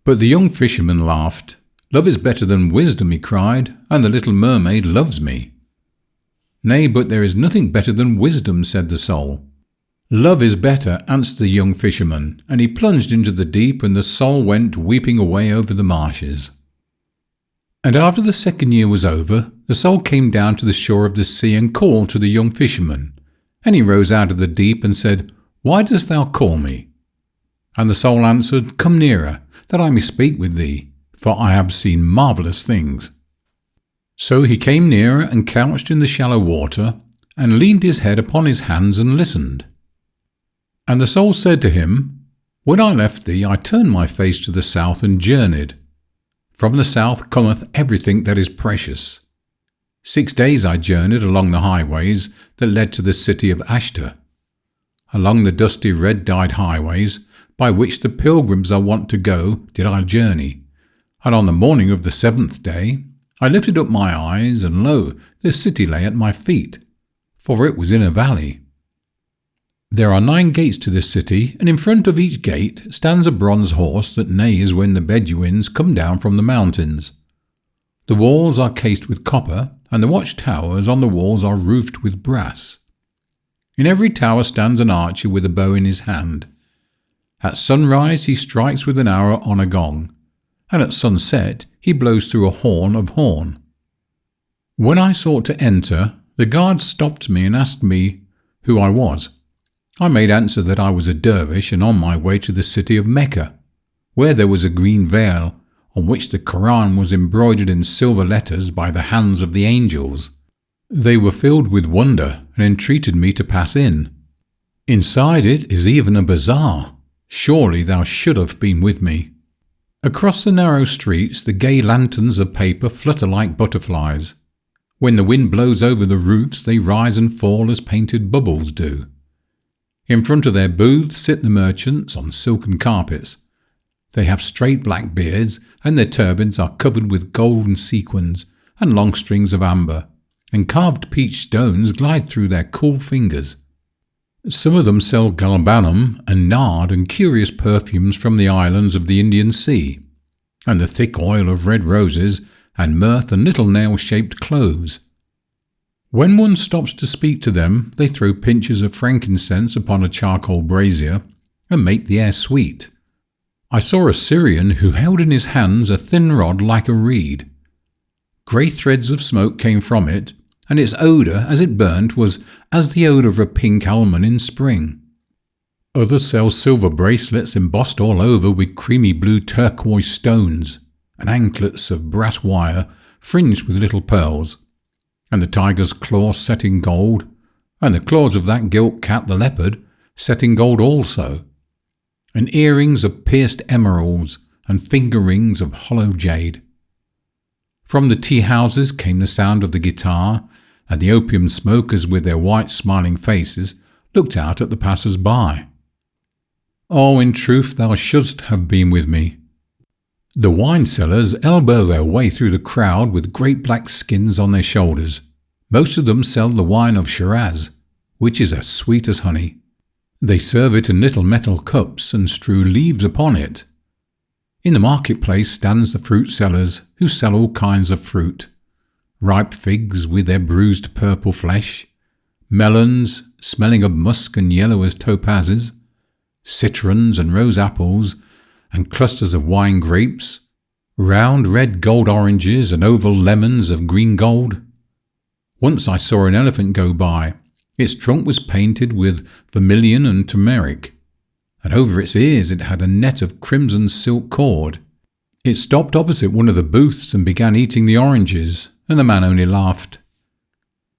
S1: But the young fisherman laughed. "Love is better than wisdom," he cried, "and the little mermaid loves me." "Nay, but there is nothing better than wisdom," said the soul. "Love is better," answered the young fisherman, and he plunged into the deep, and the soul went weeping away over the marshes. And after the 2nd year was over, the soul came down to the shore of the sea and called to the young fisherman. And he rose out of the deep and said, "Why dost thou call me?" And the soul answered, "Come nearer, that I may speak with thee, for I have seen marvellous things." So he came nearer and couched in the shallow water, and leaned his head upon his hands and listened. And the soul said to him, "When I left thee, I turned my face to the south and journeyed. From the south cometh everything that is precious. 6 days I journeyed along the highways that led to the city of Ashtar, along the dusty red-dyed highways by which the pilgrims are wont to go did I journey. And on the morning of the 7th day I lifted up my eyes, and lo, the city lay at my feet, for it was in a valley. There are 9 gates to this city, and in front of each gate stands a bronze horse that neighs when the Bedouins come down from the mountains. The walls are cased with copper, and the watchtowers on the walls are roofed with brass. In every tower stands an archer with a bow in his hand. At sunrise he strikes with an arrow on a gong, and at sunset he blows through a horn of horn. When I sought to enter, the guards stopped me and asked me who I was. I made answer that I was a dervish and on my way to the city of Mecca, where there was a green veil on which the Koran was embroidered in silver letters by the hands of the angels. They were filled with wonder and entreated me to pass in. Inside it is even a bazaar. Surely thou should have been with me. Across the narrow streets the gay lanterns of paper flutter like butterflies. When the wind blows over the roofs they rise and fall as painted bubbles do. In front of their booths sit the merchants on silken carpets. They have straight black beards, and their turbans are covered with golden sequins and long strings of amber, and carved peach stones glide through their cool fingers. Some of them sell galbanum and nard and curious perfumes from the islands of the Indian Sea, and the thick oil of red roses, and myrrh and little nail-shaped cloves. When one stops to speak to them, they throw pinches of frankincense upon a charcoal brazier and make the air sweet. I saw a Syrian who held in his hands a thin rod like a reed. Grey threads of smoke came from it, and its odour as it burnt was as the odour of a pink almond in spring. Others sell silver bracelets embossed all over with creamy blue turquoise stones, and anklets of brass wire fringed with little pearls, and the tiger's claws set in gold, and the claws of that gilt cat the leopard set in gold also, and earrings of pierced emeralds, and finger rings of hollow jade. From the tea-houses came the sound of the guitar, and the opium smokers with their white smiling faces looked out at the passers-by. Oh, in truth thou shouldst have been with me. The wine-sellers elbow their way through the crowd with great black skins on their shoulders. Most of them sell the wine of Shiraz, which is as sweet as honey. They serve it in little metal cups and strew leaves upon it. In the marketplace stands the fruit sellers, who sell all kinds of fruit. Ripe figs with their bruised purple flesh, melons smelling of musk and yellow as topazes, citrons and rose apples, and clusters of wine grapes, round red gold oranges and oval lemons of green gold. Once I saw an elephant go by. Its trunk was painted with vermilion and turmeric, and over its ears it had a net of crimson silk cord. It stopped opposite one of the booths and began eating the oranges, and the man only laughed.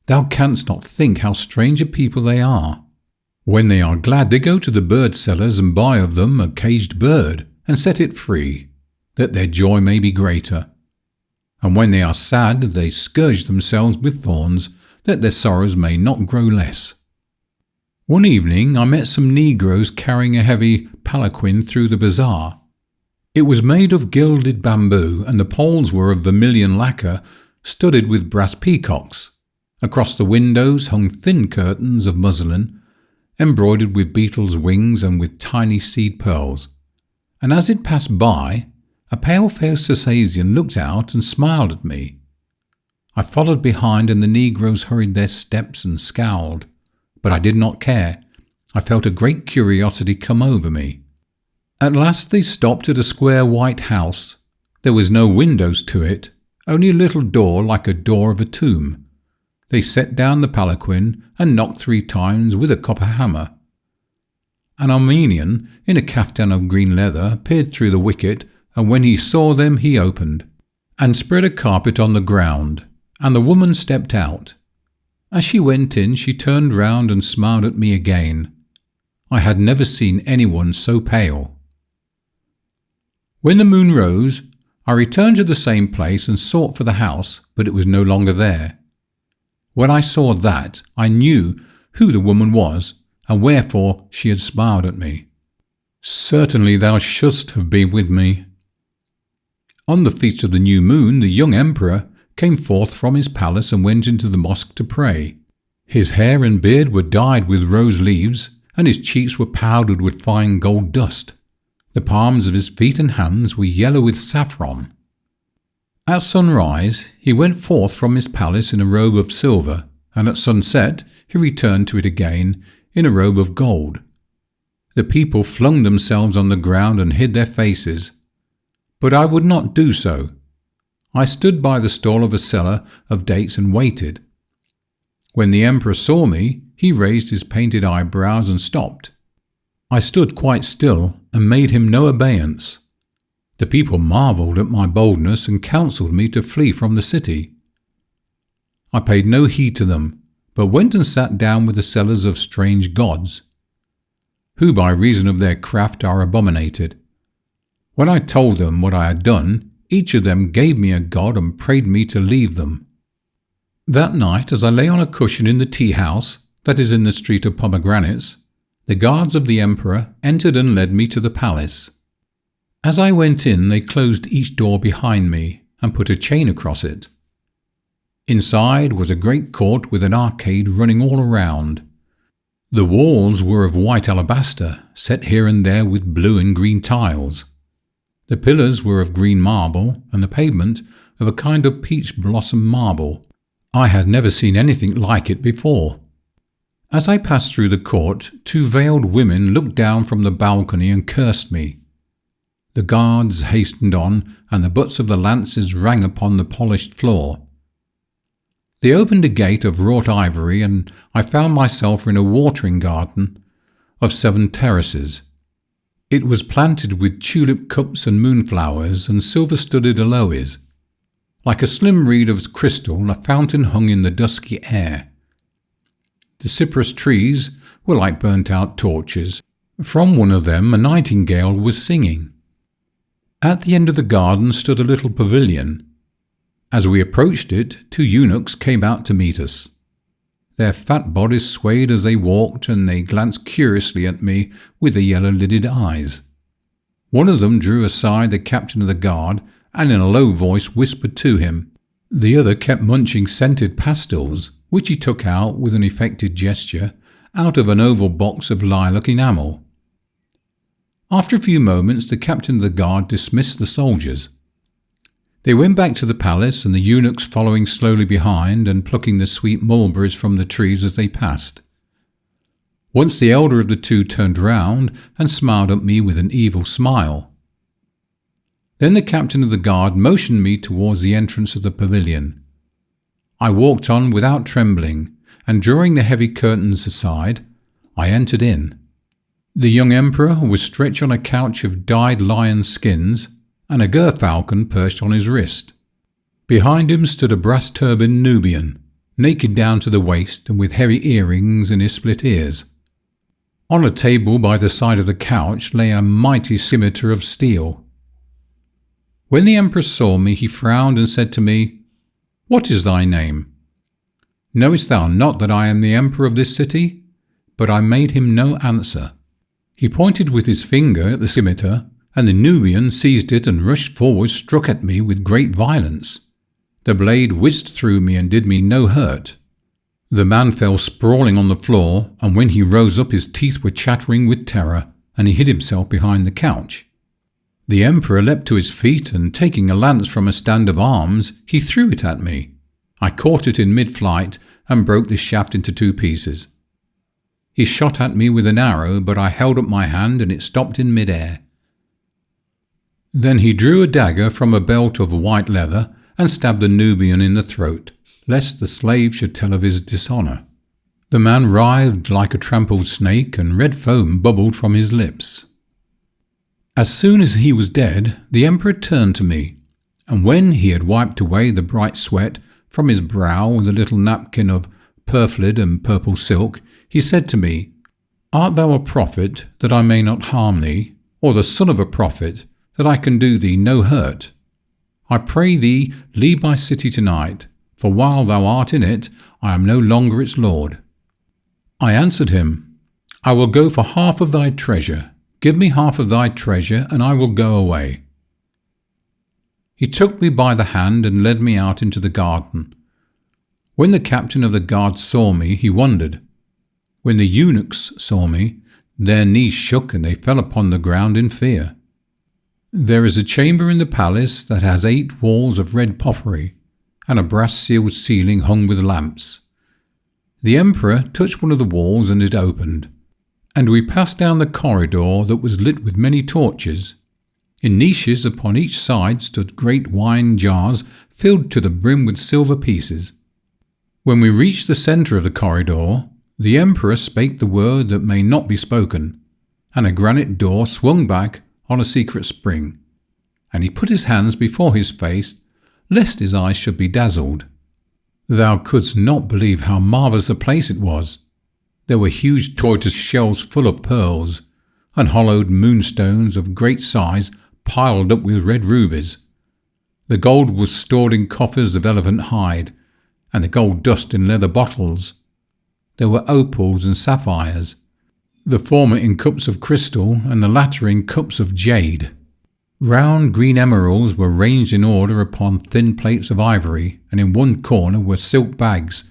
S1: Thou canst not think how strange a people they are. When they are glad, they go to the bird sellers and buy of them a caged bird, and set it free, that their joy may be greater. And when they are sad, they scourge themselves with thorns, that their sorrows may not grow less. One evening I met some negroes carrying a heavy palanquin through the bazaar. It was made of gilded bamboo, and the poles were of vermilion lacquer, studded with brass peacocks. Across the windows hung thin curtains of muslin, embroidered with beetles' wings and with tiny seed pearls. And as it passed by, a pale-faced Circassian looked out and smiled at me. I followed behind, and the negroes hurried their steps and scowled, but I did not care. I felt a great curiosity come over me. At last they stopped at a square white house. There was no windows to it, only a little door like a door of a tomb. They set down the palanquin and knocked 3 times with a copper hammer. An Armenian in a caftan of green leather peered through the wicket, and when he saw them he opened, and spread a carpet on the ground, and the woman stepped out. As she went in she turned round and smiled at me again. I had never seen anyone so pale. When the moon rose, I returned to the same place and sought for the house, but it was no longer there. When I saw that, I knew who the woman was, and wherefore she had smiled at me. Certainly thou shouldst have been with me. On the feast of the new moon, the young emperor came forth from his palace and went into the mosque to pray. His hair and beard were dyed with rose leaves, and his cheeks were powdered with fine gold dust. The palms of his feet and hands were yellow with saffron. At sunrise he went forth from his palace in a robe of silver, and at sunset he returned to it again in a robe of gold. The people flung themselves on the ground and hid their faces, but I would not do so. I stood by the stall of a seller of dates and waited. When the emperor saw me, he raised his painted eyebrows and stopped. I stood quite still and made him no obeisance. The people marvelled at my boldness and counselled me to flee from the city. I paid no heed to them, but went and sat down with the sellers of strange gods, who by reason of their craft are abominated. When I told them what I had done, each of them gave me a god and prayed me to leave them. That night, as I lay on a cushion in the tea-house, that is in the street of Pomegranates, the guards of the emperor entered and led me to the palace. As I went in, they closed each door behind me and put a chain across it. Inside was a great court with an arcade running all around. The walls were of white alabaster, set here and there with blue and green tiles. The pillars were of green marble, and the pavement of a kind of peach blossom marble. I had never seen anything like it before. As I passed through the court, 2 veiled women looked down from the balcony and cursed me. The guards hastened on, and the butts of the lances rang upon the polished floor. They opened a gate of wrought ivory, and I found myself in a watering garden of 7 terraces. It was planted with tulip cups and moonflowers and silver-studded aloes. Like a slim reed of crystal, a fountain hung in the dusky air. The cypress trees were like burnt-out torches. From one of them a nightingale was singing. At the end of the garden stood a little pavilion. As we approached it, 2 eunuchs came out to meet us. Their fat bodies swayed as they walked, and they glanced curiously at me with their yellow-lidded eyes. One of them drew aside the captain of the guard and in a low voice whispered to him. The other kept munching scented pastils, which he took out with an affected gesture out of an oval box of lilac enamel. After a few moments, the captain of the guard dismissed the soldiers. They went back to the palace, and the eunuchs following slowly behind and plucking the sweet mulberries from the trees as they passed. Once the elder of the 2 turned round and smiled at me with an evil smile. Then the captain of the guard motioned me towards the entrance of the pavilion. I walked on without trembling, and drawing the heavy curtains aside, I entered in. The young emperor was stretched on a couch of dyed lion skins, and a gerfalcon perched on his wrist. Behind him stood a brass-turbaned Nubian, naked down to the waist and with heavy earrings in his split ears. On a table by the side of the couch lay a mighty scimitar of steel. When the emperor saw me, he frowned and said to me, "What is thy name? Knowest thou not that I am the emperor of this city?" But I made him no answer. He pointed with his finger at the scimitar, and the Nubian seized it and rushed forward, struck at me with great violence. The blade whizzed through me and did me no hurt. The man fell sprawling on the floor, and when he rose up his teeth were chattering with terror, and he hid himself behind the couch. The emperor leapt to his feet, and taking a lance from a stand of arms, he threw it at me. I caught it in mid-flight and broke the shaft into 2 pieces. He shot at me with an arrow, but I held up my hand and it stopped in mid-air. Then he drew a dagger from a belt of white leather and stabbed the Nubian in the throat, lest the slave should tell of his dishonour. The man writhed like a trampled snake, and red foam bubbled from his lips. As soon as he was dead, the emperor turned to me, and when he had wiped away the bright sweat from his brow with a little napkin of purfled and purple silk, he said to me, "Art thou a prophet, that I may not harm thee, or the son of a prophet, that I can do thee no hurt? I pray thee, leave my city tonight, for while thou art in it, I am no longer its lord." I answered him, "I will go for half of thy treasure. Give me half of thy treasure, and I will go away." He took me by the hand and led me out into the garden. When the captain of the guard saw me, he wondered. When the eunuchs saw me, their knees shook and they fell upon the ground in fear. There is a chamber in the palace that has 8 walls of red porphyry, and a brass-sealed ceiling hung with lamps. The emperor touched one of the walls and it opened, and we passed down the corridor that was lit with many torches. In niches upon each side stood great wine jars filled to the brim with silver pieces. When we reached the centre of the corridor, the emperor spake the word that may not be spoken, and a granite door swung back on a secret spring, and he put his hands before his face, lest his eyes should be dazzled. Thou couldst not believe how marvellous a place it was. There were huge tortoise shells full of pearls, and hollowed moonstones of great size piled up with red rubies. The gold was stored in coffers of elephant hide, and the gold dust in leather bottles. There were opals and sapphires, the former in cups of crystal and the latter in cups of jade. Round green emeralds were ranged in order upon thin plates of ivory, and in one corner were silk bags